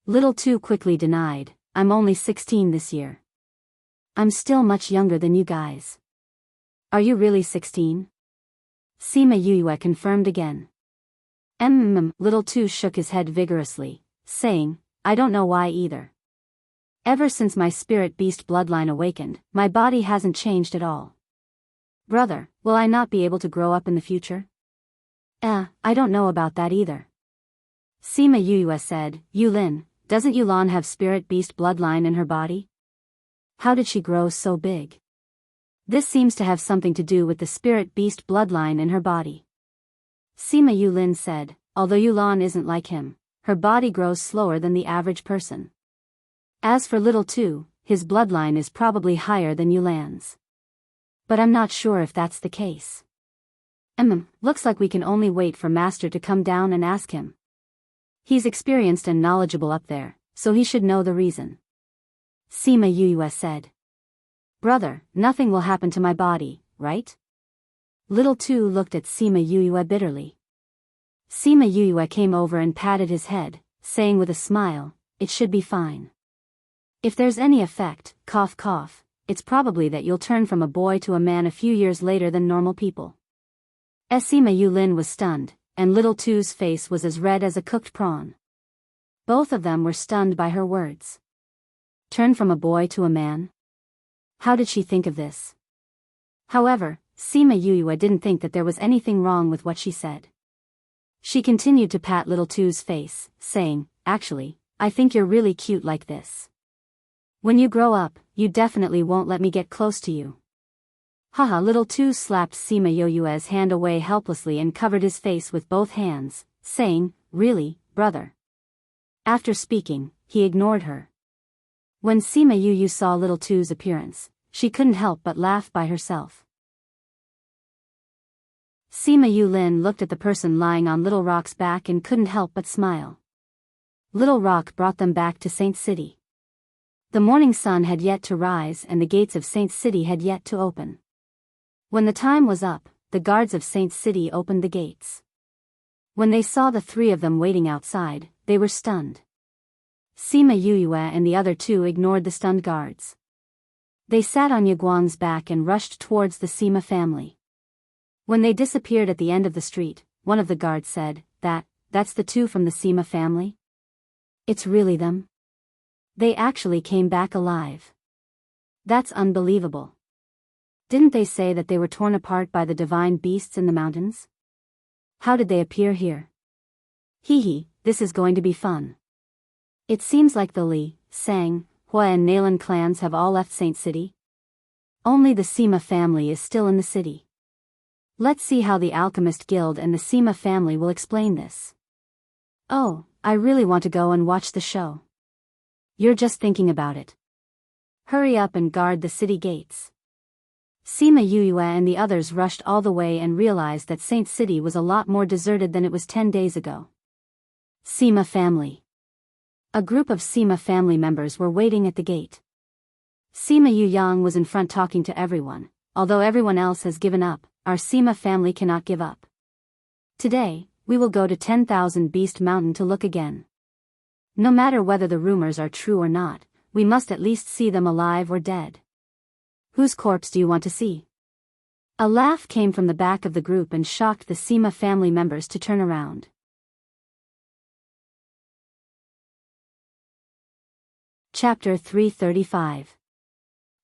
Little two quickly denied, I'm only 16 this year. I'm still much younger than you guys. Are you really 16? Sima Yuyue confirmed again. Little two shook his head vigorously, saying, I don't know why either. Ever since my spirit beast bloodline awakened, my body hasn't changed at all. Brother, will I not be able to grow up in the future? I don't know about that either. Sima Yuyue said, Yulin, doesn't Yulan have spirit beast bloodline in her body? How did she grow so big? This seems to have something to do with the spirit beast bloodline in her body. Sima Yulin said, although Yulan isn't like him, her body grows slower than the average person. As for little two, his bloodline is probably higher than Yulan's. But I'm not sure if that's the case. Looks like we can only wait for Master to come down and ask him. He's experienced and knowledgeable up there, so he should know the reason. Sima Yuyue said. Brother, nothing will happen to my body, right? Little Tu looked at Sima Yuyue bitterly. Sima Yuyue came over and patted his head, saying with a smile, it should be fine. If there's any effect, cough cough, it's probably that you'll turn from a boy to a man a few years later than normal people. Sima Yulin was stunned, and Little Tu's face was as red as a cooked prawn. Both of them were stunned by her words. Turn from a boy to a man? How did she think of this? However, Sima Yuyue didn't think that there was anything wrong with what she said. She continued to pat Little Tu's face, saying, actually, I think you're really cute like this. When you grow up, you definitely won't let me get close to you. Haha. Little Tu slapped Sima Yuyue's hand away helplessly and covered his face with both hands, saying, really, brother? After speaking, he ignored her. When Sima Yuyue saw Little Tu's appearance, she couldn't help but laugh by herself. Sima Yulin looked at the person lying on Little Rock's back and couldn't help but smile. Little Rock brought them back to Saint City. The morning sun had yet to rise and the gates of Saint City had yet to open. When the time was up, the guards of Saint City opened the gates. When they saw the three of them waiting outside, they were stunned. Sima Yuyue and the other two ignored the stunned guards. They sat on Yaguang's back and rushed towards the Sima family. When they disappeared at the end of the street, one of the guards said, that's the two from the Sima family? It's really them? They actually came back alive. That's unbelievable. Didn't they say that they were torn apart by the divine beasts in the mountains? How did they appear here? Hee, this is going to be fun. It seems like the Li, Sang, Hua and Nalan clans have all left Saint City. Only the Sima family is still in the city. Let's see how the Alchemist Guild and the Sima family will explain this. Oh, I really want to go and watch the show. You're just thinking about it. Hurry up and guard the city gates. Sima Yuyue and the others rushed all the way and realized that Saint City was a lot more deserted than it was 10 days ago. Sima family. A group of Sima family members were waiting at the gate. Sima Yuyang was in front talking to everyone. Although everyone else has given up, our Sima family cannot give up. Today, we will go to 10,000 Beast Mountain to look again. No matter whether the rumors are true or not, we must at least see them alive or dead. Whose corpse do you want to see? A laugh came from the back of the group and shocked the Sima family members to turn around. Chapter 335.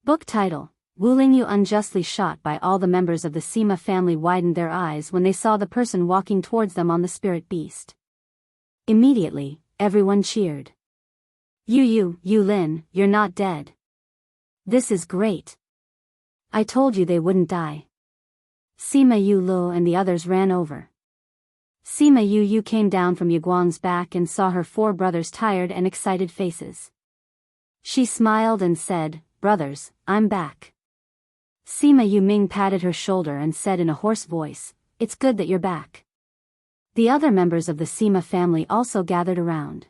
Book title: Wu Lingyu unjustly shot by all the members of the Sima family widened their eyes when they saw the person walking towards them on the spirit beast. Immediately, everyone cheered. Yulin, you're not dead. This is great. I told you they wouldn't die. Sima Yulu and the others ran over. Sima Yu came down from Yaguang's back and saw her four brothers' tired and excited faces. She smiled and said, brothers, I'm back. Sima Yuming patted her shoulder and said in a hoarse voice, it's good that you're back. The other members of the Sima family also gathered around.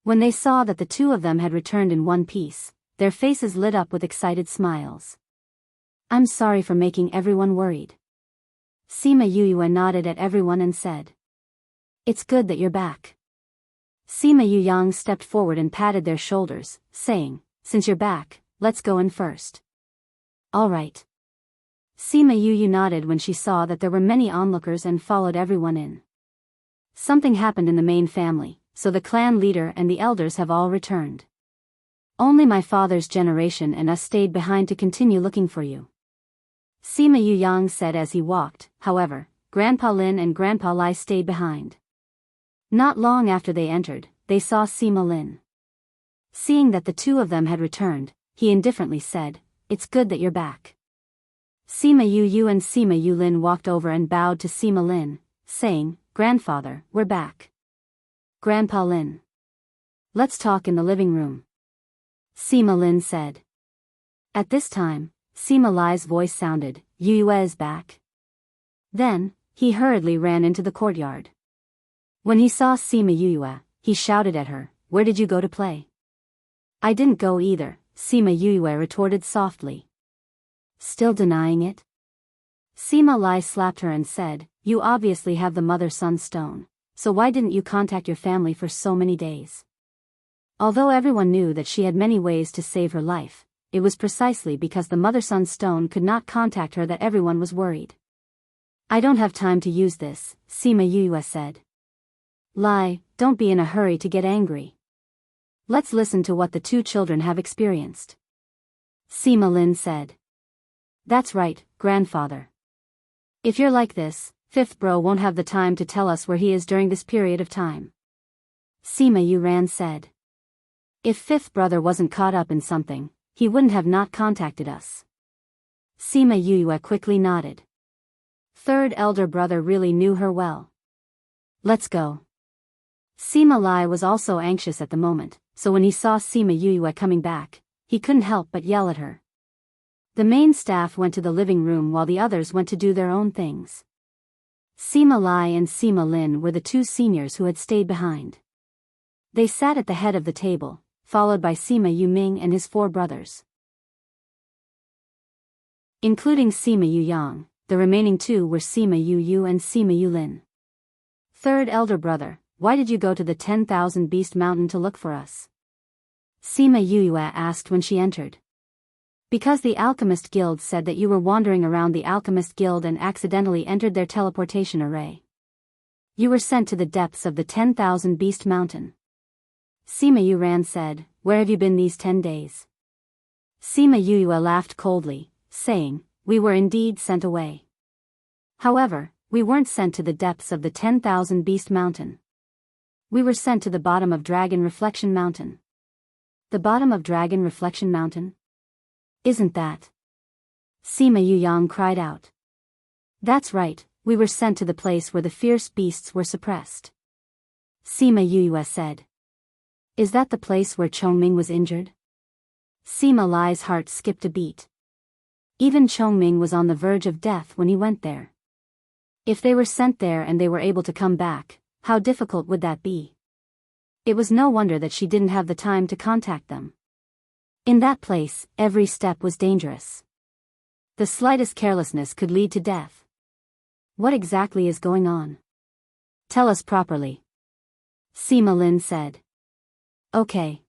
When they saw that the two of them had returned in one piece, their faces lit up with excited smiles. I'm sorry for making everyone worried. Sima Yuyue nodded at everyone and said, it's good that you're back. Sima Yuyang stepped forward and patted their shoulders, saying, since you're back, let's go in first. All right. Sima Yuyue nodded when she saw that there were many onlookers and followed everyone in. Something happened in the main family, so the clan leader and the elders have all returned. Only my father's generation and us stayed behind to continue looking for you. Sima Yuyang said as he walked. However, Grandpa Lin and Grandpa Lai stayed behind. Not long after they entered, they saw Sima Lin. Seeing that the two of them had returned, he indifferently said, it's good that you're back. Sima Yu and Sima Yulin walked over and bowed to Sima Lin, saying, Grandfather, we're back. Grandpa Lin. Let's talk in the living room. Sima Lin said. At this time, Sima Lai's voice sounded, Yuyue is back. Then, he hurriedly ran into the courtyard. When he saw Sima Yuyue, he shouted at her, "Where did you go to play?" "I didn't go either," Sima Yuyue retorted softly. "Still denying it?" Sima Lai slapped her and said, "You obviously have the mother-son stone, so why didn't you contact your family for so many days?" Although everyone knew that she had many ways to save her life, it was precisely because the mother-son stone could not contact her that everyone was worried. "I don't have time to use this," Sima Yuyue said. "Lai, don't be in a hurry to get angry. Let's listen to what the two children have experienced." Sima Lin said. "That's right, grandfather. If you're like this, fifth bro won't have the time to tell us where he is during this period of time." Sima Yuran said. "If fifth brother wasn't caught up in something, he wouldn't have not contacted us." Sima Yuyue quickly nodded. Third elder brother really knew her well. "Let's go." Sima Lai was also anxious at the moment, so when he saw Sima Yuyue coming back, he couldn't help but yell at her. The main staff went to the living room while the others went to do their own things. Sima Lai and Sima Lin were the two seniors who had stayed behind. They sat at the head of the table, followed by Sima Yuming and his four brothers. Including Sima Yuyang, the remaining two were Sima Yuyu and Sima Yulin. "Third elder brother, why did you go to the 10,000 Beast Mountain to look for us?" Sima Yuyue asked when she entered. "Because the Alchemist Guild said that you were wandering around the Alchemist Guild and accidentally entered their teleportation array. You were sent to the depths of the 10,000 Beast Mountain." Sima Yuran said, "Where have you been these 10 days?" Sima Yuyue laughed coldly, saying, "We were indeed sent away. However, we weren't sent to the depths of the 10,000 Beast Mountain. We were sent to the bottom of Dragon Reflection Mountain." "The bottom of Dragon Reflection Mountain? Isn't that?" Sima Yuyang cried out. "That's right, we were sent to the place where the fierce beasts were suppressed." Sima Yuyue said. "Is that the place where Chongming was injured?" Sima Lai's heart skipped a beat. Even Chongming was on the verge of death when he went there. If they were sent there and they were able to come back, how difficult would that be? It was no wonder that she didn't have the time to contact them. In that place, every step was dangerous. The slightest carelessness could lead to death. What exactly is going on? Tell us properly. Sima Lin said. Okay.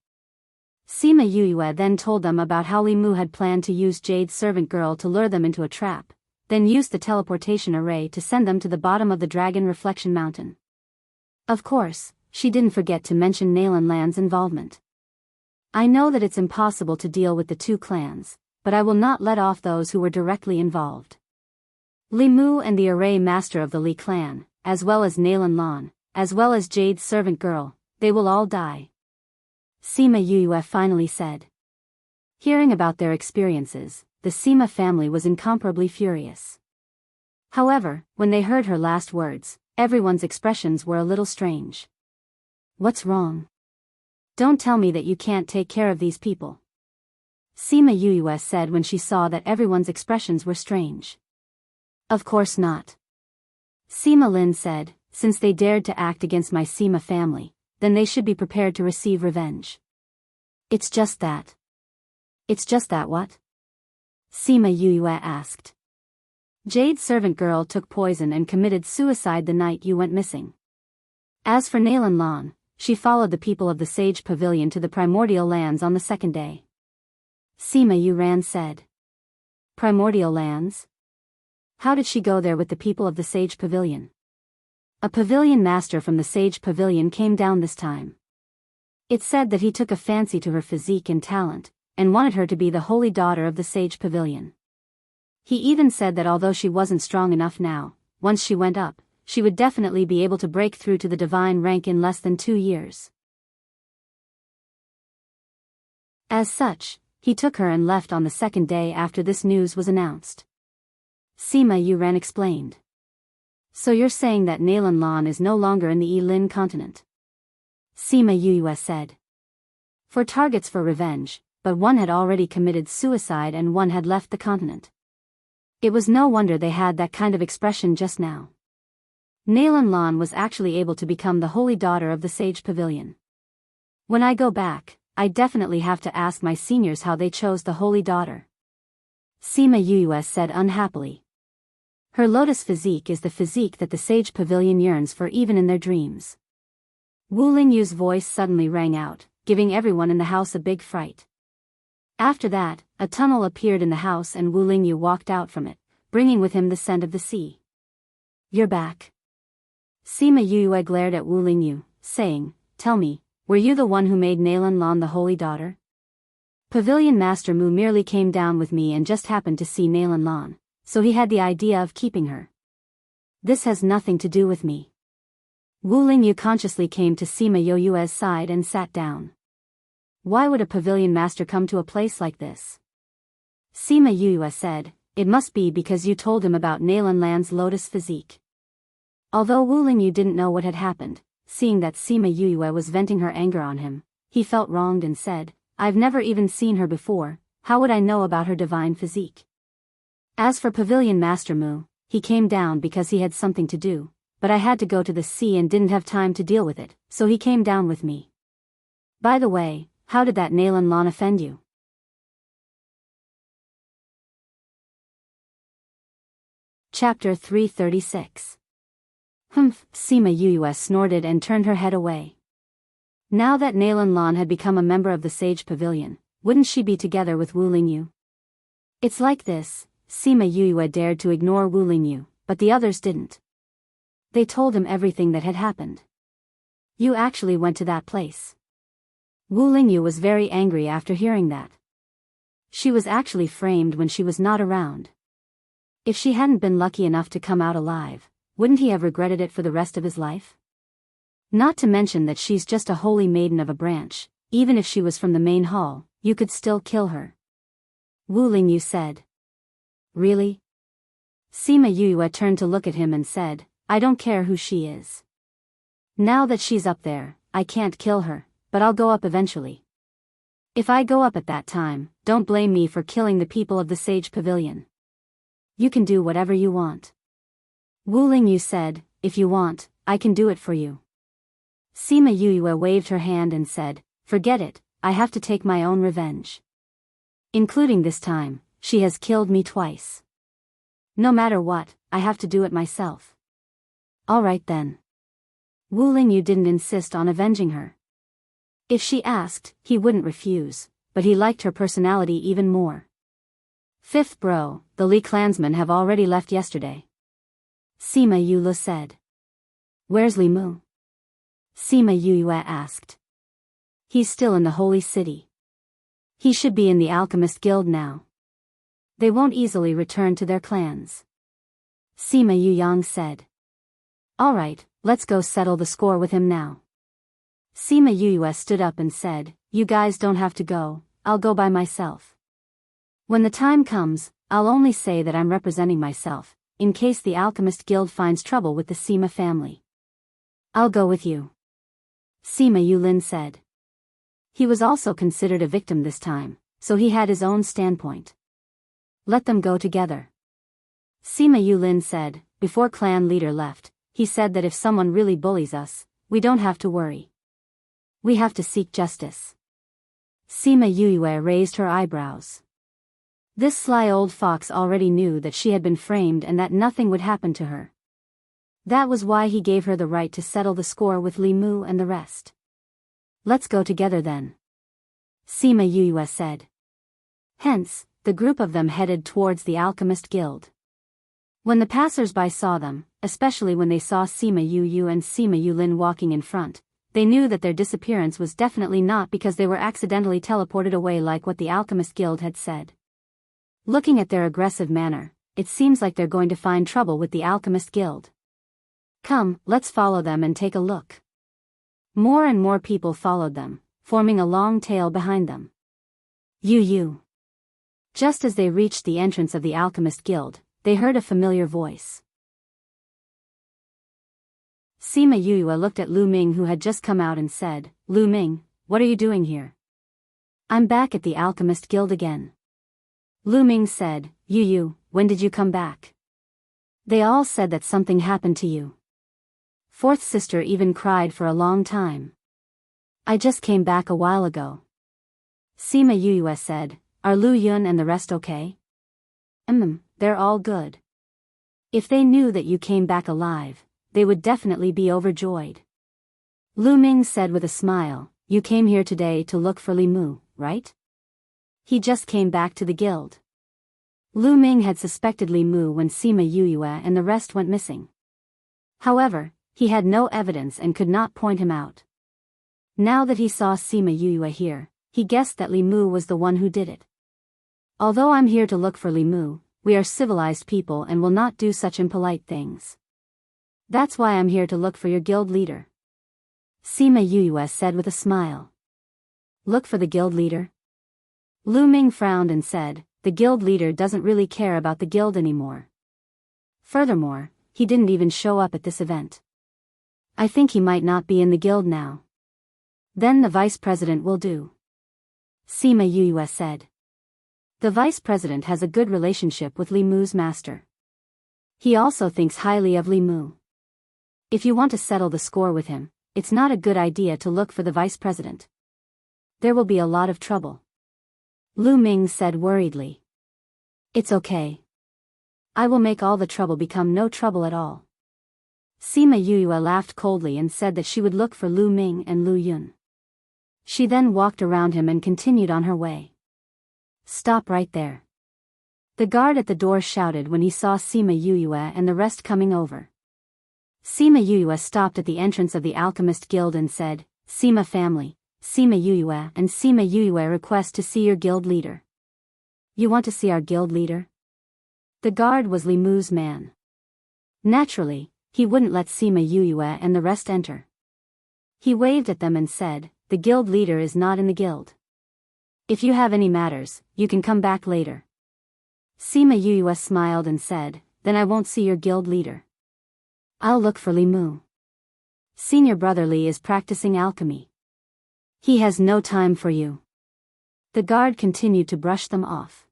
Sima Yuyue then told them about how Li Mu had planned to use Jade's servant girl to lure them into a trap, then used the teleportation array to send them to the bottom of the Dragon Reflection Mountain. Of course, she didn't forget to mention Nalan Land's involvement. "I know that it's impossible to deal with the two clans, but I will not let off those who were directly involved. Li Mu and the array master of the Li clan, as well as Nalan Lan, as well as Jade's servant girl, they will all die." Sima Yuyue finally said. Hearing about their experiences, the Sima family was incomparably furious. However, when they heard her last words, everyone's expressions were a little strange. "What's wrong? Don't tell me that you can't take care of these people," Sima Yuyue said when she saw that everyone's expressions were strange. "Of course not," Sima Lin said, "since they dared to act against my Sima family, then they should be prepared to receive revenge." It's just that what? Sima Yuyue asked. "Jade's servant girl took poison and committed suicide the night you went missing. As for Nalan Lan, she followed the people of the Sage Pavilion to the Primordial Lands on the second day," Sima Yuran said. "Primordial Lands? How did she go there with the people of the Sage Pavilion?" "A pavilion master from the Sage Pavilion came down this time. It said that he took a fancy to her physique and talent, and wanted her to be the holy daughter of the Sage Pavilion. He even said that although she wasn't strong enough now, once she went up, she would definitely be able to break through to the divine rank in less than 2 years. As such, he took her and left on the second day after this news was announced," Sima Yuran explained. "So you're saying that Nalan Lan is no longer in the Yi-Lin continent?" Sima Yuyue said. "For targets for revenge, but one had already committed suicide and one had left the continent." It was no wonder they had that kind of expression just now. Nalan Lan was actually able to become the holy daughter of the Sage Pavilion. When I go back, I definitely have to ask my seniors how they chose the holy daughter. Sima Yuyue said unhappily. Her lotus physique is the physique that the Sage Pavilion yearns for even in their dreams. Wu Lingyu's voice suddenly rang out, giving everyone in the house a big fright. After that, a tunnel appeared in the house and Wu Lingyu walked out from it, bringing with him the scent of the sea. You're back. Sima Yuyue glared at Wu Lingyu, saying, Tell me, were you the one who made Nalan Lan the holy daughter? Pavilion Master Mu merely came down with me and just happened to see Nalan Lan, so he had the idea of keeping her. This has nothing to do with me. Wu Lingyu consciously came to Sima Yuyue's side and sat down. Why would a pavilion master come to a place like this? Sima Yuyue said, It must be because you told him about Nalan Lan's lotus physique. Although Wu Lingyu didn't know what had happened, seeing that Sima Yuyue was venting her anger on him, he felt wronged and said, I've never even seen her before, how would I know about her divine physique? As for Pavilion Master Mu, he came down because he had something to do, but I had to go to the sea and didn't have time to deal with it, so he came down with me. By the way, how did that Nalan Lan offend you? Chapter 336. Humph, Sima Yuyue snorted and turned her head away. Now that Nalan Lan had become a member of the Sage Pavilion, wouldn't she be together with Wu Lingyu? It's like this, Sima Yuyue dared to ignore Wu Lingyu, but the others didn't. They told him everything that had happened. You actually went to that place. Wu Lingyu was very angry after hearing that. She was actually framed when she was not around. If she hadn't been lucky enough to come out alive, wouldn't he have regretted it for the rest of his life? Not to mention that she's just a holy maiden of a branch, even if she was from the main hall, you could still kill her. Wu Lingyu said. Really? Sima Yuyue turned to look at him and said, I don't care who she is. Now that she's up there, I can't kill her, but I'll go up eventually. If I go up at that time, don't blame me for killing the people of the Sage Pavilion. You can do whatever you want. Wu Lingyu said, If you want, I can do it for you. Sima Yuyue waved her hand and said, Forget it, I have to take my own revenge. Including this time, she has killed me twice. No matter what, I have to do it myself. Alright then. Wu Lingyu didn't insist on avenging her. If she asked, he wouldn't refuse, but he liked her personality even more. Fifth bro, the Li clansmen have already left yesterday. Sima Yuyue said. Where's Li Mu? Sima Yuyue asked. He's still in the Holy City. He should be in the Alchemist Guild now. They won't easily return to their clans. Sima Yuyang said. Alright, let's go settle the score with him now. Sima Yuyue stood up and said, You guys don't have to go, I'll go by myself. When the time comes, I'll only say that I'm representing myself, in case the Alchemist Guild finds trouble with the Sima family. I'll go with you. Sima Yulin said. He was also considered a victim this time, so he had his own standpoint. Let them go together. Sima Yulin said, before clan leader left, he said that if someone really bullies us, we don't have to worry. We have to seek justice. Sima Yuyue raised her eyebrows. This sly old fox already knew that she had been framed and that nothing would happen to her. That was why he gave her the right to settle the score with Li Mu and the rest. Let's go together then. Sima Yuyue said. Hence, the group of them headed towards the Alchemist Guild. When the passers-by saw them, especially when they saw Sima Yuyue and Sima Yulin walking in front, they knew that their disappearance was definitely not because they were accidentally teleported away like what the Alchemist Guild had said. Looking at their aggressive manner, it seems like they're going to find trouble with the Alchemist Guild. Come, let's follow them and take a look. More and more people followed them, forming a long tail behind them. You. Just as they reached the entrance of the Alchemist Guild, they heard a familiar voice. Sima Yuyue looked at Lu Ming who had just come out and said, Lu Ming, what are you doing here? I'm back at the Alchemist Guild again. Lu Ming said, Yuyue, when did you come back? They all said that something happened to you. Fourth sister even cried for a long time. I just came back a while ago. Sima Yuyue said, are Lu Yun and the rest okay? They're all good. If they knew that you came back alive, they would definitely be overjoyed. Lu Ming said with a smile, you came here today to look for Li Mu, right? He just came back to the guild. Lu Ming had suspected Li Mu when Sima Yuyue and the rest went missing. However, he had no evidence and could not point him out. Now that he saw Sima Yuyue here, he guessed that Li Mu was the one who did it. Although I'm here to look for Li Mu, we are civilized people and will not do such impolite things. That's why I'm here to look for your guild leader. Sima Yuyue said with a smile. Look for the guild leader? Lu Ming frowned and said, the guild leader doesn't really care about the guild anymore. Furthermore, he didn't even show up at this event. I think he might not be in the guild now. Then the vice president will do. Sima Yuyue said. The vice president has a good relationship with Li Mu's master. He also thinks highly of Li Mu. If you want to settle the score with him, it's not a good idea to look for the vice president. There will be a lot of trouble. Lu Ming said worriedly. It's okay. I will make all the trouble become no trouble at all. Sima Yuyue laughed coldly and said that she would look for Lu Ming and Lu Yun. She then walked around him and continued on her way. Stop right there. The guard at the door shouted when he saw Sima Yuyue and the rest coming over. Sima Yuyue stopped at the entrance of the Alchemist Guild and said, Sima family, Sima Yuyue and Sima Yuyue request to see your guild leader. You want to see our guild leader? The guard was Li Mu's man. Naturally, he wouldn't let Sima Yuyue and the rest enter. He waved at them and said, the guild leader is not in the guild. If you have any matters, you can come back later. Sima Yuyue smiled and said, then I won't see your guild leader. I'll look for Li Mu. Senior brother Li is practicing alchemy. He has no time for you. The guard continued to brush them off.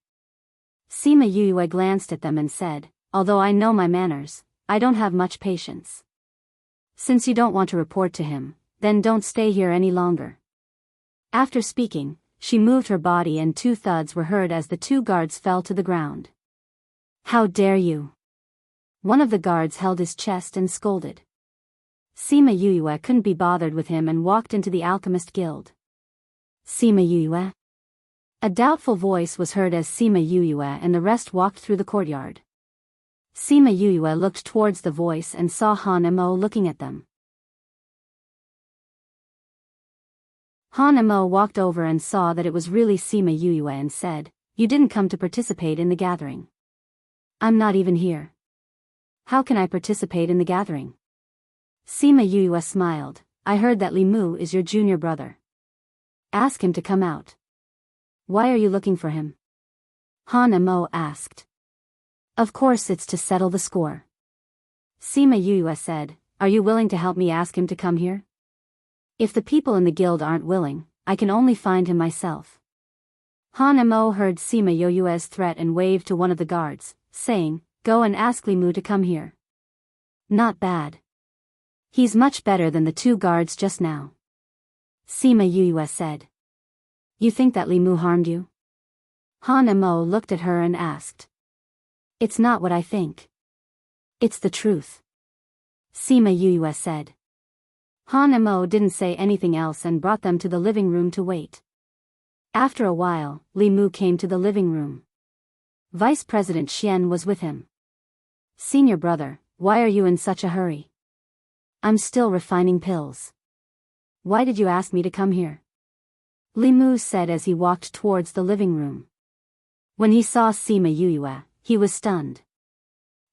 Sima Yuyue glanced at them and said, although I know my manners, I don't have much patience. Since you don't want to report to him, then don't stay here any longer. After speaking, she moved her body and 2 thuds were heard as the 2 guards fell to the ground. How dare you? One of the guards held his chest and scolded. Sima Yuyue couldn't be bothered with him and walked into the Alchemist Guild. Sima Yuyue? A doubtful voice was heard as Sima Yuyue and the rest walked through the courtyard. Sima Yuyue looked towards the voice and saw Han Mo looking at them. Han Mo walked over and saw that it was really Sima Yuyue and said, you didn't come to participate in the gathering. I'm not even here. How can I participate in the gathering? Sima Yuyue smiled, I heard that Li Mu is your junior brother. Ask him to come out. Why are you looking for him? Han Mo asked. Of course it's to settle the score. Sima Yuyue said, are you willing to help me ask him to come here? If the people in the guild aren't willing, I can only find him myself. Han Mo heard Sima Yuyue's threat and waved to one of the guards, saying, go and ask Li Mu to come here. Not bad. He's much better than the 2 guards just now. Sima Yuyue said. You think that Li Mu harmed you? Han Mo looked at her and asked. It's not what I think. It's the truth. Sima Yuyue said. Han Mo didn't say anything else and brought them to the living room to wait. After a while, Li Mu came to the living room. Vice President Xian was with him. Senior brother, why are you in such a hurry? I'm still refining pills. Why did you ask me to come here? Li Mu said as he walked towards the living room. When he saw Sima Yuyue, he was stunned.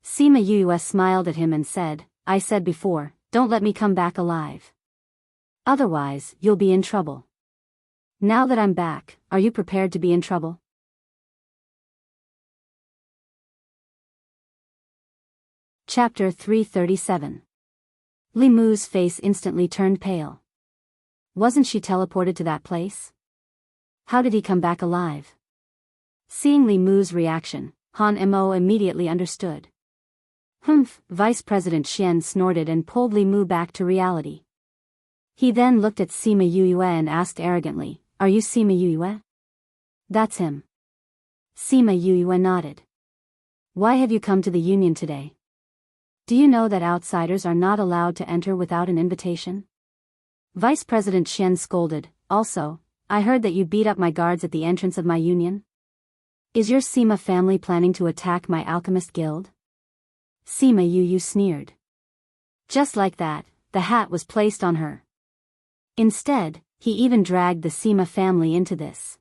Sima Yuyue smiled at him and said, I said before, don't let me come back alive. Otherwise, you'll be in trouble. Now that I'm back, are you prepared to be in trouble? Chapter 337. Li Mu's face instantly turned pale. Wasn't she teleported to that place? How did he come back alive? Seeing Li Mu's reaction, Han Mo immediately understood. Vice President Xian snorted and pulled Li Mu back to reality. He then looked at Sima Yue and asked arrogantly, "Are you Sima Yue?" "That's him." Sima Yue nodded. "Why have you come to the union today? Do you know that outsiders are not allowed to enter without an invitation?" Vice President Xian scolded. "Also, I heard that you beat up my guards at the entrance of my union. Is your Sima family planning to attack my alchemist guild?" Sima Yu sneered. Just like that, the hat was placed on her. Instead, he even dragged the Sima family into this.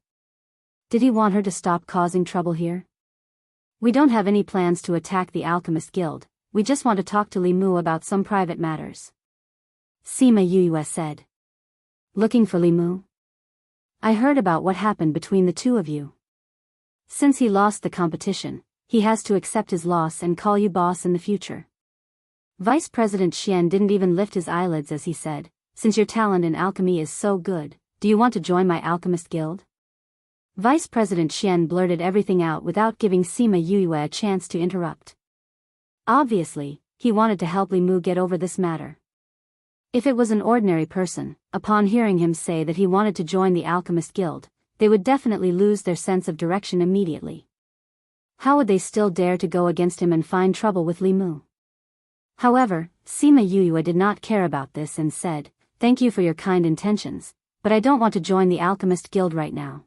Did he want her to stop causing trouble here? "We don't have any plans to attack the alchemist guild, we just want to talk to Li Mu about some private matters," Sima Yu said. "Looking for Li Mu? I heard about what happened between the two of you. Since he lost the competition, he has to accept his loss and call you boss in the future." Vice President Xian didn't even lift his eyelids as he said, "Since your talent in alchemy is so good, do you want to join my alchemist guild?" Vice President Xian blurted everything out without giving Sima Yue a chance to interrupt. Obviously, he wanted to help Li Mu get over this matter. If it was an ordinary person, upon hearing him say that he wanted to join the alchemist guild, they would definitely lose their sense of direction immediately. How would they still dare to go against him and find trouble with Li Mu? However, Sima Yue did not care about this and said, "Thank you for your kind intentions, but I don't want to join the alchemist guild right now.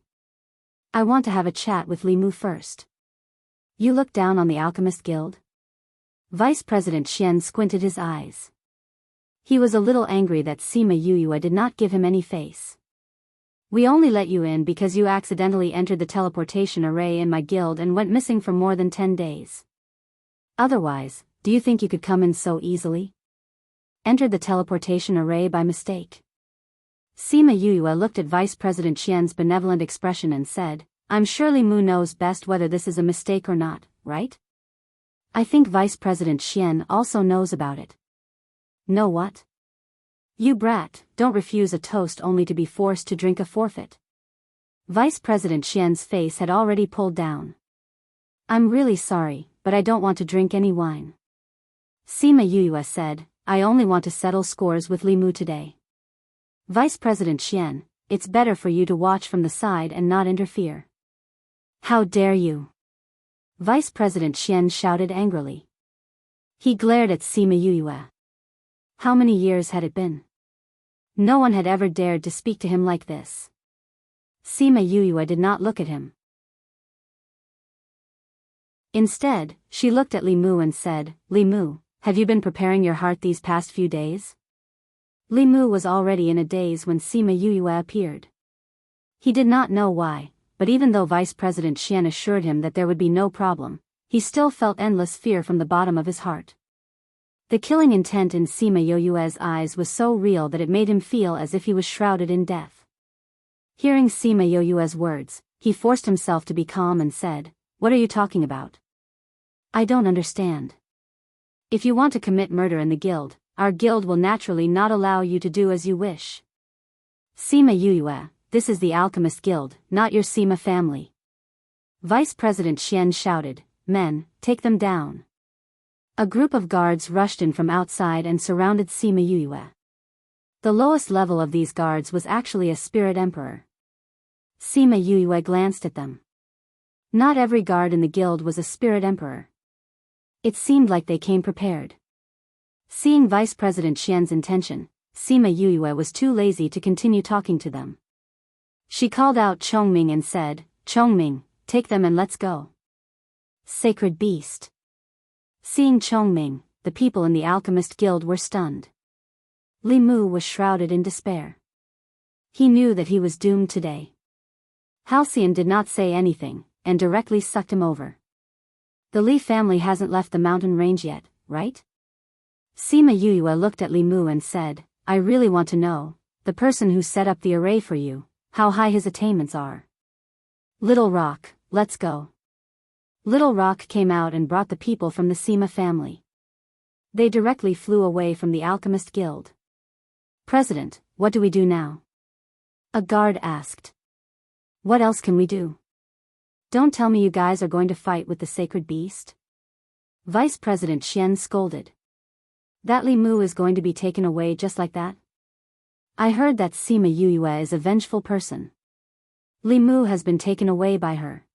I want to have a chat with Li Mu first." "You look down on the alchemist guild?" Vice President Xian squinted his eyes. He was a little angry that Sima Yue did not give him any face. "We only let you in because you accidentally entered the teleportation array in my guild and went missing for more than 10 days. Otherwise, do you think you could come in so easily? Entered the teleportation array by mistake?" Sima Yue looked at Vice President Xian's benevolent expression and said, "I'm sure Li Mu knows best whether this is a mistake or not, right? I think Vice President Xian also knows about it." "Know what? You brat, don't refuse a toast only to be forced to drink a forfeit." Vice President Xian's face had already pulled down. "I'm really sorry, but I don't want to drink any wine." Sima Yue said, "I only want to settle scores with Li Mu today." Vice President Xian, "It's better for you to watch from the side and not interfere." "How dare you!" Vice President Xian shouted angrily. He glared at Sima Yue. How many years had it been? No one had ever dared to speak to him like this. Sima Yue did not look at him. Instead, she looked at Li Mu and said, "Li Mu, have you been preparing your heart these past few days?" Li Mu was already in a daze when Sima Yue appeared. He did not know why, but even though Vice President Xian assured him that there would be no problem, he still felt endless fear from the bottom of his heart. The killing intent in Sima Yue's eyes was so real that it made him feel as if he was shrouded in death. Hearing Sima Yue's words, he forced himself to be calm and said, "What are you talking about? I don't understand. If you want to commit murder in the guild, our guild will naturally not allow you to do as you wish. Sima Yue, this is the Alchemist Guild, not your Sima family." Vice President Xian shouted, "Men, take them down." A group of guards rushed in from outside and surrounded Sima Yue. The lowest level of these guards was actually a spirit emperor. Sima Yue glanced at them. Not every guard in the guild was a spirit emperor. It seemed like they came prepared. Seeing Vice President Xian's intention, Sima Yue was too lazy to continue talking to them. She called out Chongming and said, "Chongming, take them and let's go." Sacred beast. Seeing Chongming, the people in the Alchemist Guild were stunned. Li Mu was shrouded in despair. He knew that he was doomed today. Halcyon did not say anything, and directly sucked him over. "The Li family hasn't left the mountain range yet, right?" Sima Yue looked at Li Mu and said, "I really want to know, the person who set up the array for you, how high his attainments are." "Little Rock, let's go." Little Rock came out and brought the people from the Sima family. They directly flew away from the Alchemist Guild. "President, what do we do now?" a guard asked. "What else can we do?" Don't tell me you guys are going to fight with the sacred beast? Vice President Xian scolded. That Li Mu is going to be taken away just like that? I heard that Sima Yuyue is a vengeful person. Li Mu has been taken away by her.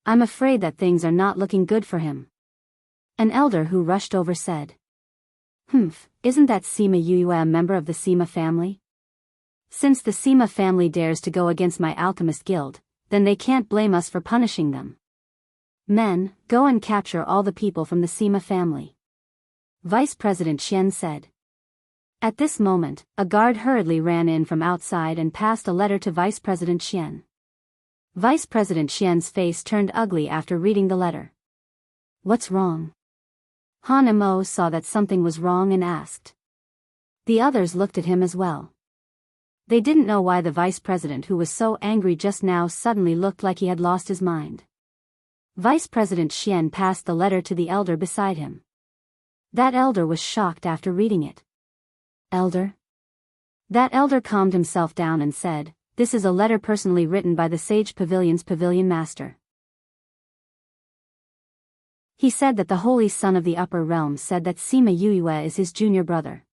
I'm afraid that things are not looking good for him. An elder who rushed over said. Isn't that Sima Yuyue a member of the Sima family? Since the Sima family dares to go against my alchemist guild, then they can't blame us for punishing them. Men, go and capture all the people from the Sima family. Vice President Xian said. At this moment, a guard hurriedly ran in from outside and passed a letter to Vice President Xian. Vice President Xian's face turned ugly after reading the letter. What's wrong? Han Mo saw that something was wrong and asked. The others looked at him as well. They didn't know why the vice president who was so angry just now suddenly looked like he had lost his mind. Vice President Xian passed the letter to the elder beside him. That elder was shocked after reading it. Elder? That elder calmed himself down and said, This is a letter personally written by the Sage Pavilion's pavilion master. He said that the Holy Son of the Upper Realm said that Sima Yuyue is his junior brother.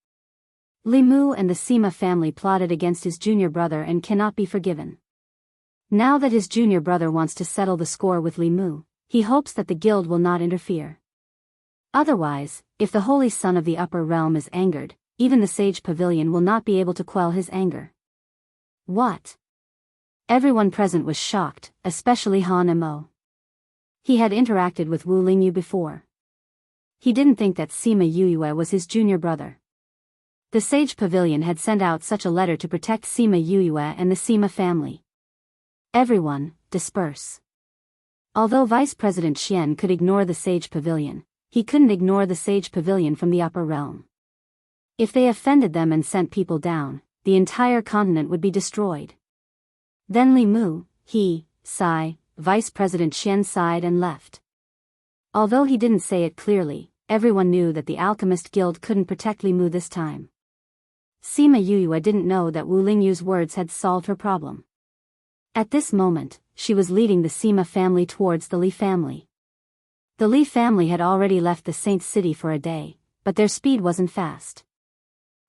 Li Mu and the Sima family plotted against his junior brother and cannot be forgiven. Now that his junior brother wants to settle the score with Li Mu, he hopes that the guild will not interfere. Otherwise, if the Holy Son of the Upper Realm is angered, even the Sage Pavilion will not be able to quell his anger. What? Everyone present was shocked, especially Han Mo. He had interacted with Wu Lingyu before. He didn't think that Sima Yuyue was his junior brother. The Sage Pavilion had sent out such a letter to protect Sima Yuyue and the Sima family. Everyone, disperse. Although Vice President Xian could ignore the Sage Pavilion, he couldn't ignore the Sage Pavilion from the Upper Realm. If they offended them and sent people down, the entire continent would be destroyed. Then Li Mu, Vice President Xian sighed and left. Although he didn't say it clearly, everyone knew that the Alchemist Guild couldn't protect Li Mu this time. Sima Yuyue didn't know that Wu Lingyu's words had solved her problem. At this moment, she was leading the Sima family towards the Li family. The Li family had already left the Saint City for a day, but their speed wasn't fast.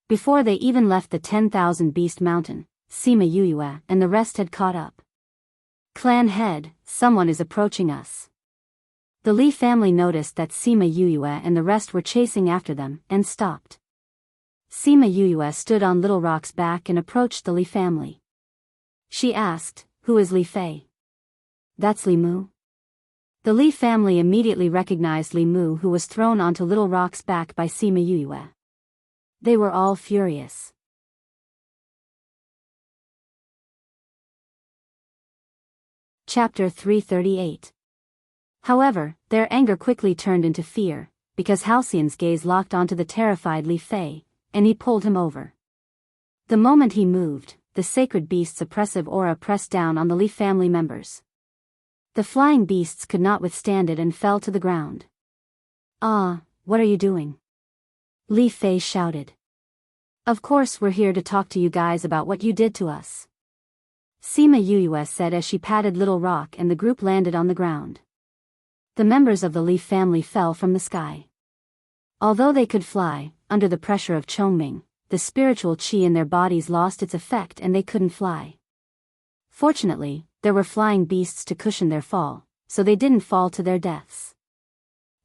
Before they even left the 10,000 Beast Mountain, Sima Yuyue and the rest had caught up. Clan head, someone is approaching us. The Li family noticed that Sima Yuyue and the rest were chasing after them, and stopped. Sima Yuyue stood on Little Rock's back and approached the Li family. She asked, Who is Li Fei? That's Li Mu. The Li family immediately recognized Li Mu, who was thrown onto Little Rock's back by Sima Yuyue. They were all furious. Chapter 338. However, their anger quickly turned into fear, because Halcyon's gaze locked onto the terrified Li Fei, and he pulled him over. The moment he moved, the sacred beast's oppressive aura pressed down on the Li family members. The flying beasts could not withstand it and fell to the ground. What are you doing? Li Fei shouted. Of course we're here to talk to you guys about what you did to us. Sima Yuyue said as she patted Little Rock and the group landed on the ground. The members of the Li family fell from the sky. Although they could fly, under the pressure of Chongming, the spiritual qi in their bodies lost its effect and they couldn't fly. Fortunately, there were flying beasts to cushion their fall, so they didn't fall to their deaths.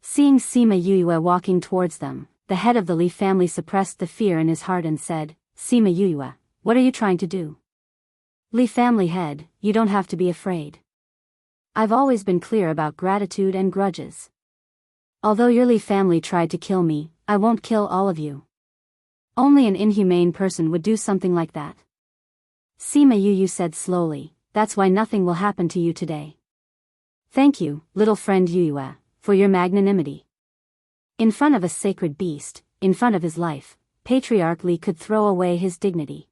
Seeing Sima Yuyue walking towards them, the head of the Li family suppressed the fear in his heart and said, Sima Yuyue, what are you trying to do? Li family head, you don't have to be afraid. I've always been clear about gratitude and grudges. Although your Li family tried to kill me, I won't kill all of you. Only an inhumane person would do something like that. Sima Yuyue said slowly, that's why nothing will happen to you today. Thank you, little friend Yuyue, for your magnanimity. In front of a sacred beast, in front of his life, Patriarch Li could throw away his dignity.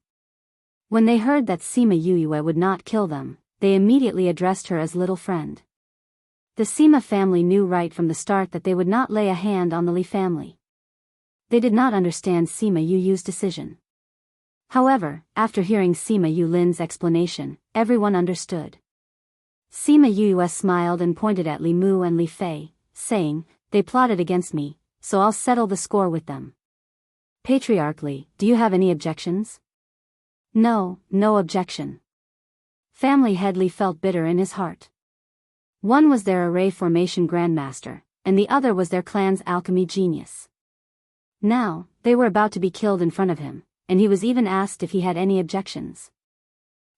When they heard that Sima Yuyue would not kill them, they immediately addressed her as little friend. The Sima family knew right from the start that they would not lay a hand on the Li family. They did not understand Sima Yuyue's decision. However, after hearing Sima Yulin's explanation, everyone understood. Sima Yue smiled and pointed at Li Mu and Li Fei, saying, they plotted against me, so I'll settle the score with them. Patriarchally, do you have any objections? No, no objection. Family head Li felt bitter in his heart. One was their array formation grandmaster, and the other was their clan's alchemy genius. Now, they were about to be killed in front of him, and he was even asked if he had any objections.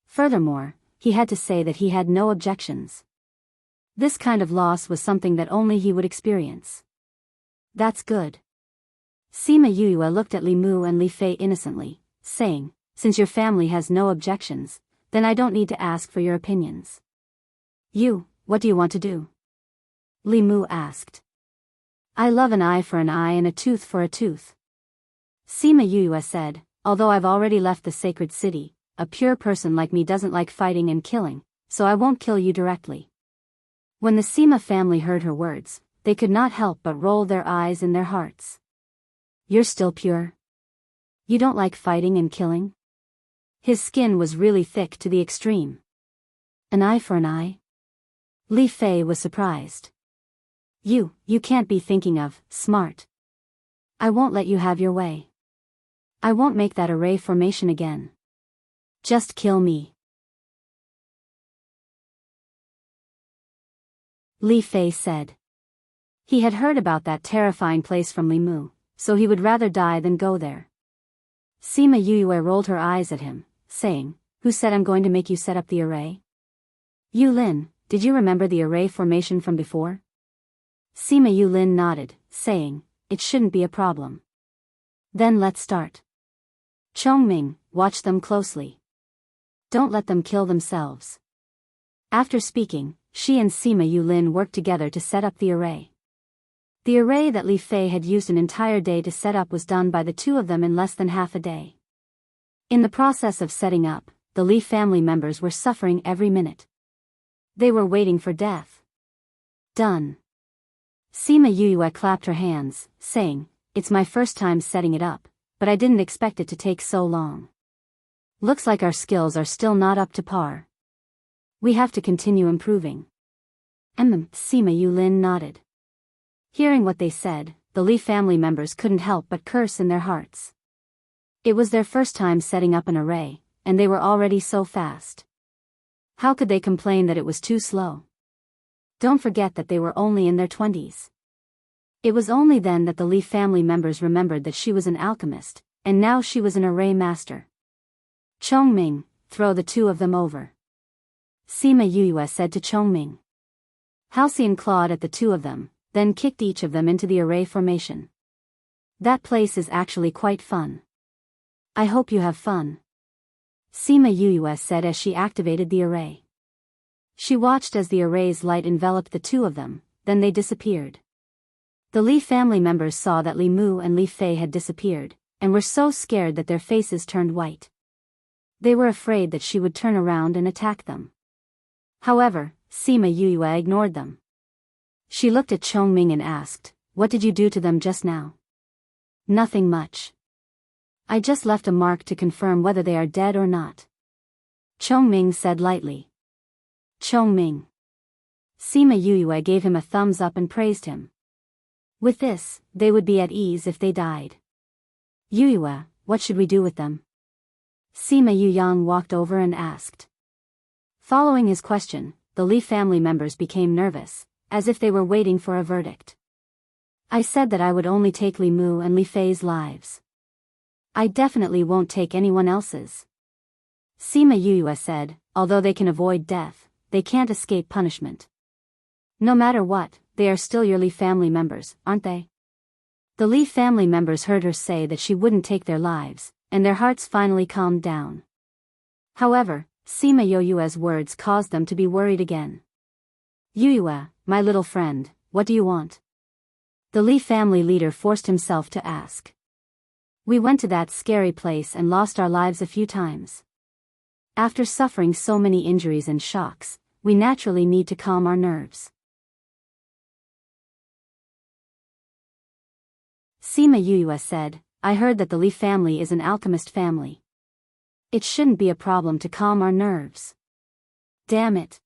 Furthermore, he had to say that he had no objections. This kind of loss was something that only he would experience. That's good. Sima Yue looked at Li Mu and Li Fei innocently, saying, since your family has no objections, then I don't need to ask for your opinions. What do you want to do? Li Mu asked. I love an eye for an eye and a tooth for a tooth. Sima Yue said, although I've already left the sacred city, a pure person like me doesn't like fighting and killing, so I won't kill you directly. When the Sima family heard her words, they could not help but roll their eyes in their hearts. You're still pure? You don't like fighting and killing? His skin was really thick to the extreme. An eye for an eye? Li Fei was surprised. You can't be thinking of, smart. I won't let you have your way. I won't make that array formation again. Just kill me. Li Fei said. He had heard about that terrifying place from Li Mu, so he would rather die than go there. Sima Yue rolled her eyes at him, saying, who said I'm going to make you set up the array? Yu Lin, did you remember the array formation from before? Sima Yu Lin nodded, saying, it shouldn't be a problem. Then let's start. Chongming, watch them closely. Don't let them kill themselves. After speaking, she and Sima Yu Lin worked together to set up the array. The array that Li Fei had used an entire day to set up was done by the two of them in less than half a day. In the process of setting up, the Li family members were suffering every minute. They were waiting for death. Done. Sima Yue clapped her hands, saying, it's my first time setting it up, but I didn't expect it to take so long. Looks like our skills are still not up to par. We have to continue improving. Sima Yu Lin nodded. Hearing what they said, the Li family members couldn't help but curse in their hearts. It was their first time setting up an array, and they were already so fast. How could they complain that it was too slow? Don't forget that they were only in their 20s. It was only then that the Li family members remembered that she was an alchemist, and now she was an array master. Chongming, throw the two of them over. Sima Yue said to Chongming. Halcyon clawed at the two of them, then kicked each of them into the array formation. That place is actually quite fun. I hope you have fun. Sima Yue said as she activated the array. She watched as the array's light enveloped the two of them, then they disappeared. The Li family members saw that Li Mu and Li Fei had disappeared, and were so scared that their faces turned white. They were afraid that she would turn around and attack them. However, Sima Yue ignored them. She looked at Chongming and asked, what did you do to them just now? Nothing much. I just left a mark to confirm whether they are dead or not. Chongming said lightly. Chongming. Sima Yue gave him a thumbs up and praised him. With this, they would be at ease if they died. Yue, what should we do with them? Sima Yuyang walked over and asked. Following his question, the Li family members became nervous, as if they were waiting for a verdict. I said that I would only take Li Mu and Li Fei's lives. I definitely won't take anyone else's. Sima Yue said, although they can avoid death, they can't escape punishment. No matter what, they are still your Li family members, aren't they? The Li family members heard her say that she wouldn't take their lives, and their hearts finally calmed down. However, Sima Yue's words caused them to be worried again. Yue, my little friend, what do you want? The Li family leader forced himself to ask. We went to that scary place and lost our lives a few times. After suffering so many injuries and shocks, we naturally need to calm our nerves. Sima Yue said, I heard that the Li family is an alchemist family. It shouldn't be a problem to calm our nerves. Damn it.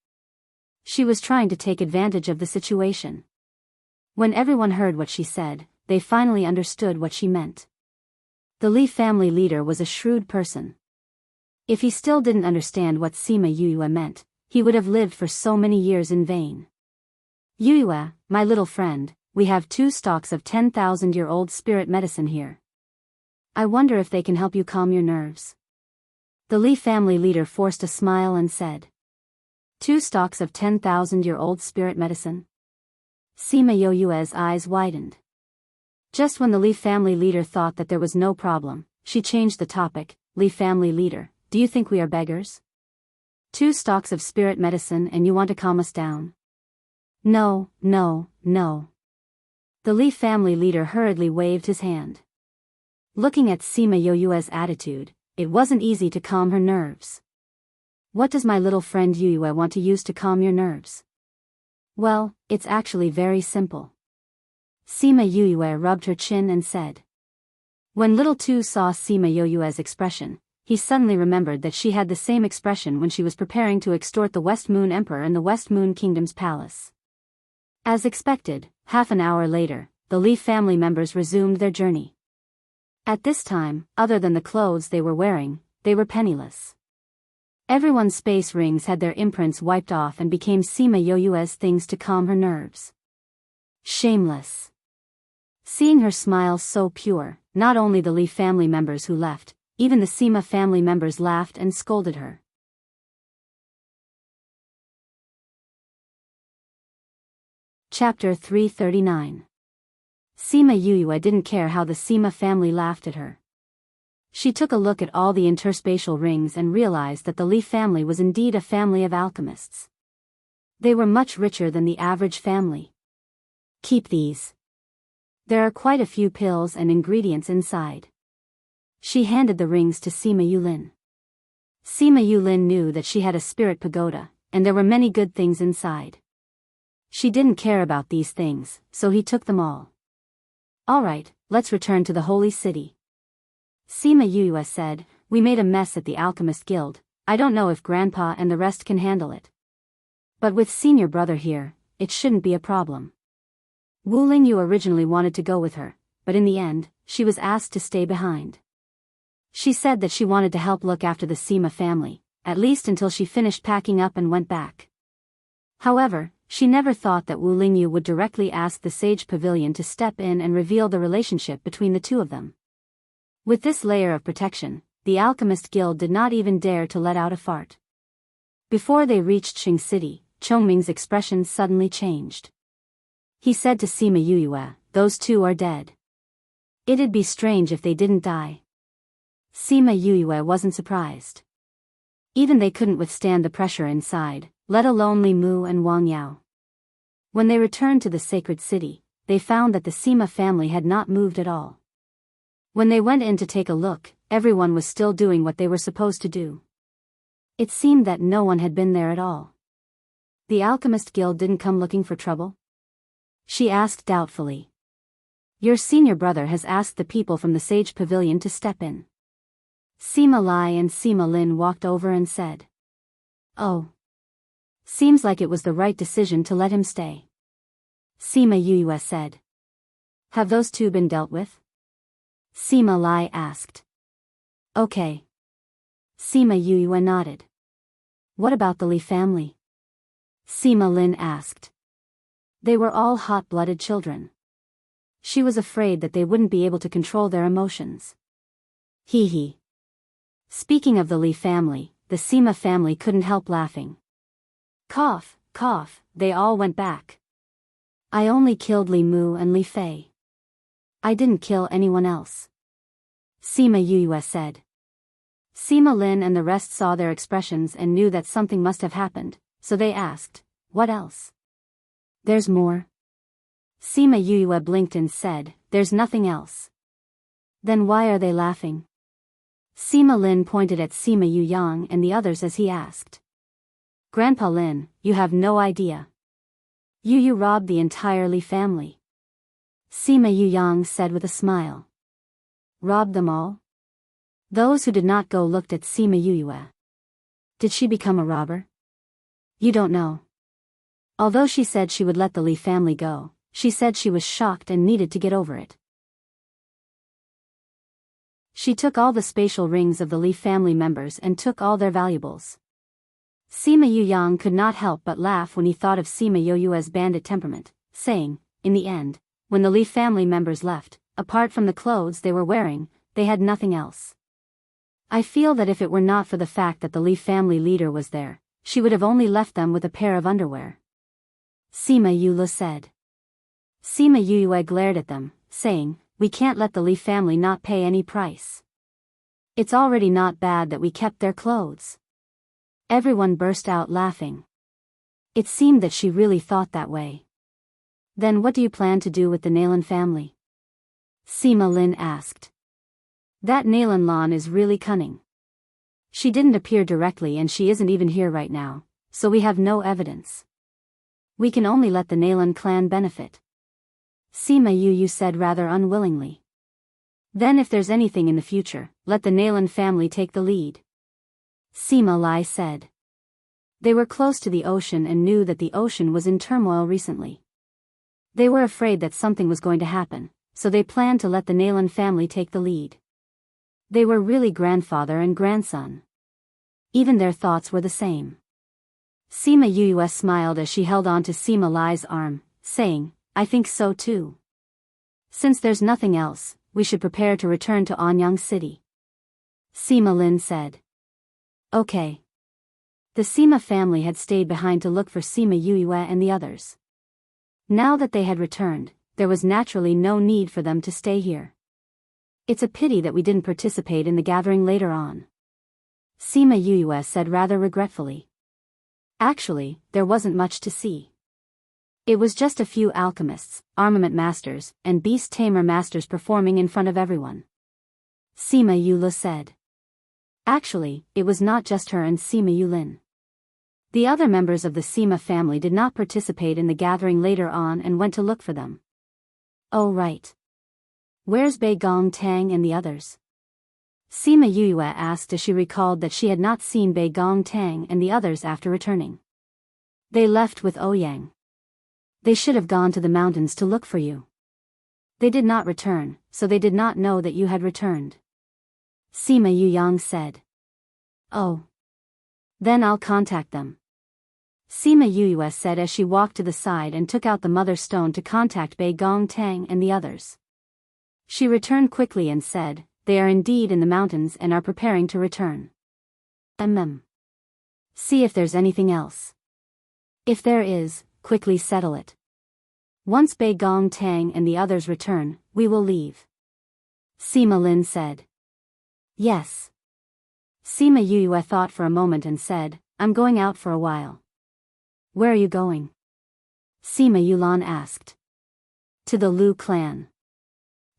She was trying to take advantage of the situation. When everyone heard what she said, they finally understood what she meant. The Lee family leader was a shrewd person. If he still didn't understand what Sima Yuyue meant, he would have lived for so many years in vain. Yuyue, my little friend, we have 2 stalks of 10,000-year-old spirit medicine here. I wonder if they can help you calm your nerves. The Lee family leader forced a smile and said. 2 stalks of 10,000-year-old spirit medicine? Sima Yuyue's eyes widened. Just when the Lee family leader thought that there was no problem, she changed the topic. Lee family leader, do you think we are beggars? 2 stalks of spirit medicine and you want to calm us down? No, no, no. The Lee family leader hurriedly waved his hand. Looking at Sima Yuyue's attitude, it wasn't easy to calm her nerves. What does my little friend Yuyue want to use to calm your nerves? Well, it's actually very simple. Sima Yuyue rubbed her chin and said. When little Tu saw Sima Yuyue's expression, he suddenly remembered that she had the same expression when she was preparing to extort the West Moon Emperor in the West Moon Kingdom's palace. As expected, half an hour later, the Lee family members resumed their journey. At this time, other than the clothes they were wearing, they were penniless. Everyone's space rings had their imprints wiped off and became Sima Yuyue's things to calm her nerves. Shameless. Seeing her smile so pure, not only the Lee family members who left, even the Sima family members laughed and scolded her. Chapter 339. Sima Yuyue didn't care how the Sima family laughed at her. She took a look at all the interspatial rings and realized that the Lee family was indeed a family of alchemists. They were much richer than the average family. Keep these. There are quite a few pills and ingredients inside. She handed the rings to Sima Yulin. Sima Yulin knew that she had a spirit pagoda, and there were many good things inside. She didn't care about these things, so he took them all. Alright, let's return to the holy city. Sima Yuyue said, we made a mess at the Alchemist Guild. I don't know if Grandpa and the rest can handle it. But with senior brother here, it shouldn't be a problem. Wu Lingyu originally wanted to go with her, but in the end, she was asked to stay behind. She said that she wanted to help look after the Sima family, at least until she finished packing up and went back. However, she never thought that Wu Lingyu would directly ask the Sage Pavilion to step in and reveal the relationship between the two of them. With this layer of protection, the Alchemist Guild did not even dare to let out a fart. Before they reached Qing City, Chongming's expression suddenly changed. He said to Sima Yuyue, those 2 are dead. It'd be strange if they didn't die. Sima Yuyue wasn't surprised. Even they couldn't withstand the pressure inside, let alone Li Mu and Wang Yao. When they returned to the sacred city, they found that the Sima family had not moved at all. When they went in to take a look, everyone was still doing what they were supposed to do. It seemed that no one had been there at all. The Alchemist Guild didn't come looking for trouble? She asked doubtfully. Your senior brother has asked the people from the Sage Pavilion to step in. Sima Lai and Sima Lin walked over and said. Oh. Seems like it was the right decision to let him stay. Sima Yuyue said. Have those 2 been dealt with? Sima Lai asked. Okay. Sima Yuyue nodded. What about the Li family? Sima Lin asked. They were all hot-blooded children. She was afraid that they wouldn't be able to control their emotions. Hee hee. Speaking of the Li family, the Sima family couldn't help laughing. Cough, cough, they all went back. I only killed Li Mu and Li Fei. I didn't kill anyone else. Sima Yuyue said. Sima Lin and the rest saw their expressions and knew that something must have happened, so they asked, what else? There's more. Sima Yuyue blinked and said, there's nothing else. Then why are they laughing? Sima Lin pointed at Sima Yuyang and the others as he asked. Grandpa Lin, you have no idea. You robbed the entire Li family. Sima Yuyang said with a smile. Robbed them all? Those who did not go looked at Sima Yuyue. Did she become a robber? You don't know. Although she said she would let the Lee family go, she said she was shocked and needed to get over it. She took all the spatial rings of the Lee family members and took all their valuables. Sima Yuyang could not help but laugh when he thought of Sima Yoyue's bandit temperament, saying, in the end, when the Lee family members left, apart from the clothes they were wearing, they had nothing else. I feel that if it were not for the fact that the Lee family leader was there, she would have only left them with a pair of underwear. Sima Yulu said. Sima Yuyue glared at them, saying, we can't let the Lee family not pay any price. It's already not bad that we kept their clothes. Everyone burst out laughing. It seemed that she really thought that way. Then what do you plan to do with the Nalan family? Sima Lin asked. That Nalan Lan is really cunning. She didn't appear directly and she isn't even here right now, so we have no evidence. We can only let the Nalan clan benefit. Sima Yuyu said rather unwillingly. Then if there's anything in the future, let the Nalan family take the lead. Sima Lai said. They were close to the ocean and knew that the ocean was in turmoil recently. They were afraid that something was going to happen, so they planned to let the Nalan family take the lead. They were really grandfather and grandson. Even their thoughts were the same. Sima Yuyue smiled as she held on to Sima Lai's arm, saying, I think so too. Since there's nothing else, we should prepare to return to Anyang City. Sima Lin said. Okay. The Sima family had stayed behind to look for Sima Yuyue and the others. Now that they had returned, there was naturally no need for them to stay here. It's a pity that we didn't participate in the gathering later on. Sima Yuyue said rather regretfully. Actually, there wasn't much to see. It was just a few alchemists, armament masters, and beast tamer masters performing in front of everyone. Sima Yulu said. Actually, it was not just her and Sima Yulin. The other members of the Sima family did not participate in the gathering later on and went to look for them. Oh right. Where's Bei Gong Tang and the others? Sima Yuyue asked as she recalled that she had not seen Bei Gong Tang and the others after returning. They left with Ouyang. They should have gone to the mountains to look for you. They did not return, so they did not know that you had returned. Sima Yuyang said. Oh. Then I'll contact them. Sima Yuyue said as she walked to the side and took out the mother stone to contact Bei Gong Tang and the others. She returned quickly and said, they are indeed in the mountains and are preparing to return. See if there's anything else. If there is, quickly settle it. Once Bei Gong Tang and the others return, we will leave. Sima Lin said. Yes. Sima Yuyue thought for a moment and said, I'm going out for a while. Where are you going? Sima Yulan asked. To the Lu clan.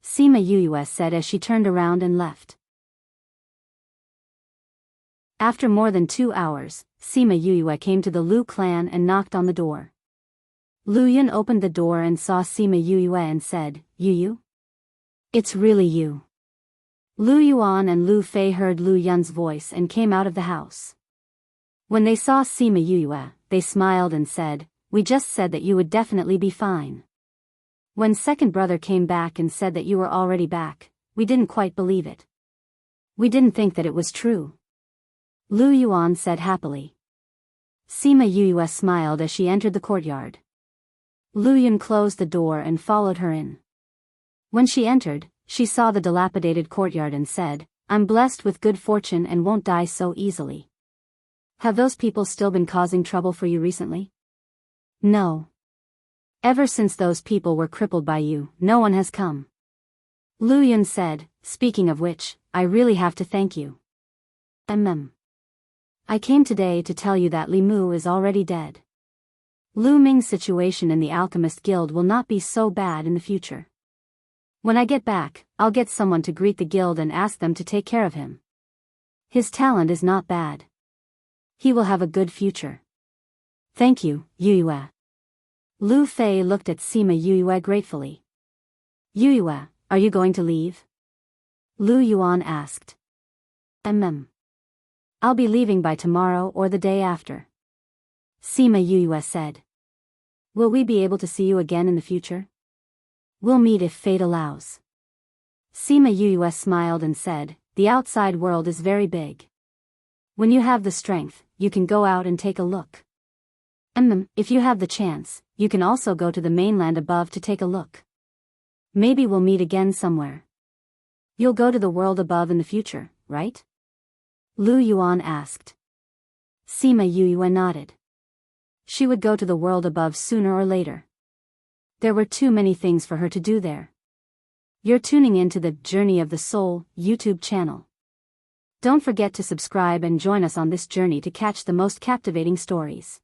Sima Yuyue said as she turned around and left. After more than 2 hours, Sima Yuyue came to the Lu clan and knocked on the door. Lu Yun opened the door and saw Sima Yuyue and said, Yuyu? It's really you. Lu Yuan and Lu Fei heard Lu Yun's voice and came out of the house. When they saw Sima Yuyue, they smiled and said, we just said that you would definitely be fine. When second brother came back and said that you were already back, we didn't quite believe it. We didn't think that it was true. Lu Yuan said happily. Sima Yuyue smiled as she entered the courtyard. Lu Yun closed the door and followed her in. When she entered, she saw the dilapidated courtyard and said, I'm blessed with good fortune and won't die so easily. Have those people still been causing trouble for you recently? No. Ever since those people were crippled by you, no one has come. Lu Yun said, speaking of which, I really have to thank you. I came today to tell you that Li Mu is already dead. Lu Ming's situation in the Alchemist Guild will not be so bad in the future. When I get back, I'll get someone to greet the guild and ask them to take care of him. His talent is not bad. He will have a good future. Thank you, Yuyue. Lu Fei looked at Sima Yuyue gratefully. Yuyue, are you going to leave? Lu Yuan asked. I'll be leaving by tomorrow or the day after. Sima Yuyue said. Will we be able to see you again in the future? We'll meet if fate allows. Sima Yuyue smiled and said, the outside world is very big. When you have the strength, you can go out and take a look. If you have the chance, you can also go to the mainland above to take a look. Maybe we'll meet again somewhere. You'll go to the world above in the future, right? Lu Yuan asked. Sima Yuyue nodded. She would go to the world above sooner or later. There were too many things for her to do there. You're tuning in to the Journey of the Soul YouTube channel. Don't forget to subscribe and join us on this journey to catch the most captivating stories.